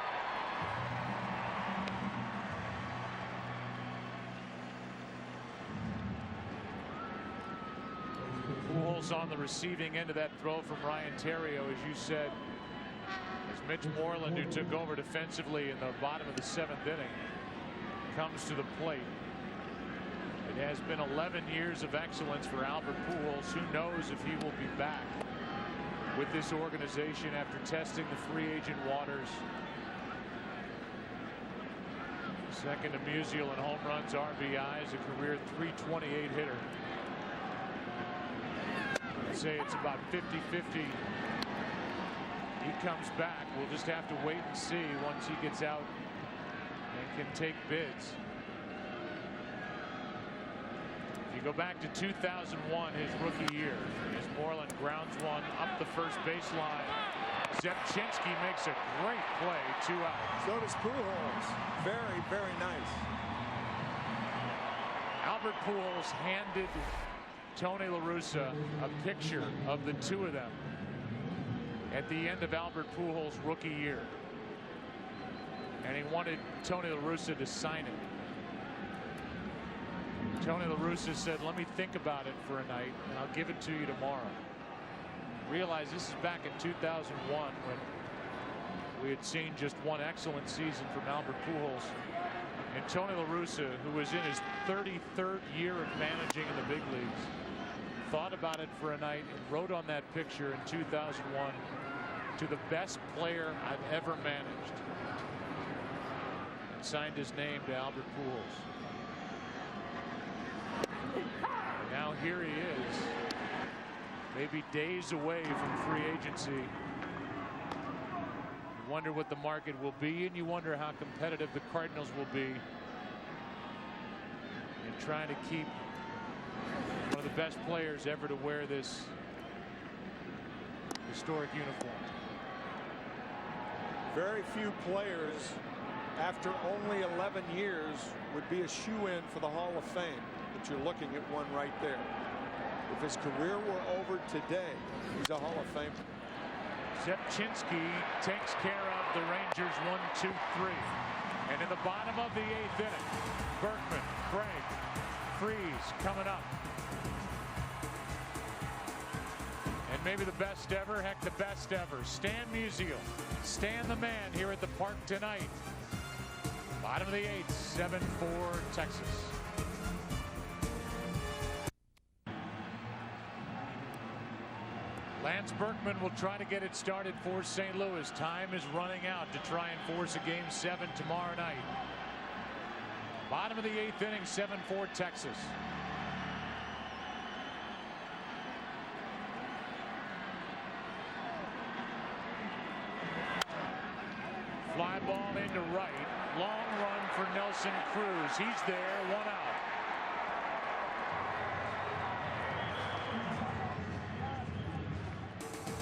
Pujols on the receiving end of that throw from Ryan Terrio, as you said. As Mitch Moreland, who took over defensively in the bottom of the 7th inning, comes to the plate. It has been 11 years of excellence for Albert Pujols. Who knows if he will be back with this organization after testing the free agent waters. Second to Musial in home runs, RBIs, a career .328 hitter. I'd say it's about 50-50. He comes back. We'll just have to wait and see once he gets out and can take bids. If you go back to 2001, his rookie year, as Moreland grounds one up the first baseline, Zepchinski makes a great play, 2 out. So does Pujols. Very, very nice. Albert Pujols handed Tony La Russa a picture of the two of them at the end of Albert Pujols' rookie year, and he wanted Tony La Russa to sign it. Tony La Russa said, "Let me think about it for a night, and I'll give it to you tomorrow." Realize this is back in 2001 when we had seen just one excellent season from Albert Pujols. And Tony La Russa, who was in his 33rd year of managing in the big leagues, thought about it for a night and wrote on that picture in 2001, "To the best player I've ever managed," and signed his name to Albert Pujols. And now here he is, maybe days away from free agency. You wonder what the market will be, and you wonder how competitive the Cardinals will be in trying to keep one of the best players ever to wear this historic uniform. Very few players after only 11 years would be a shoe-in for the Hall of Fame, but you're looking at one right there. If his career were over today, he's a Hall of Famer. Zepchinski takes care of the Rangers 1-2-3. And in the bottom of the 8th inning, Berkman, Craig, Freeze coming up. And maybe the best ever, heck, the best ever. Stan Musial, Stan the man here at the park tonight. Bottom of the 8th, 7-4 Texas. Lance Berkman will try to get it started for St. Louis. Time is running out to try and force a Game 7 tomorrow night. Bottom of the 8th inning, 7-4 Texas. Fly ball into right. Long run for Nelson Cruz. He's there, 1 out.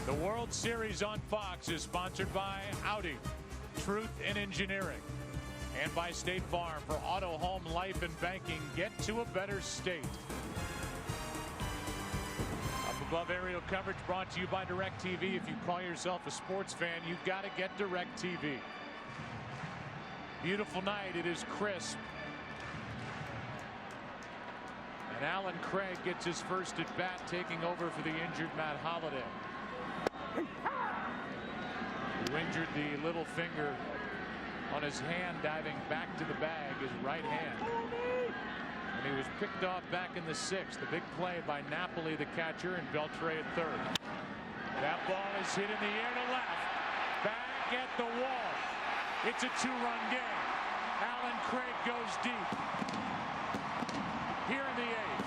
The World Series on Fox is sponsored by Audi, Truth in Engineering, and by State Farm. For auto, home, life, and banking, get to a better state. Up above aerial coverage brought to you by DirecTV. If you call yourself a sports fan, you've got to get DirecTV. Beautiful night. It is crisp. And Alan Craig gets his first at bat, taking over for the injured Matt Holliday. Who injured the little finger on his hand diving back to the bag, his right hand. And he was picked off back in the 6th. The big play by Napoli, the catcher, and Beltre at 3rd. That ball is hit in the air to left. Back at the wall. It's a 2-run game. Alan Craig goes deep. Here in the 8th.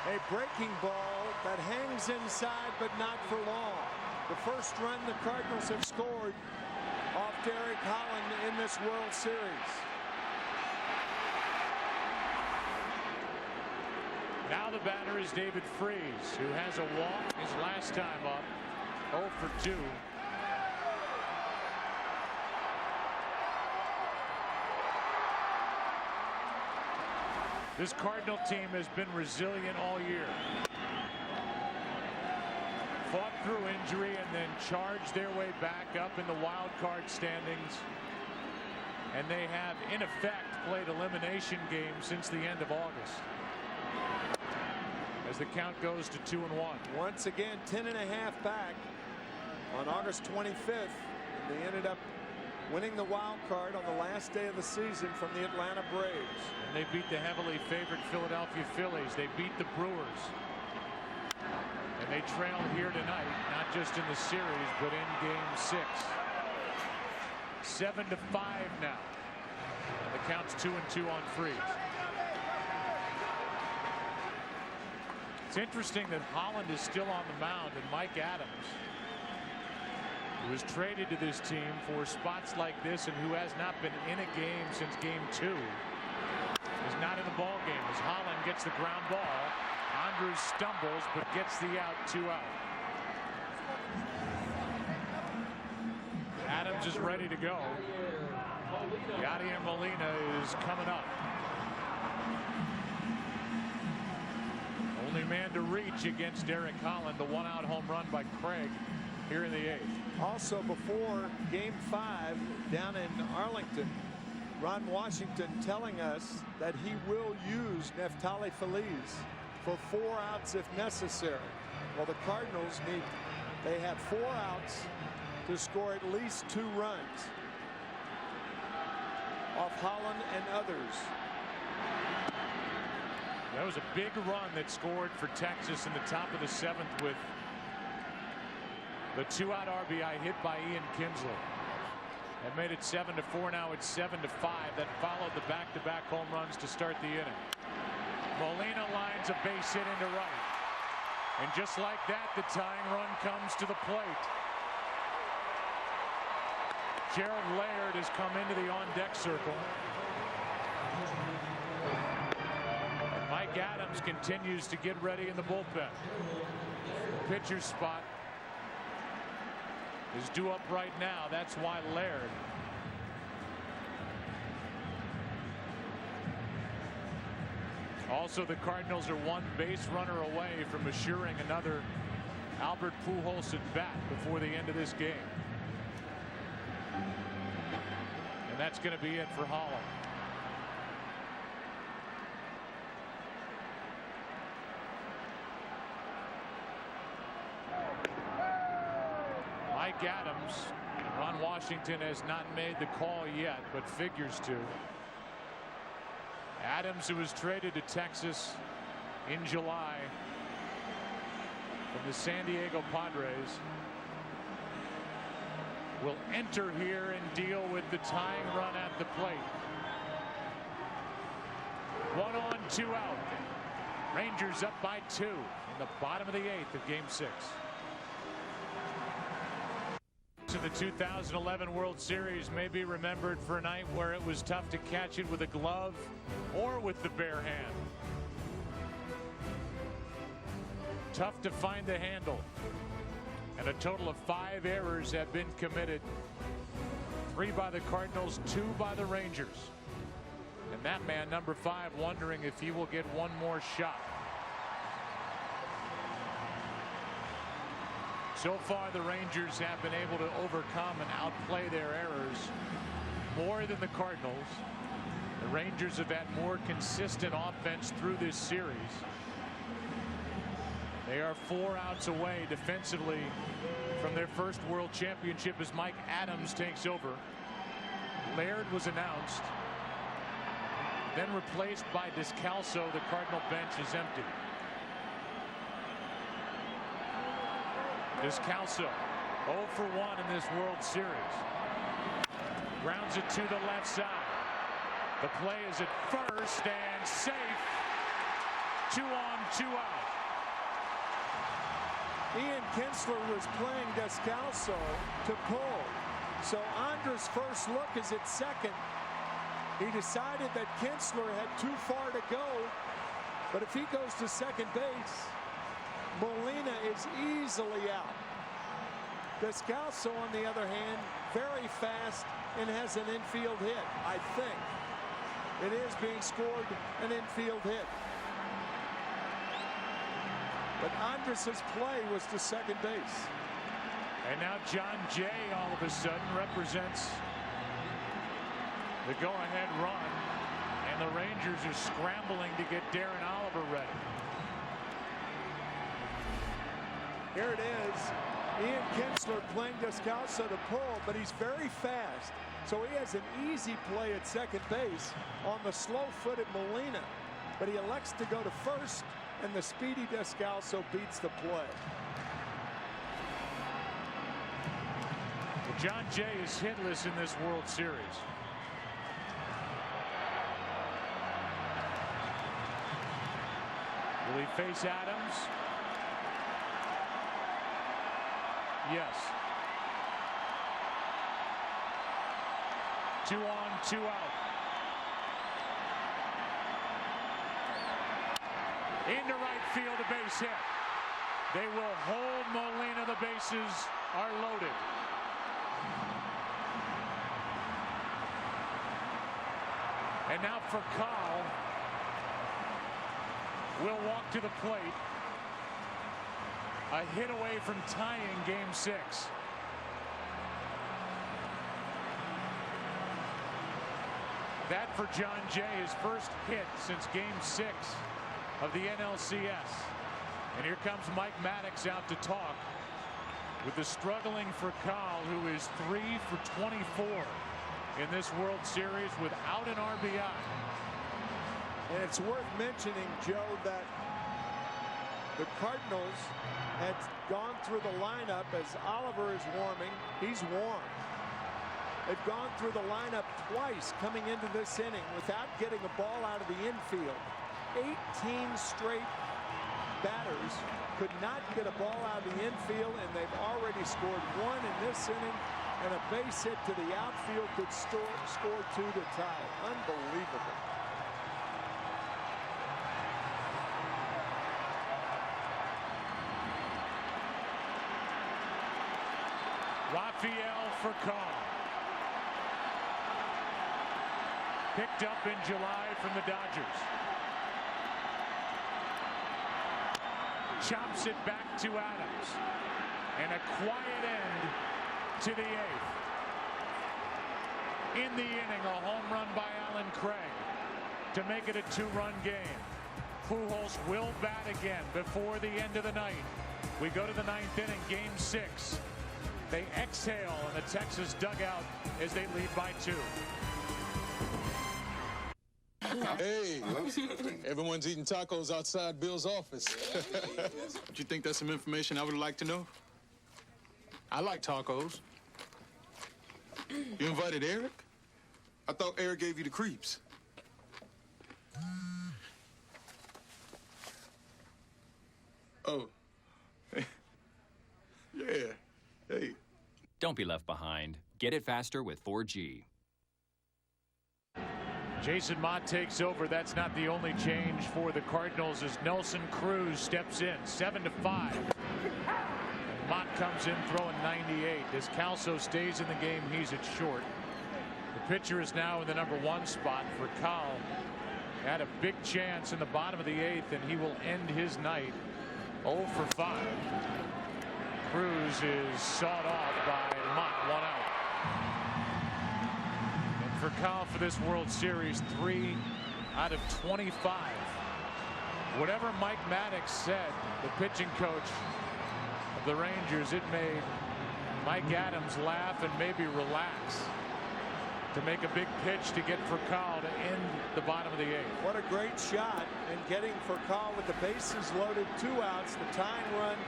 A breaking ball that hangs inside, but not for long. The first run the Cardinals have scored off Derek Holland in this World Series. Now the batter is David Freese, who has a walk his last time up. 0 for 2. This Cardinal team has been resilient all year. Fought through injury and then charged their way back up in the wild card standings. And they have, in effect, played elimination games since the end of August. As the count goes to 2-1. Once again, 10.5 back on August 25th. They ended up winning the wild card on the last day of the season from the Atlanta Braves. And they beat the heavily favored Philadelphia Phillies. They beat the Brewers. And they trail here tonight, not just in the series, but in Game 6. 7-5 now. And the count's 2-2 on Freese. It's interesting that Holland is still on the mound, and Mike Adams, who was traded to this team for spots like this and who has not been in a game since Game 2, is not in the ball game as Holland gets the ground ball. Andrews stumbles but gets the out. 2 out. Adams is ready to go. Yadier Molina is coming up. Only man to reach against Derek Holland. The 1-out home run by Craig here in the 8th. Also before Game 5 down in Arlington, Ron Washington telling us that he will use Neftali Feliz for 4 outs if necessary. Well, the Cardinals they have 4 outs to score at least 2 runs off Holland and others. That was a big run that scored for Texas in the top of the 7th with the 2-out RBI hit by Ian Kinsler. That made it 7-4. Now it's 7-5. That followed the back-to-back home runs to start the inning. Molina lines a base hit into right. And just like that, the tying run comes to the plate. Gerald Laird has come into the on-deck circle. And Mike Adams continues to get ready in the bullpen. The pitcher's spot is due up right now. That's why Laird. Also, the Cardinals are 1 base runner away from assuring another Albert Pujols at bat before the end of this game. And that's going to be it for Holland. Mike Adams, Ron Washington has not made the call yet, but figures to. Adams, who was traded to Texas in July from the San Diego Padres, will enter here and deal with the tying run at the plate. 1 on, 2 out. Rangers up by 2 in the bottom of the 8th of Game 6. In the 2011 World Series may be remembered for a night where it was tough to catch it with a glove or with the bare hand. Tough to find the handle. And a total of 5 errors have been committed. 3 by the Cardinals, 2 by the Rangers. And that man, number 5, wondering if he will get one more shot. So far, the Rangers have been able to overcome and outplay their errors more than the Cardinals. The Rangers have had more consistent offense through this series. They are 4 outs away defensively from their first World Championship as Mike Adams takes over. Laird was announced, then replaced by Descalso. The Cardinal bench is empty. Descalso 0 for 1 in this World Series. Grounds it to the left side. The play is at first and safe. 2 on, 2 out. Ian Kinsler was playing Descalso to pull. So Andres' first look is at second. He decided that Kinsler had too far to go But if he goes to second base, Molina is easily out. Descalso, on the other hand, very fast and has an infield hit. I think it is being scored an infield hit. But Andres' play was to second base. And now John Jay all of a sudden represents the go-ahead run. And the Rangers are scrambling to get Darren Oliver ready. Here it is. Ian Kinsler playing Descalso to pull, but he's very fast. So he has an easy play at second base on the slow-footed Molina. But he elects to go to first, and the speedy Descalso beats the play. Well, John Jay is hitless in this World Series. Will he face Adams? Yes. 2 on, 2 out. Into right field, a base hit. They will hold Molina. The bases are loaded. And now for Carl. Will walk to the plate. A hit away from tying game 6. That for John Jay, his first hit since game 6 of the NLCS. And here comes Mike Maddox out to talk with the struggling for Carl, who is 3 for 24 in this World Series without an RBI. And it's worth mentioning, Joe, that the Cardinals had gone through the lineup as Oliver is warming. He's warm. They've gone through the lineup twice coming into this inning without getting a ball out of the infield. 18 straight batters could not get a ball out of the infield, and they've already scored 1 in this inning, and a base hit to the outfield could score 2 to tie. Unbelievable. Rafael for Carl. Picked up in July from the Dodgers. Chops it back to Adams. And a quiet end to the 8th. In the inning, a home run by Alan Craig to make it a 2-run game. Pujols will bat again before the end of the night. We go to the 9th inning, game 6. They exhale in the Texas dugout as they lead by 2. Hey, everyone's eating tacos outside Bill's office. Do you think that's some information I would like to know? I like tacos. You invited Eric? I thought Eric gave you the creeps. Oh. Yeah. Hey. Don't be left behind. Get it faster with 4G. Jason Mott takes over. That's not the only change for the Cardinals as Nelson Cruz steps in. 7-5. Mott comes in throwing 98. Descalso stays in the game. He's at short. The pitcher is now in the number 1 spot for Carl. Had a big chance in the bottom of the 8th, and he will end his night 0 for 5. Cruz is sawed off by Mott. 1 out. And for Carl for this World Series, 3 out of 25. Whatever Mike Maddox said, the pitching coach of the Rangers, it made Mike Adams laugh and maybe relax to make a big pitch to get for Carl to end the bottom of the 8th. What a great shot, and getting for Carl with the bases loaded, 2 outs, the tying run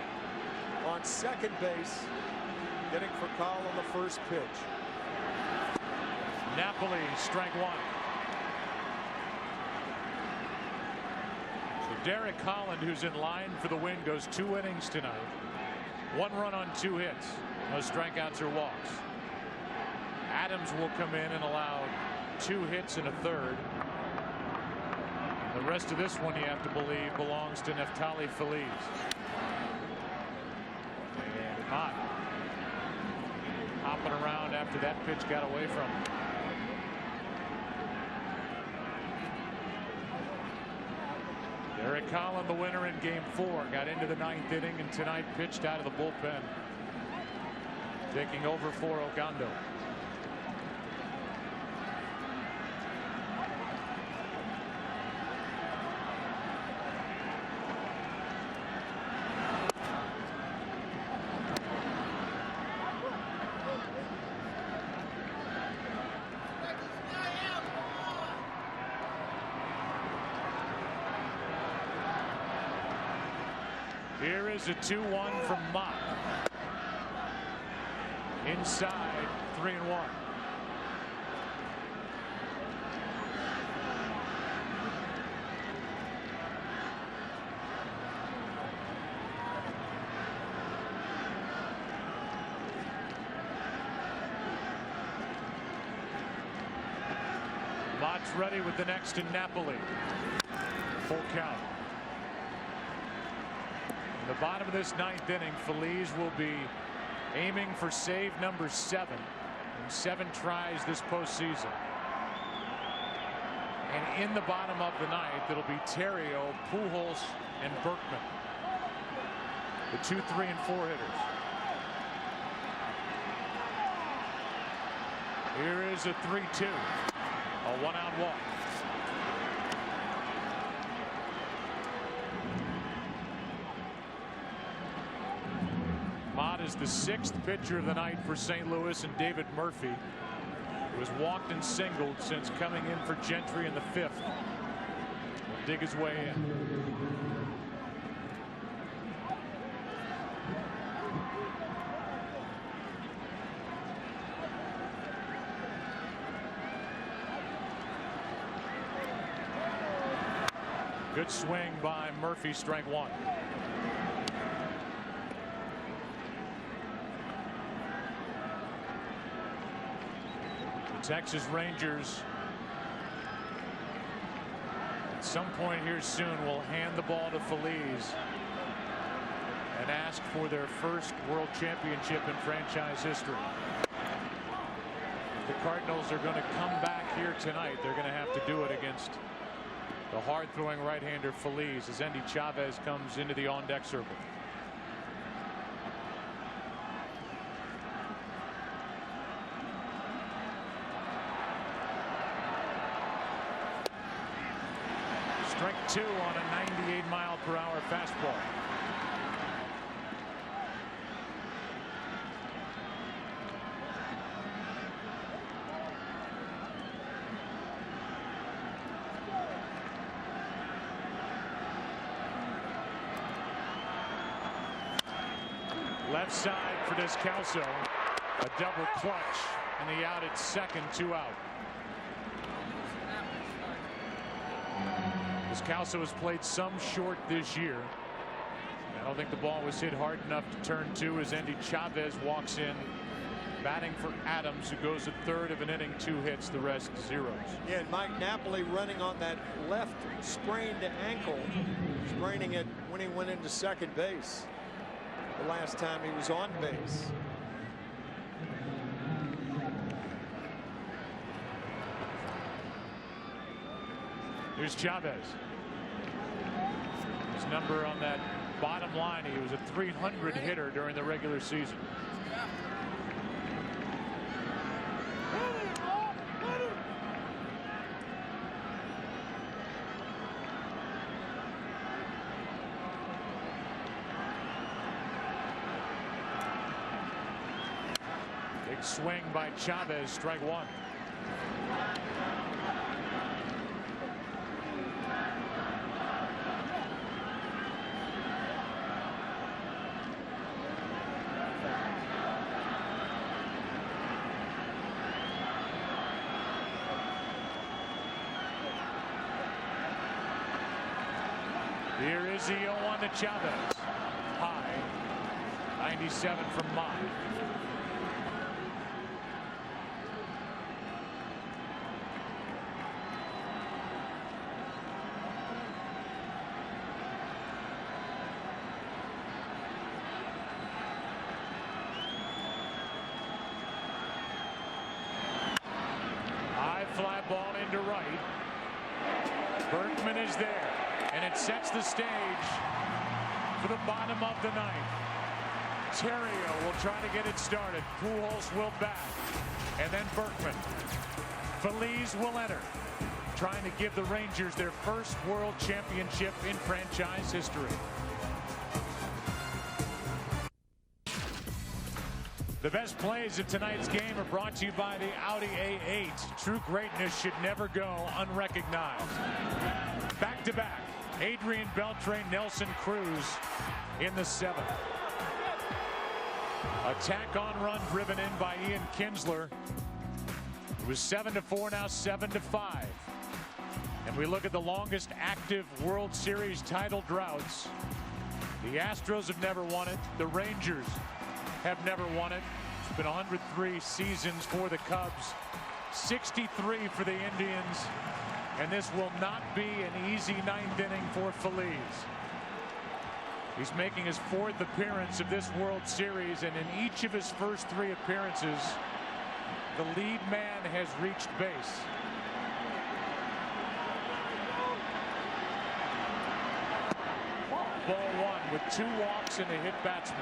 on second base, getting for Carl on the first pitch. Napoli, strike 1. So Derek Holland, who's in line for the win, goes 2 innings tonight. 1 run on 2 hits. No strikeouts or walks. Adams will come in and allow 2 hits in a third. The The rest of this one, you have to believe, belongs to Neftali Feliz. And Mott hopping around after that pitch got away from him. Eric Collin, the winner in Game 4, got into the 9th inning and tonight pitched out of the bullpen, taking over for Ogando. Here is a 2-1 from Mott. Inside, 3-1. Mott's ready with the next in Napoli. Full count. In the bottom of this 9th inning, Feliz will be aiming for save number 7 in 7 tries this postseason. And in the bottom of the 9th, it'll be Terrio, Pujols, and Berkman, the 2, 3, and 4 hitters. Here is a 3-2, a 1-out walk. Mott is the 6th pitcher of the night for St. Louis, and David Murphy, who has walked and singled since coming in for Gentry in the 5th, will dig his way in. Good swing by Murphy, strike 1. Texas Rangers at some point here soon will hand the ball to Feliz and ask for their first world championship in franchise history. If the Cardinals are going to come back here tonight, they're going to have to do it against the hard-throwing right-hander Feliz as Endy Chavez comes into the on-deck circle. Strike 2 on a 98-mile-per-hour fastball. Left side for Descalso. A double clutch, and the out at second, 2 out. Descalso has played some short this year. I don't think the ball was hit hard enough to turn 2 as Endy Chavez walks in, batting for Adams, who goes a third of an inning, 2 hits, the rest zeros. Yeah, and Mike Napoli running on that left sprained ankle, spraining it when he went into second base the last time he was on base. Here's Chavez. His number on that bottom line, he was a 300 hitter during the regular season. Big swing by Chavez, strike 1. Here is the 0-1 to Chavez. High. 97 from Mott. fly ball into right. Berkman is there, and it sets the stage for the bottom of the ninth. Terrio will try to get it started. Pujols will bat, and then Berkman. Feliz will enter, trying to give the Rangers their first World Championship in franchise history. The best plays of tonight's game are brought to you by the Audi A8. True greatness should never go unrecognized. Back-to-back, Adrian Beltre, Nelson Cruz in the seventh. Attack on run driven in by Ian Kinsler. It was 7-4, now 7-5. And we look at the longest active World Series title droughts. The Astros have never won it. The Rangers have never won it. It's been 103 seasons for the Cubs, 63 for the Indians, and this will not be an easy ninth inning for Feliz. He's making his fourth appearance of this World Series, and in each of his first three appearances, the lead man has reached base. Ball one with 2 walks and a hit batsman.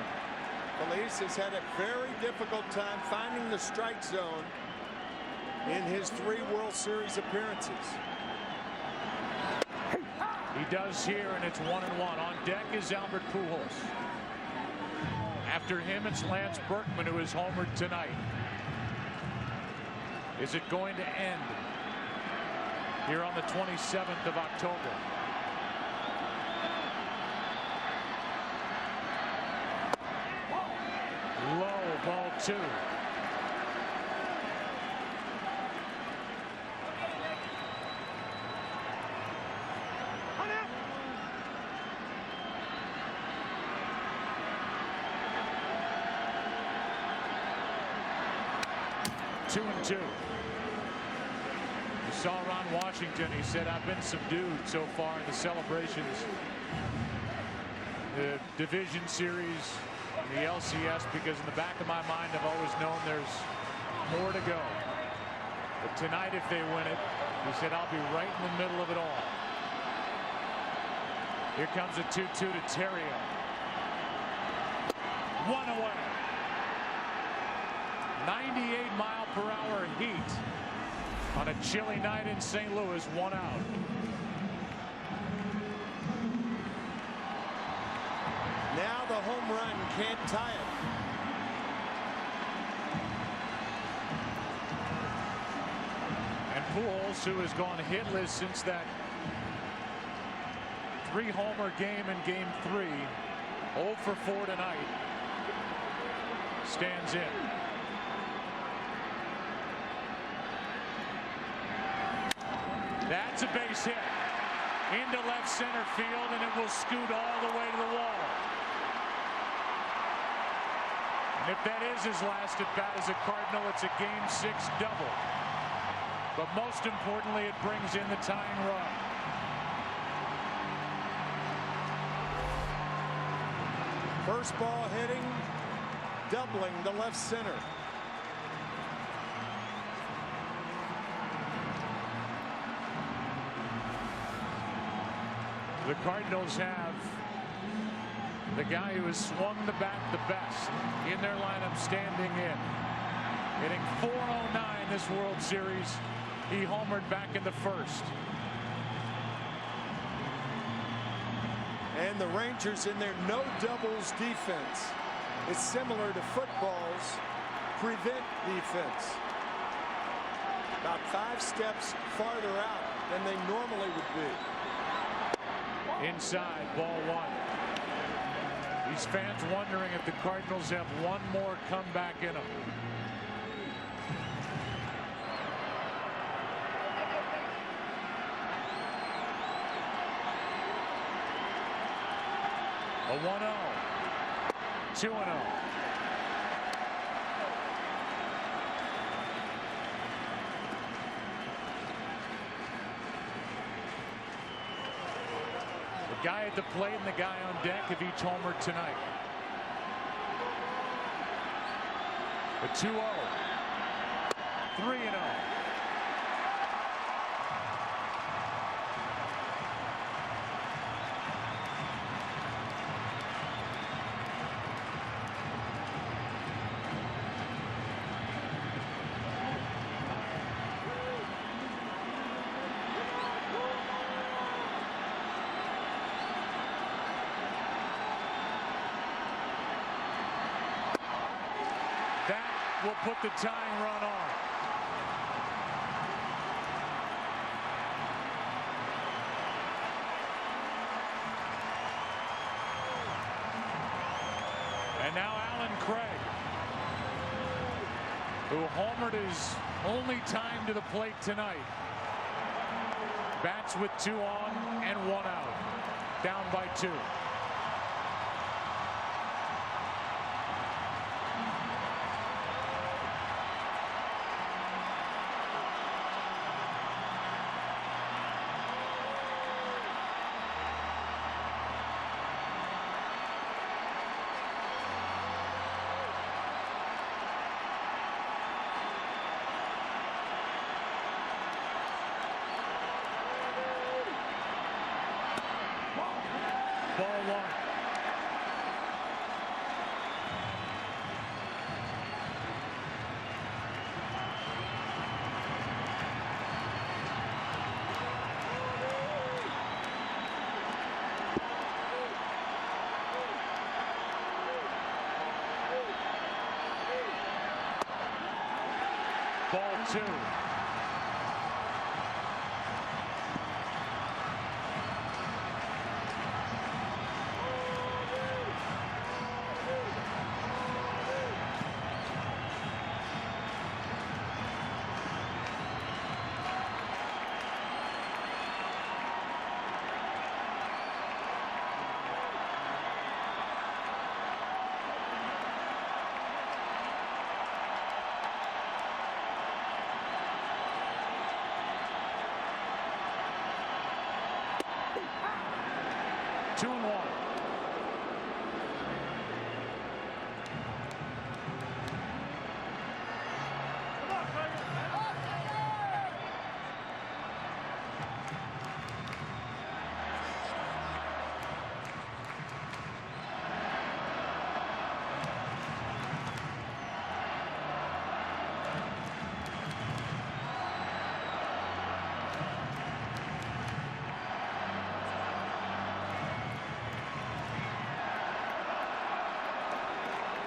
Feliz has had a very difficult time finding the strike zone in his 3 World Series appearances. He does here, and it's 1-1. On deck is Albert Pujols. After him, it's Lance Berkman, who is homered tonight. Is it going to end here on the 27th of October? Low, ball 2. Two and 2. You saw Ron Washington. He said, I've been subdued so far in the celebrations. The division series, the LCS, because in the back of my mind I've always known there's more to go. But tonight, if they win it, he said, I'll be right in the middle of it all. Here comes a 2-2 to Terrio. 1 away. 98-mile-per-hour heat on a chilly night in St. Louis. 1 out. Now the home run can't tie it. And Pujols, who has gone hitless since that 3-homer game in Game 3, 0 for 4 tonight, stands in. That's a base hit into left center field, and it will scoot all the way to the wall. And if that is his last at bat as a Cardinal, it's a Game 6 double. But most importantly, it brings in the tying run. First ball hitting, doubling the left center. The Cardinals have the guy who has swung the bat the best in their lineup standing in. Hitting .409 this World Series. He homered back in the first. And the Rangers in their no doubles defense is similar to football's prevent defense. About 5 steps farther out than they normally would be. Inside, ball 1. These fans wondering if the Cardinals have one more comeback in them. A 1-0. 2-0. The guy at the plate and the guy on deck have each homered tonight. A 2-0. 3-0. will put the tying run on. And now Alan Craig, who homered his only time to the plate tonight, bats with 2 on and 1 out, down by 2. Ball 1. Ball 2. Two and 1.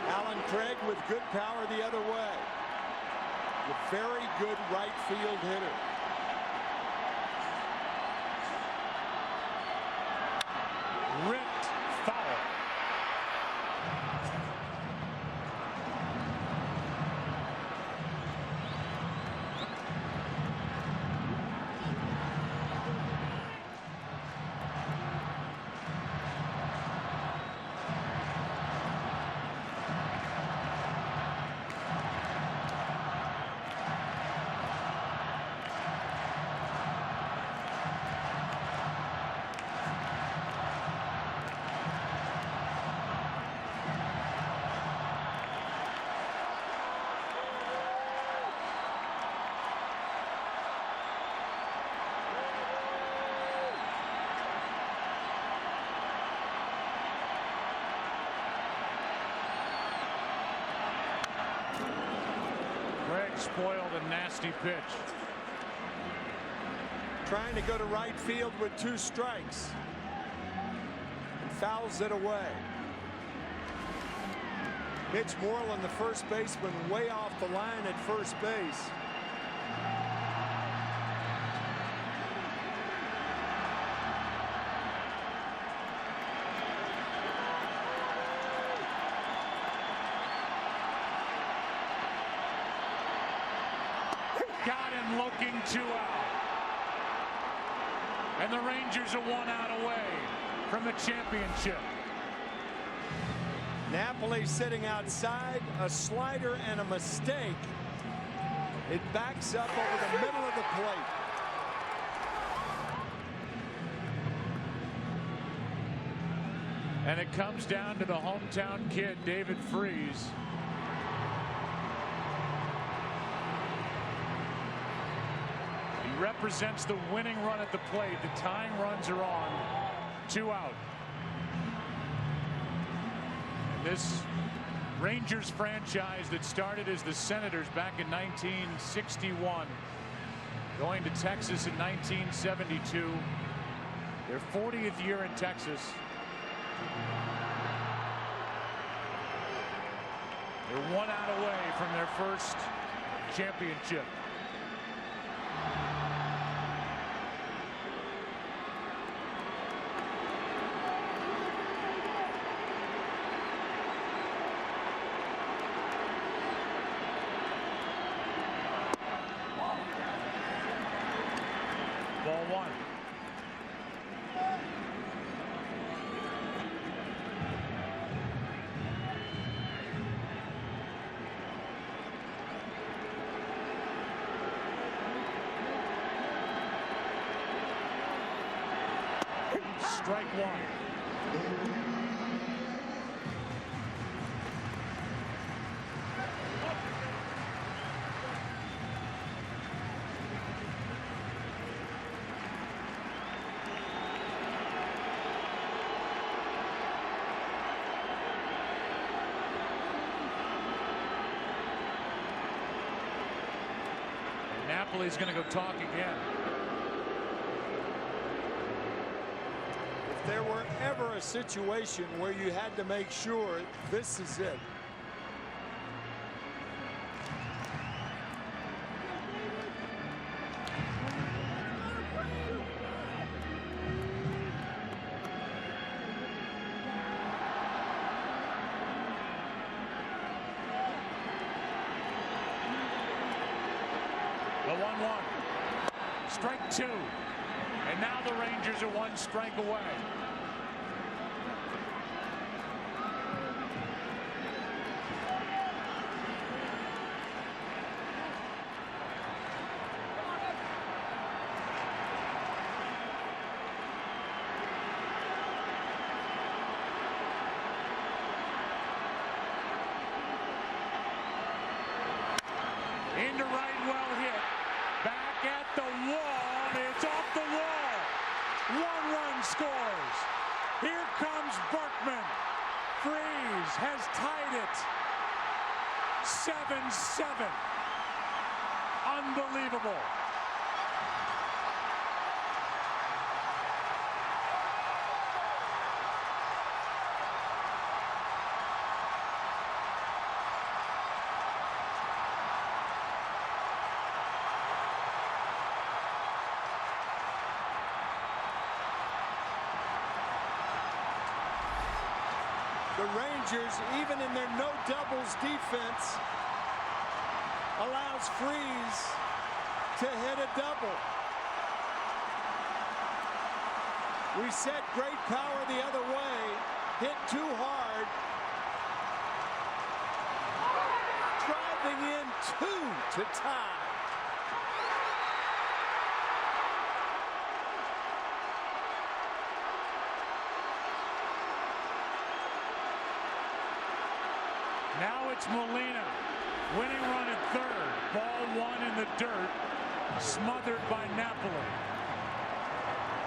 Alan Craig with good power the other way. A very good right field hitter. Ripped foul. Craig spoiled a nasty pitch. Trying to go to right field with 2 strikes. And fouls it away. Mitch Moreland, the first baseman, way off the line at first base. Got him looking 2 out. And the Rangers are 1 out away from the championship. Napoli sitting outside, a slider and a mistake. It backs up over the middle of the plate. And it comes down to the hometown kid, David Freese. He represents the winning run at the plate. The tying runs are on. 2 out. And this Rangers franchise that started as the Senators back in 1961, going to Texas in 1972, their 40th year in Texas. They're 1 out away from their first championship. Ball 1. Strike 1. Napoli's going to go talk again. If there were ever a situation where you had to make sure, this is it. The 1-1. Strike 2. And now the Rangers are 1 strike away. Into right, well hit. Back at the wall. It's off the wall. 1 run scores. Here comes Berkman. Freeze has tied it. 7-7. Unbelievable. The Rangers, even in their no doubles defense, allows Freeze to hit a double. We set great power the other way, hit too hard, driving in 2 to tie. Now it's Molina. Winning run at third. Ball 1 in the dirt. Smothered by Napoli.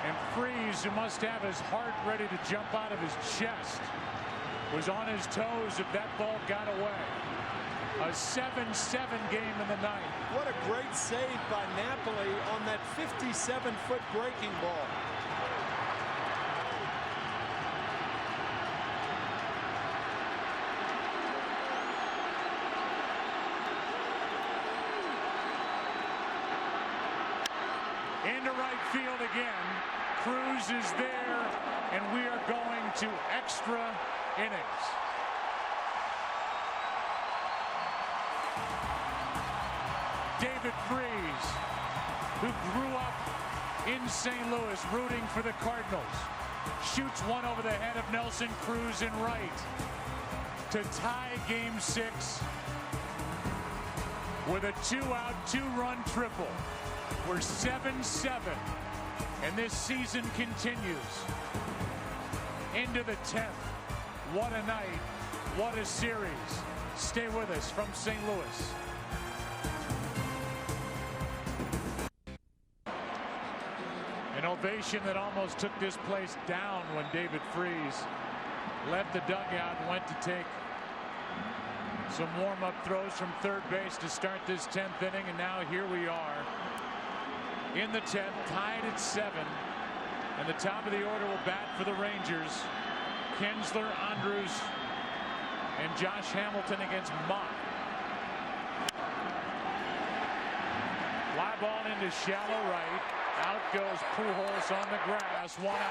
And Freeze, who must have his heart ready to jump out of his chest, was on his toes if that ball got away. A 7-7 game in the ninth. What a great save by Napoli on that 57-foot breaking ball. Into right field again. Cruz is there, and we are going to extra innings. David Freeze, who grew up in St. Louis rooting for the Cardinals, shoots one over the head of Nelson Cruz in right to tie Game 6 with a 2-out, 2-run triple. We're 7-7, and this season continues into the 10th. What a night, what a series. Stay with us from St. Louis. An ovation that almost took this place down when David Freeze left the dugout and went to take some warm-up throws from third base to start this 10th inning, and now here we are in the 10th, tied at 7, and the top of the order will bat for the Rangers. Kinsler, Andrews, And Josh Hamilton against Mott. Fly ball into shallow right. Out goes Pujols on the grass. 1 out.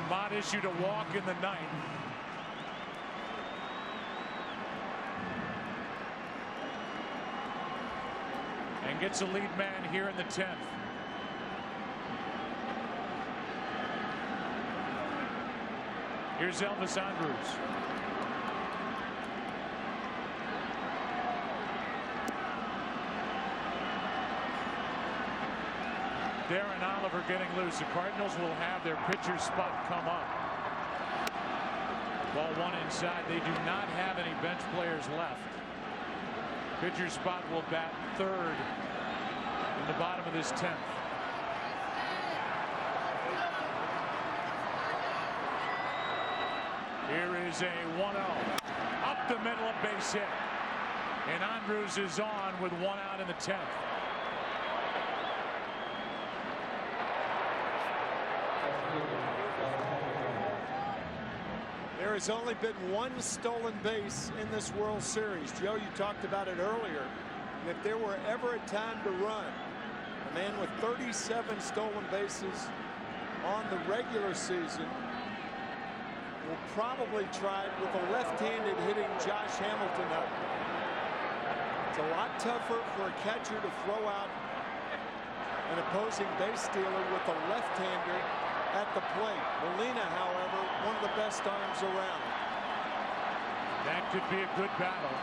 Mott issued a walk in the 9th. And gets a lead man here in the 10th. Here's Elvis Andrus. Darren Oliver getting loose. The Cardinals will have their pitcher spot come up. Ball 1 inside. They do not have any bench players left. Pitcher spot will bat 3rd in the bottom of this 10th. Here is a 1-0. Up the middle, a base hit. And Andrus is on with 1 out in the 10th. There has only been 1 stolen base in this World Series. Joe, you talked about it earlier. And if there were ever a time to run, a man with 37 stolen bases on the regular season will probably try with a left-handed hitting Josh Hamilton up. It's a lot tougher for a catcher to throw out an opposing base stealer with a left-hander at the plate. Molina, however, one of the best arms around. That could be a good battle.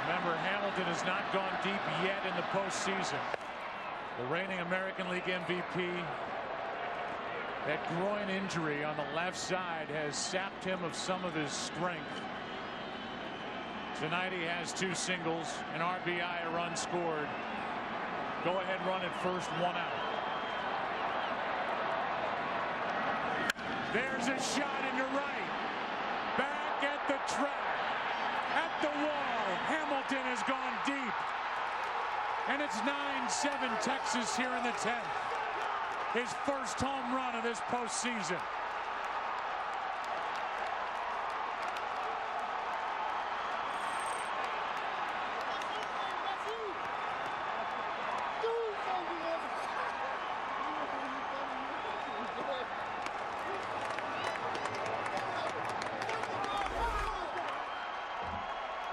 Remember, Hamilton has not gone deep yet in the postseason. The reigning American League MVP. That groin injury on the left side has sapped him of some of his strength. Tonight he has 2 singles, an RBI, a run scored. Go ahead run at first, 1 out. There's a shot into right. Back at the track. At the wall. Hamilton has gone deep. And it's 9-7 Texas here in the 10th. His first home run of this postseason.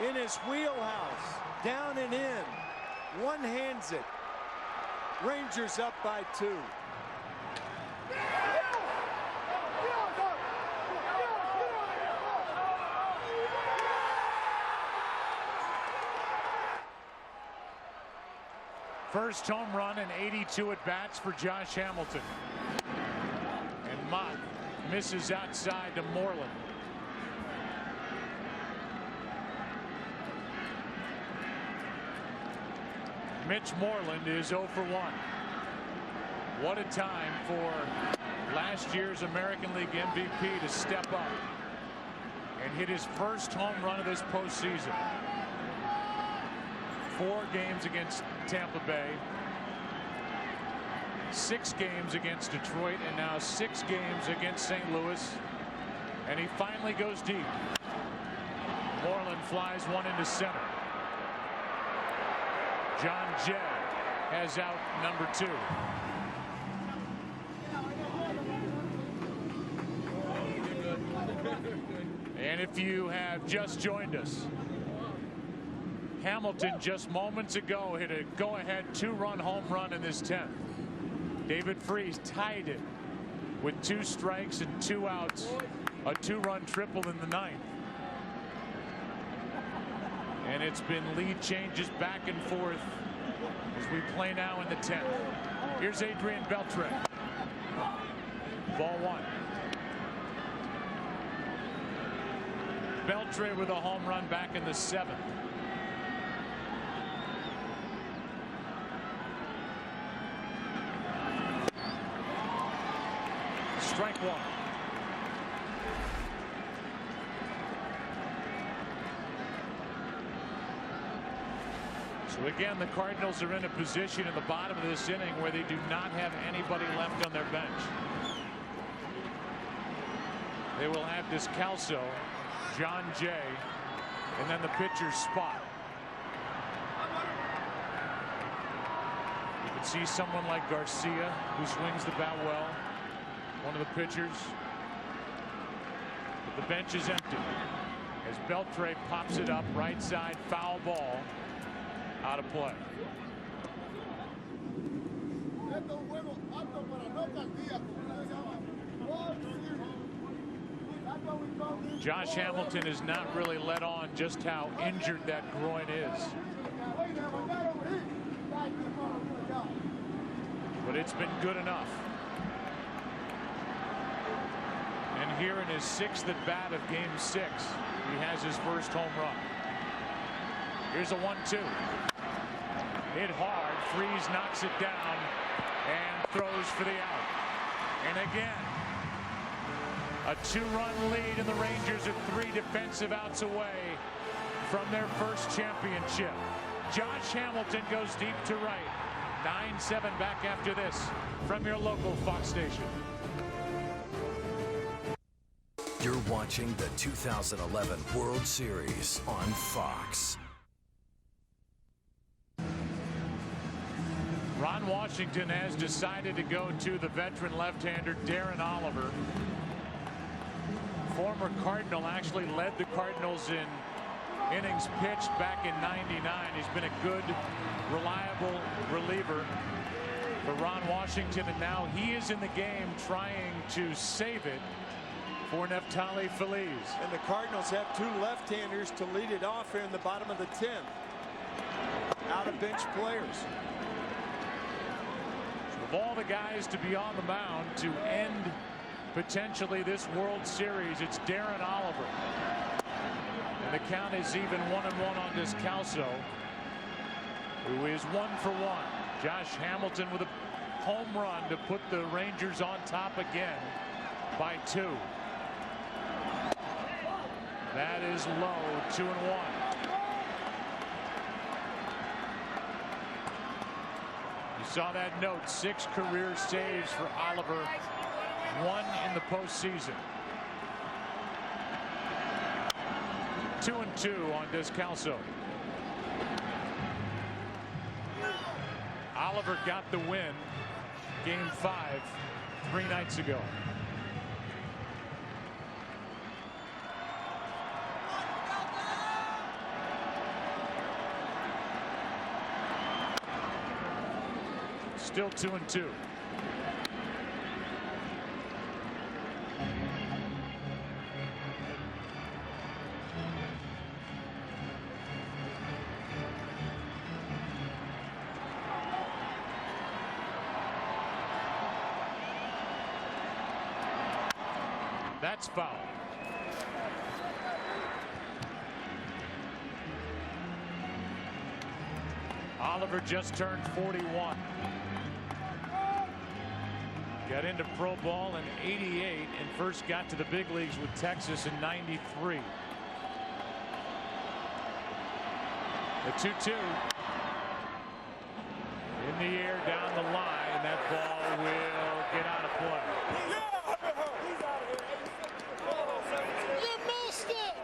In his wheelhouse, down and in, one hands it. Rangers up by 2. First home run and 82 at bats for Josh Hamilton. And Mott misses outside to Moreland. Mitch Moreland is 0 for 1. What a time for last year's American League MVP to step up and hit his first home run of this postseason. 4 games against Tampa Bay, 6 games against Detroit, and now 6 games against St. Louis. And he finally goes deep. Moreland flies one into center. John Jay has out number 2. And if you have just joined us, Hamilton just moments ago hit a go-ahead 2-run home run in this 10th. David Freese tied it with 2 strikes and 2 outs, a 2-run triple in the 9th. And it's been lead changes back and forth as we play now in the 10th. Here's Adrian Beltre. Ball 1. Beltre with a home run back in the 7th. Strike 1. So again, the Cardinals are in a position in the bottom of this inning where they do not have anybody left on their bench. They will have Descalso, John Jay, and then the pitcher's spot. You can see someone like Garcia, who swings the bat well, one of the pitchers. But the bench is empty as Beltre pops it up right side, foul ball, out of play. Josh Hamilton has not really let on just how injured that groin is. But it's been good enough. And here in his 6th at bat of game 6, he has his first home run. Here's a 1-2. Hit hard. Freese knocks it down and throws for the out. And again, a 2-run lead, and the Rangers are 3 defensive outs away from their first championship. Josh Hamilton goes deep to right. 9-7 back after this from your local Fox station. You're watching the 2011 World Series on Fox. Ron Washington has decided to go to the veteran left-hander Darren Oliver. Former Cardinal, actually led the Cardinals in innings pitched back in '99. He's been a good, reliable reliever for Ron Washington, and now he is in the game trying to save it for Neftali Feliz. And the Cardinals have 2 left-handers to lead it off here in the bottom of the 10th. Out of bench players. Of all the guys to be on the mound to end potentially this World Series, it's Darren Oliver. And the count is even 1-1 on Descalso, who is 1 for 1. Josh Hamilton with a home run to put the Rangers on top again by 2. That is low, 2-1. You saw that note, 6 career saves for Oliver, 1 in the postseason. 2-2 on Descalso. Oliver got the win, game 5, 3 nights ago. Still 2-2. That's foul. Oliver just turned 41. Got into pro ball in '88 and first got to the big leagues with Texas in '93. The 2-2 in the air down the line, and that ball will get out of play. You missed it!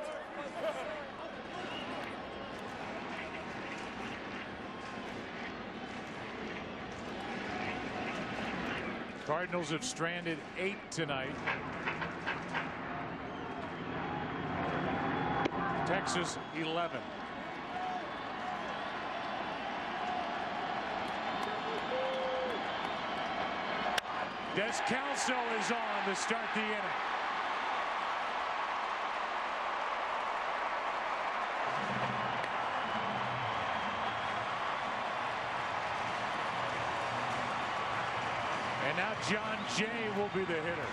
Cardinals have stranded 8 tonight. Texas 11. Descalso is on to start the inning. And now John Jay will be the hitter.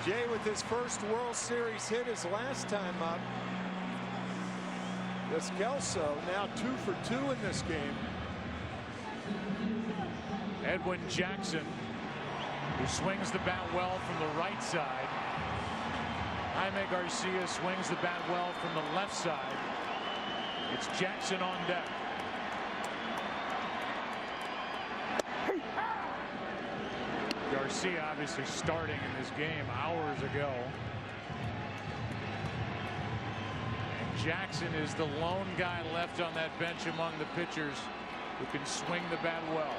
Jay with his first World Series hit his last time up. Descalso now 2 for 2 in this game. Edwin Jackson, who swings the bat well from the right side. Jaime Garcia swings the bat well from the left side. It's Jackson on deck. Garcia obviously starting in this game hours ago. And Jackson is the lone guy left on that bench among the pitchers who can swing the bat well.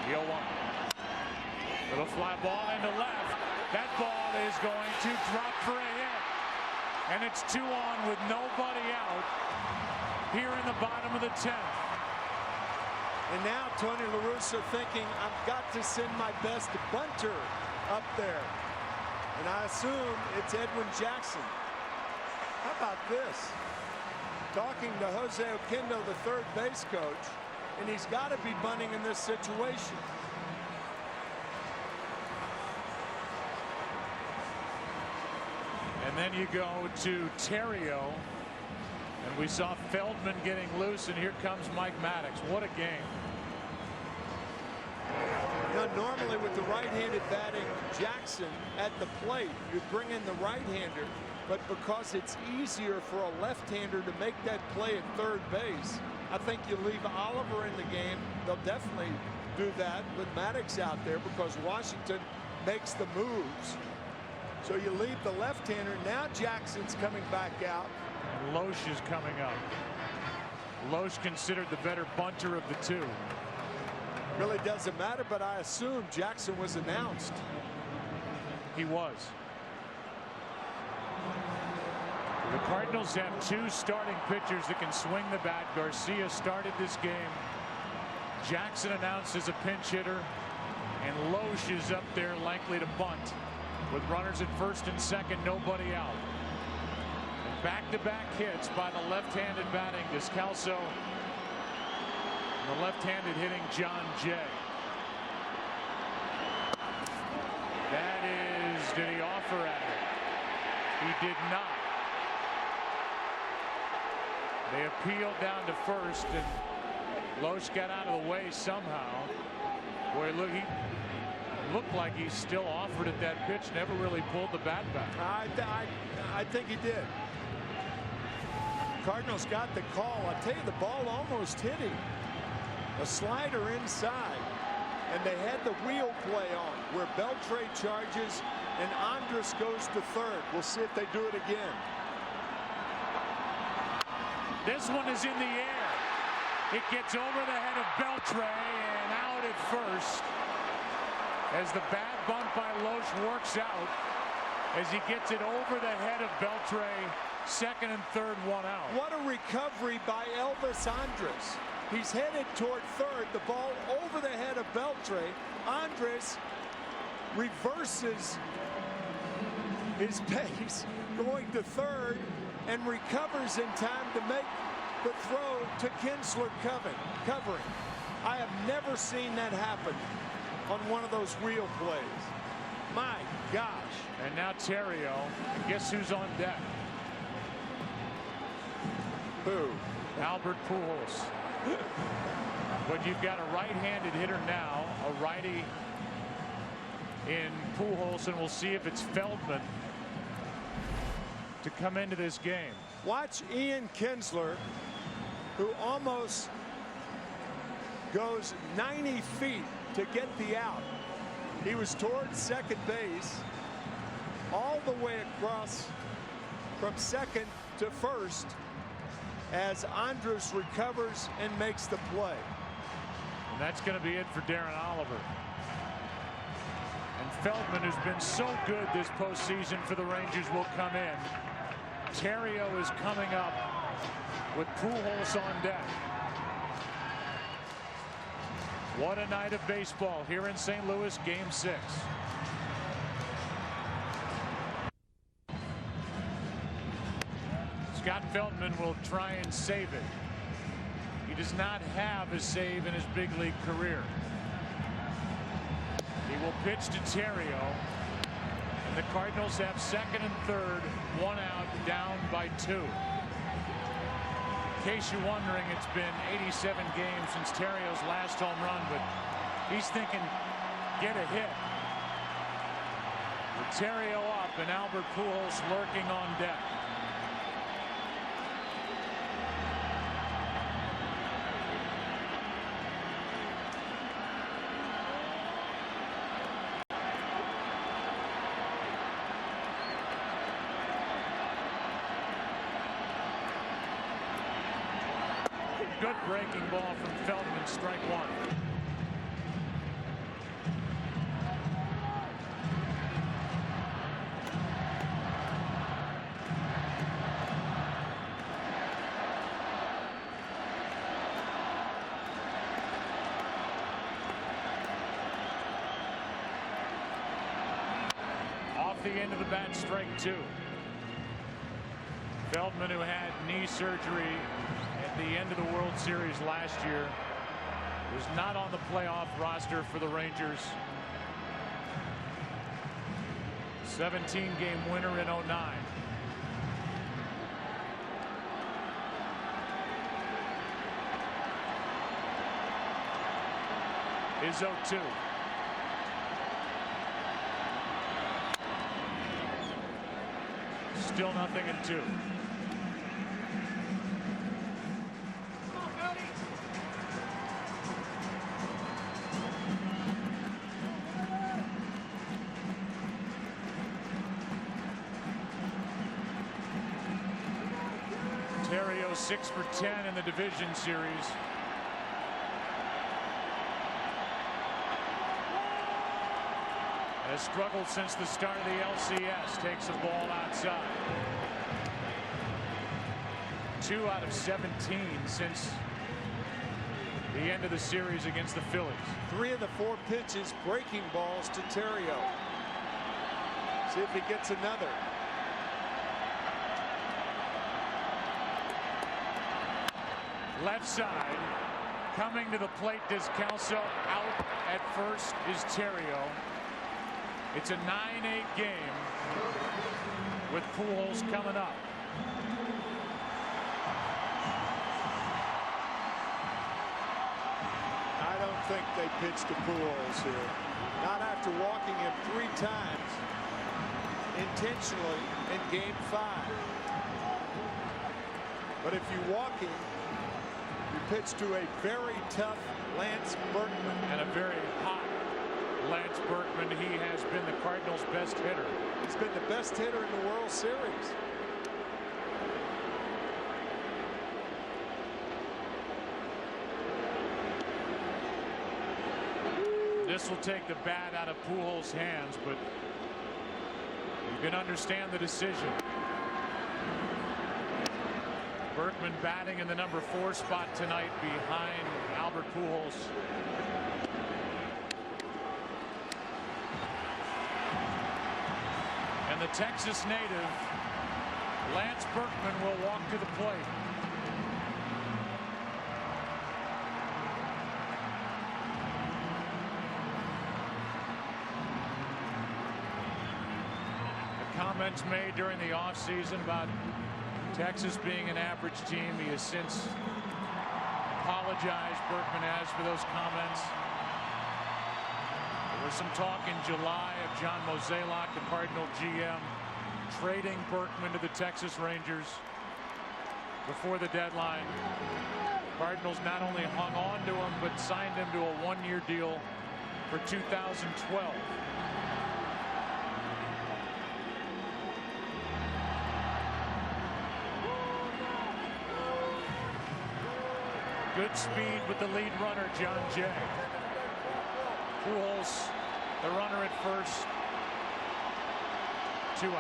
0-1. Little fly ball into left. That ball is going to drop for a hit. And it's 2 on with nobody out here in the bottom of the 10th. And now Tony La Russa thinking, I've got to send my best bunter up there. And I assume it's Edwin Jackson. How about this? Talking to Jose Oquendo, the third base coach, and he's got to be bunting in this situation. And then you go to Terrio, and we saw Feldman getting loose, and here comes Mike Maddox. What a game. Now, normally with the right-handed batting Jackson at the plate, you bring in the right-hander, but because it's easier for a left-hander to make that play at third base, I think you leave Oliver in the game. They'll definitely do that with Maddox out there because Washington makes the moves. So you leave the left-hander. Now Jackson's coming back out. And Loesch is coming up. Loesch considered the better bunter of the two. Really doesn't matter, but I assume Jackson was announced. He was. The Cardinals have 2 starting pitchers that can swing the bat. Garcia started this game. Jackson announced as a pinch hitter, and Loesch is up there likely to bunt. With runners at first and second, nobody out. Back-to-back hits by the left-handed batting Descalso. The left-handed hitting John Jay. That is, did he offer at it? He did not. They appealed down to first, and Loesch got out of the way somehow. Boy, look, he looked like he still offered at that pitch, never really pulled the bat back. I think he did. Cardinals got the call. I tell you, the ball almost hit him. A slider inside, and they had the wheel play on where Beltre charges and Andrus goes to third. We'll see if they do it again. This one is in the air. It gets over the head of Beltre and out at first as the bad bunt by Loesch works out as he gets it over the head of Beltre. Second and third, 1 out. What a recovery by Elvis Andrus. He's headed toward third. The ball over the head of Beltre. Andrus reverses his pace, going to third, and recovers in time to make the throw to Kinsler covering. I have never seen that happen on one of those wheel plays. My gosh. And now Terrio. Guess who's on deck? Who? Albert Pujols. But you've got a right-handed hitter now, a righty in Pujols, and we'll see if it's Feldman to come into this game. Watch Ian Kinsler, who almost goes 90 feet to get the out. He was towards second base all the way across from second to first as Andrus recovers and makes the play. And that's going to be it for Darren Oliver. And Feldman, who's been so good this postseason for the Rangers, will come in. Terrio is coming up with Pujols on deck. What a night of baseball here in St. Louis, Game 6. Scott Feldman will try and save it. He does not have a save in his big league career. He will pitch to Terrio. And the Cardinals have second and third, 1 out, down by 2. In case you're wondering, it's been 87 games since Terrio's last home run, but he's thinking, get a hit. With Terrio up and Albert Pujols lurking on deck. Good breaking ball from Feldman, strike one. Off the end of the bat, strike two. Feldman, who had knee surgery at the end of the World Series last year, was not on the playoff roster for the Rangers. 17-game winner in '09. Is 0-2. Still 0-2. Ontario 6 for 10 in the division series. Has struggled since the start of the LCS. Takes a ball outside. 2 out of 17 since the end of the series against the Phillies. 3 of the 4 pitches breaking balls to Terrio. See if he gets another. Left side. Coming to the plate, Descalso. Out at first is Terrio. It's a 9-8 game with Pujols coming up. I don't think they pitched to Pujols here. Not after walking him 3 times intentionally in game 5. But if you walk him, you pitch to a very tough Lance Berkman. And a very hot Lance Berkman. He has been the Cardinals' best hitter. He's been the best hitter in the World Series. This will take the bat out of Pujols' hands, but you can understand the decision. Berkman batting in the number 4 spot tonight behind Albert Pujols. And the Texas native, Lance Berkman, will walk to the plate. The comments made during the offseason about Texas being an average team. He has since apologized, Berkman has, for those comments. There was some talk in July of John Mozeliak, the Cardinal GM, trading Berkman to the Texas Rangers before the deadline. Cardinals not only hung on to him, but signed him to a 1-year deal for 2012. Good speed with the lead runner, John Jay. Pujols, the runner at first. 2 out.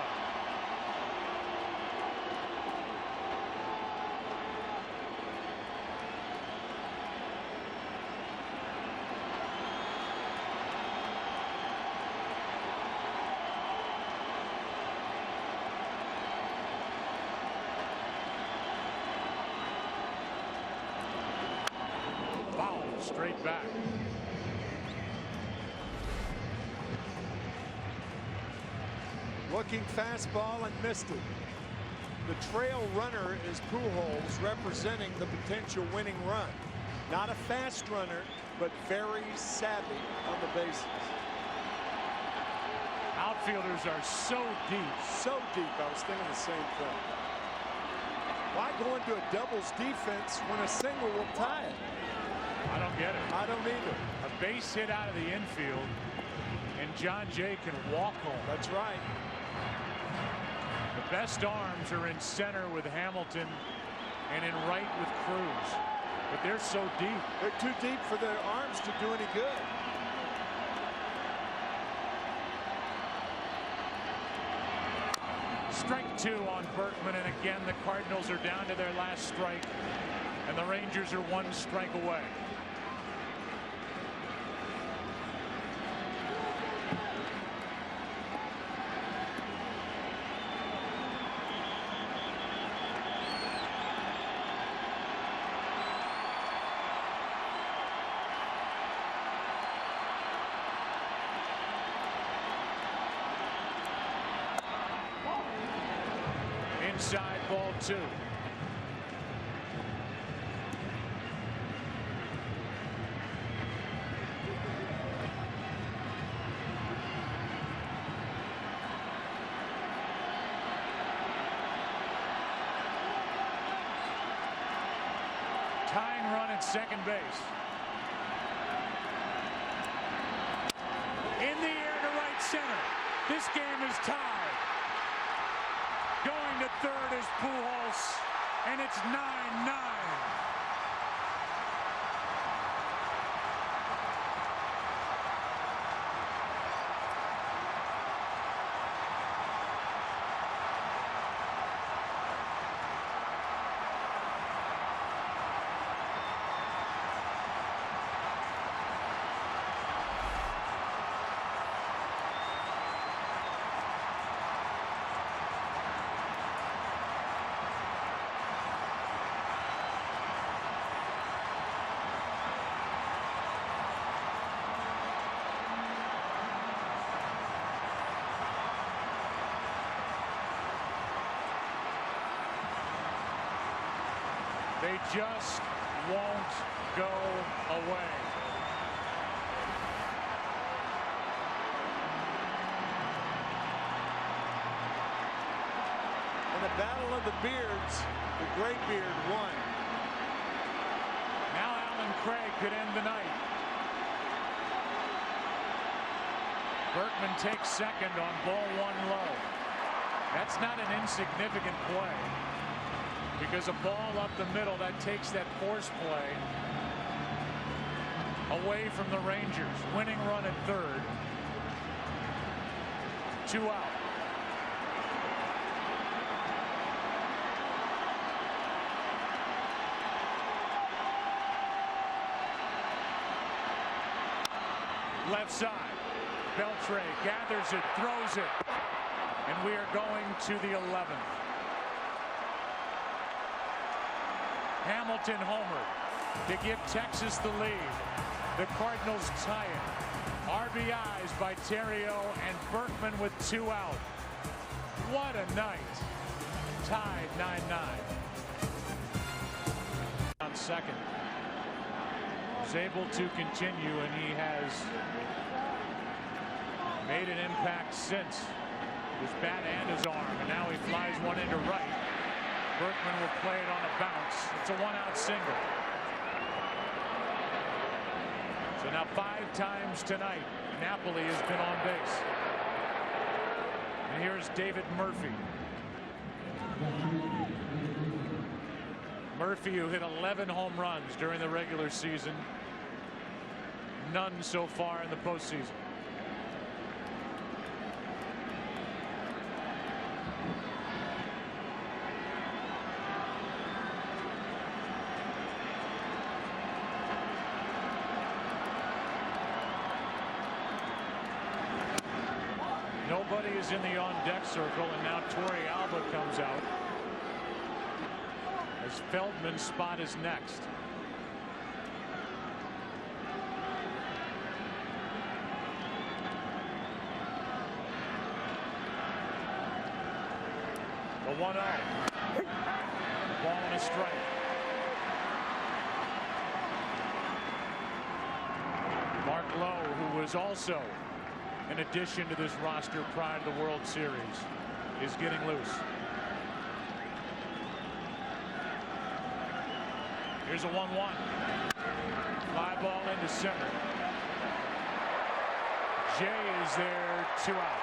Foul, straight back. Looking fastball and missed it. The trail runner is Pujols, representing the potential winning run. Not a fast runner, but very savvy on the bases. Outfielders are so deep. So deep. I was thinking the same thing. Why go into a doubles defense when a single will tie it? I don't get it. I don't either. A base hit out of the infield, and John Jay can walk home. That's right. The best arms are in center with Hamilton and in right with Cruz. But they're so deep. They're too deep for their arms to do any good. Strike 2 on Berkman, and again the Cardinals are down to their last strike, and the Rangers are 1 strike away. Inside, ball 2. Tying run at second base. In the air to right center. This game is tied. Going to third is Pujols, and it's 9-9. They just won't go away. And the battle of the beards, the gray beard won. Now Alan Craig could end the night. Berkman takes second on ball 1 low. That's not an insignificant play, because a ball up the middle that takes that force play away from the Rangers. Winning run at third. 2 out. Left side. Beltre gathers it, throws it, and we are going to the 11th. Hamilton homer to give Texas the lead. The Cardinals tie it. RBIs by Terrio and Berkman with 2 out. What a night. Tied 9-9. On second. Was able to continue, and he has made an impact since. His bat and his arm, and now he flies one into right. Berkman will play it on a bounce. It's a 1-out single. So now 5 times tonight, Napoli has been on base. And here's David Murphy. Murphy, who hit 11 home runs during the regular season. None so far in the postseason. Nobody is in the on-deck circle, and now Torrey Alba comes out as Feldman's spot is next. The 1-0. Ball and a strike. Mark Lowe, who was also an addition to this roster prior to the World Series, is getting loose. Here's a 1-1. Fly ball into center. Jay is there, 2 out.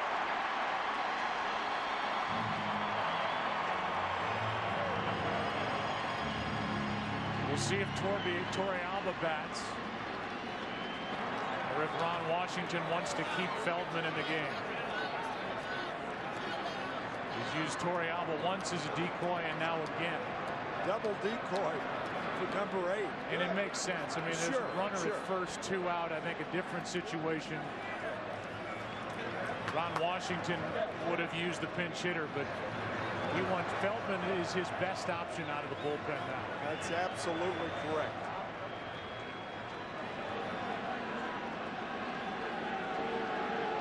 We'll see if Torre Alba bats, or if Ron Washington wants to keep Feldman in the game. He's used Torre Alba once as a decoy and now again. Double decoy for number 8. And it makes sense. I mean, there's a runner at first, 2 out. I think a different situation. Ron Washington would have used the pinch hitter, but he wants Feldman is his best option out of the bullpen now. That's absolutely correct.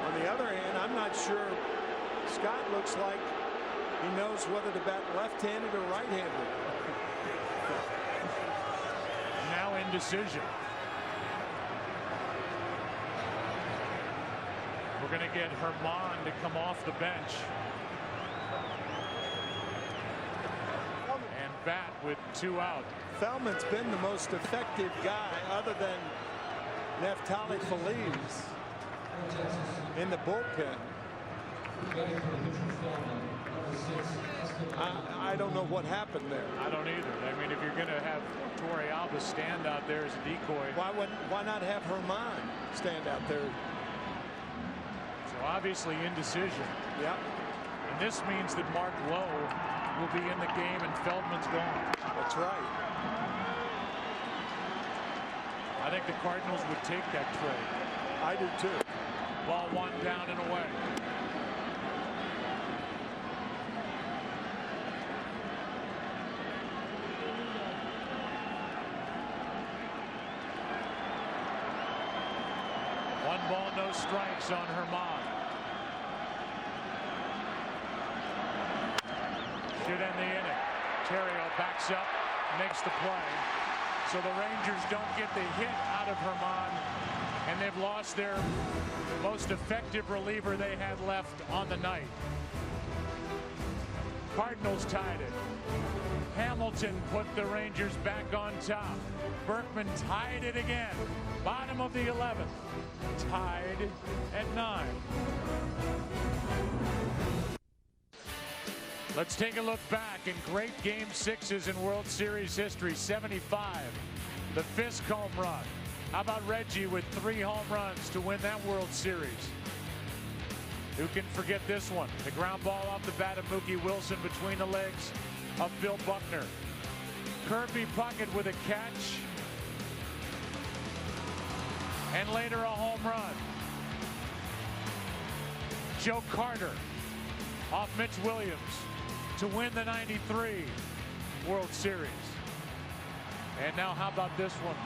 On the other hand, I'm not sure. Scott looks like he knows whether to bat left-handed or right-handed. Now indecision. We're going to get Herman to come off the bench and bat with 2 out. Feldman's been the most effective guy other than Neftali Feliz in the bullpen. I don't know what happened there. I don't either. I mean, if you're going to have Torre Alba stand out there as a decoy, why not have Herman stand out there? So obviously indecision. Yep. And this means that Mark Lowe will be in the game and Feldman's gone. That's right. I think the Cardinals would take that trade. I do too. Ball 1 down and away. One ball, no strikes on Herman. Should end the inning. Terrio backs up, makes the play. So the Rangers don't get the hit out of Herman, and they've lost their most effective reliever they had left on the night. Cardinals tied it. Hamilton put the Rangers back on top. Berkman tied it again. Bottom of the 11th. Tied at 9. Let's take a look back in great Game 6s in World Series history. 75, the Fisk home run. How about Reggie with 3 home runs to win that World Series? Who can forget this one? The ground ball off the bat of Mookie Wilson between the legs of Bill Buckner. Kirby Puckett with a catch. And later a home run. Joe Carter off Mitch Williams to win the 93 World Series. And now how about this one?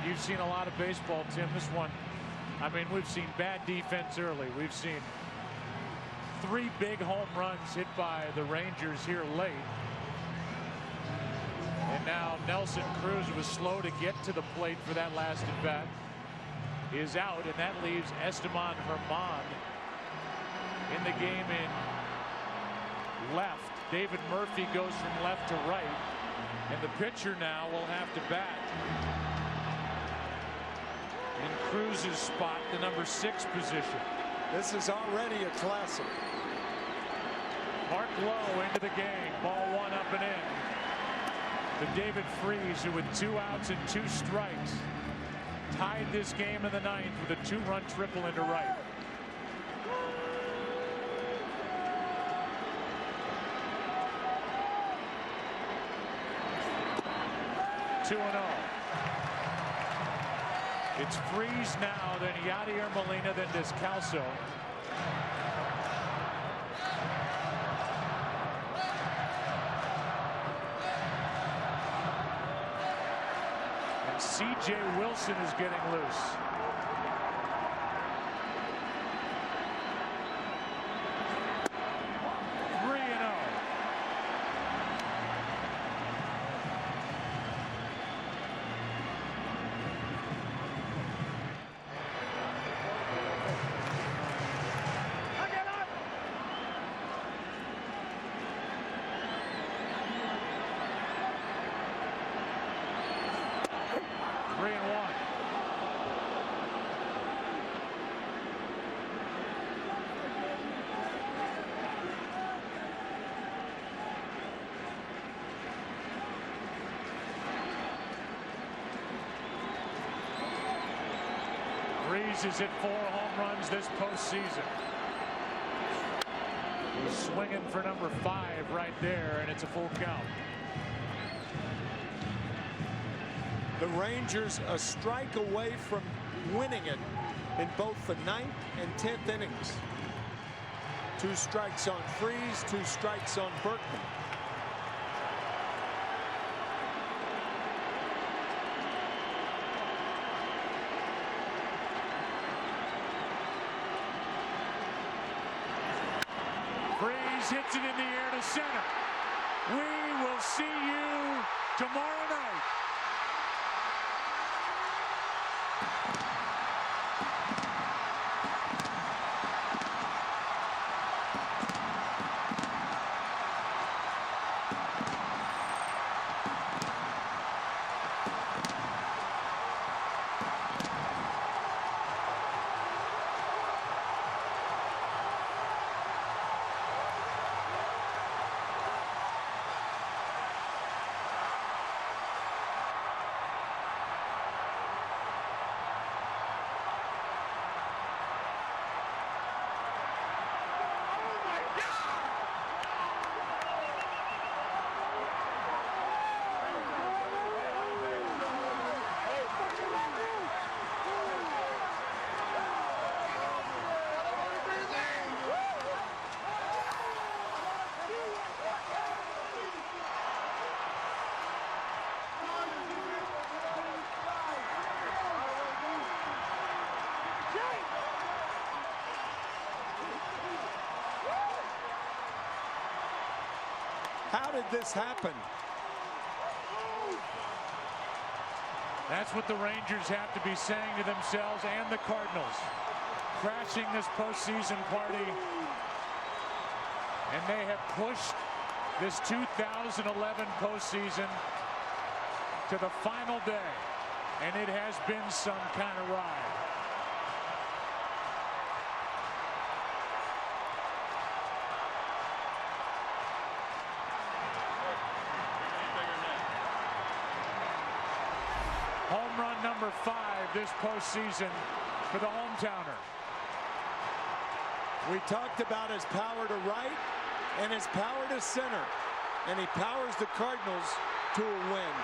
You've seen a lot of baseball, Tim. This one, I mean, we've seen bad defense early. We've seen 3 big home runs hit by the Rangers here late. And now Nelson Cruz was slow to get to the plate for that last at bat. Is out, and that leaves Esteban Herman in the game in left. David Murphy goes from left to right, and the pitcher now will have to bat in Cruz's spot, the number 6 position. This is already a classic. Mark Lowe into the game. Ball 1 up and in. To David Freese, who with 2 outs and 2 strikes tied this game in the 9th with a 2-run triple into right. Two and 0. It's Freese now, then Yadier Molina, then Descalso. C.J. Wilson is getting loose. has hit 4 home runs this postseason. He's swinging for number 5 right there, and it's a full count. The Rangers a strike away from winning it in both the 9th and 10th innings. 2 strikes on Freese, 2 strikes on Berkman. Freese hits it in the air to center. We will see you tomorrow night. How did this happen? That's what the Rangers have to be saying to themselves and the Cardinals. Crashing this postseason party. And they have pushed this 2011 postseason to the final day. And it has been some kind of ride. Home run number 5 this postseason for the hometowner. We talked about his power to right and his power to center, and he powers the Cardinals to a win.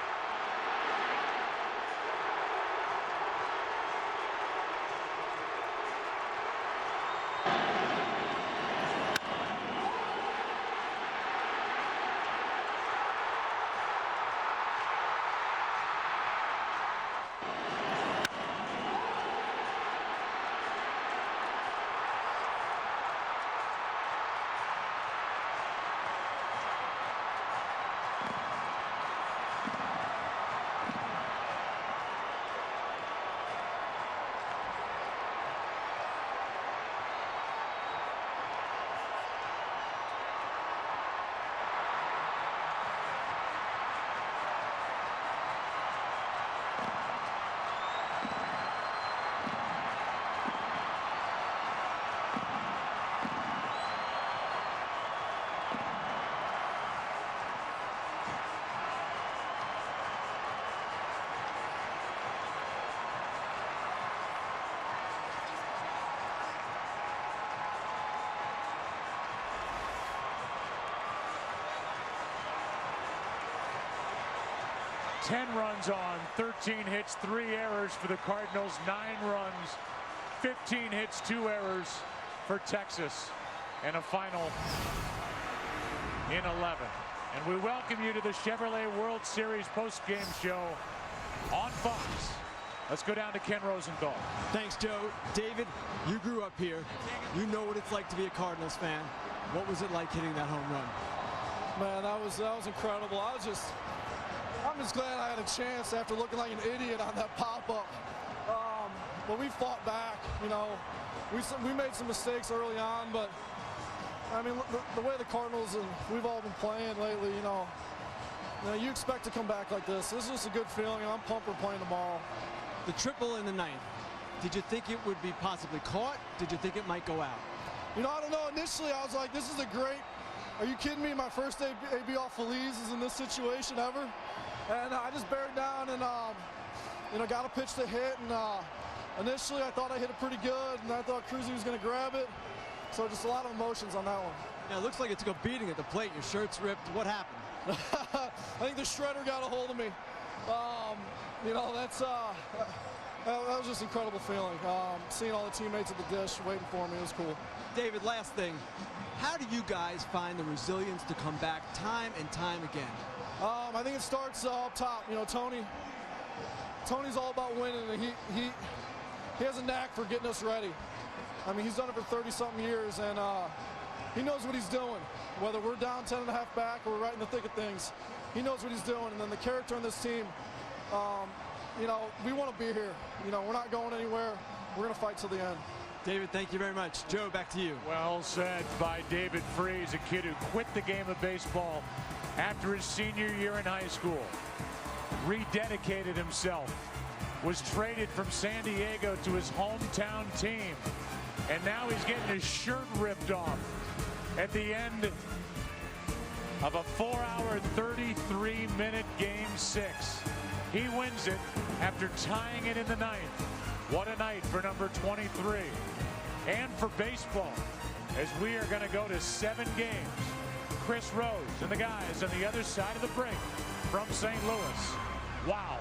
Ten runs on, 13 hits, 3 errors for the Cardinals, 9 runs, 15 hits, 2 errors for Texas, and a final in 11. And we welcome you to the Chevrolet World Series post-game show on Fox. Let's go down to Ken Rosenthal. Thanks, Joe. David, you grew up here. You know what it's like to be a Cardinals fan. What was it like hitting that home run? Man, that was incredible. I'm just glad I had a chance after looking like an idiot on that pop-up. But we fought back, you know. We made some mistakes early on, but I mean, the way the Cardinals and we've all been playing lately, you know, you expect to come back like this. This is just a good feeling, and I'm pumped we're playing tomorrow. The triple in the 9th. Did you think it would be possibly caught? Did you think it might go out? You know, I don't know. Initially, I was like, this is a great. Are you kidding me? My first AB off Feliz is in this situation ever. And I just bared down and, you know, got a pitch to hit. And, Initially, I thought I hit it pretty good, and I thought Cruzy was going to grab it. So just a lot of emotions on that one. Yeah, it looks like it took a beating at the plate. Your shirt's ripped. What happened? I think the shredder got a hold of me. You know, that was just an incredible feeling. Seeing all the teammates at the dish waiting for me, it was cool. David, last thing. How do you guys find the resilience to come back time and time again? I think it starts up top. You know, Tony's all about winning, and he has a knack for getting us ready. I mean, he's done it for 30-something years, and he knows what he's doing. Whether we're down 10.5 back or we're right in the thick of things, he knows what he's doing. And then the character on this team, you know, we want to be here. You know, we're not going anywhere. We're going to fight till the end. David, thank you very much. Joe, back to you. Well said by David Freese, a kid who quit the game of baseball after his senior year in high school, rededicated himself, was traded from San Diego to his hometown team, and now he's getting his shirt ripped off at the end of a 4-hour, 33-minute Game 6. He wins it after tying it in the ninth. What a night for number 23 and for baseball, as we are going to go to 7 games. Chris Rose and the guys on the other side of the break from St. Louis. Wow.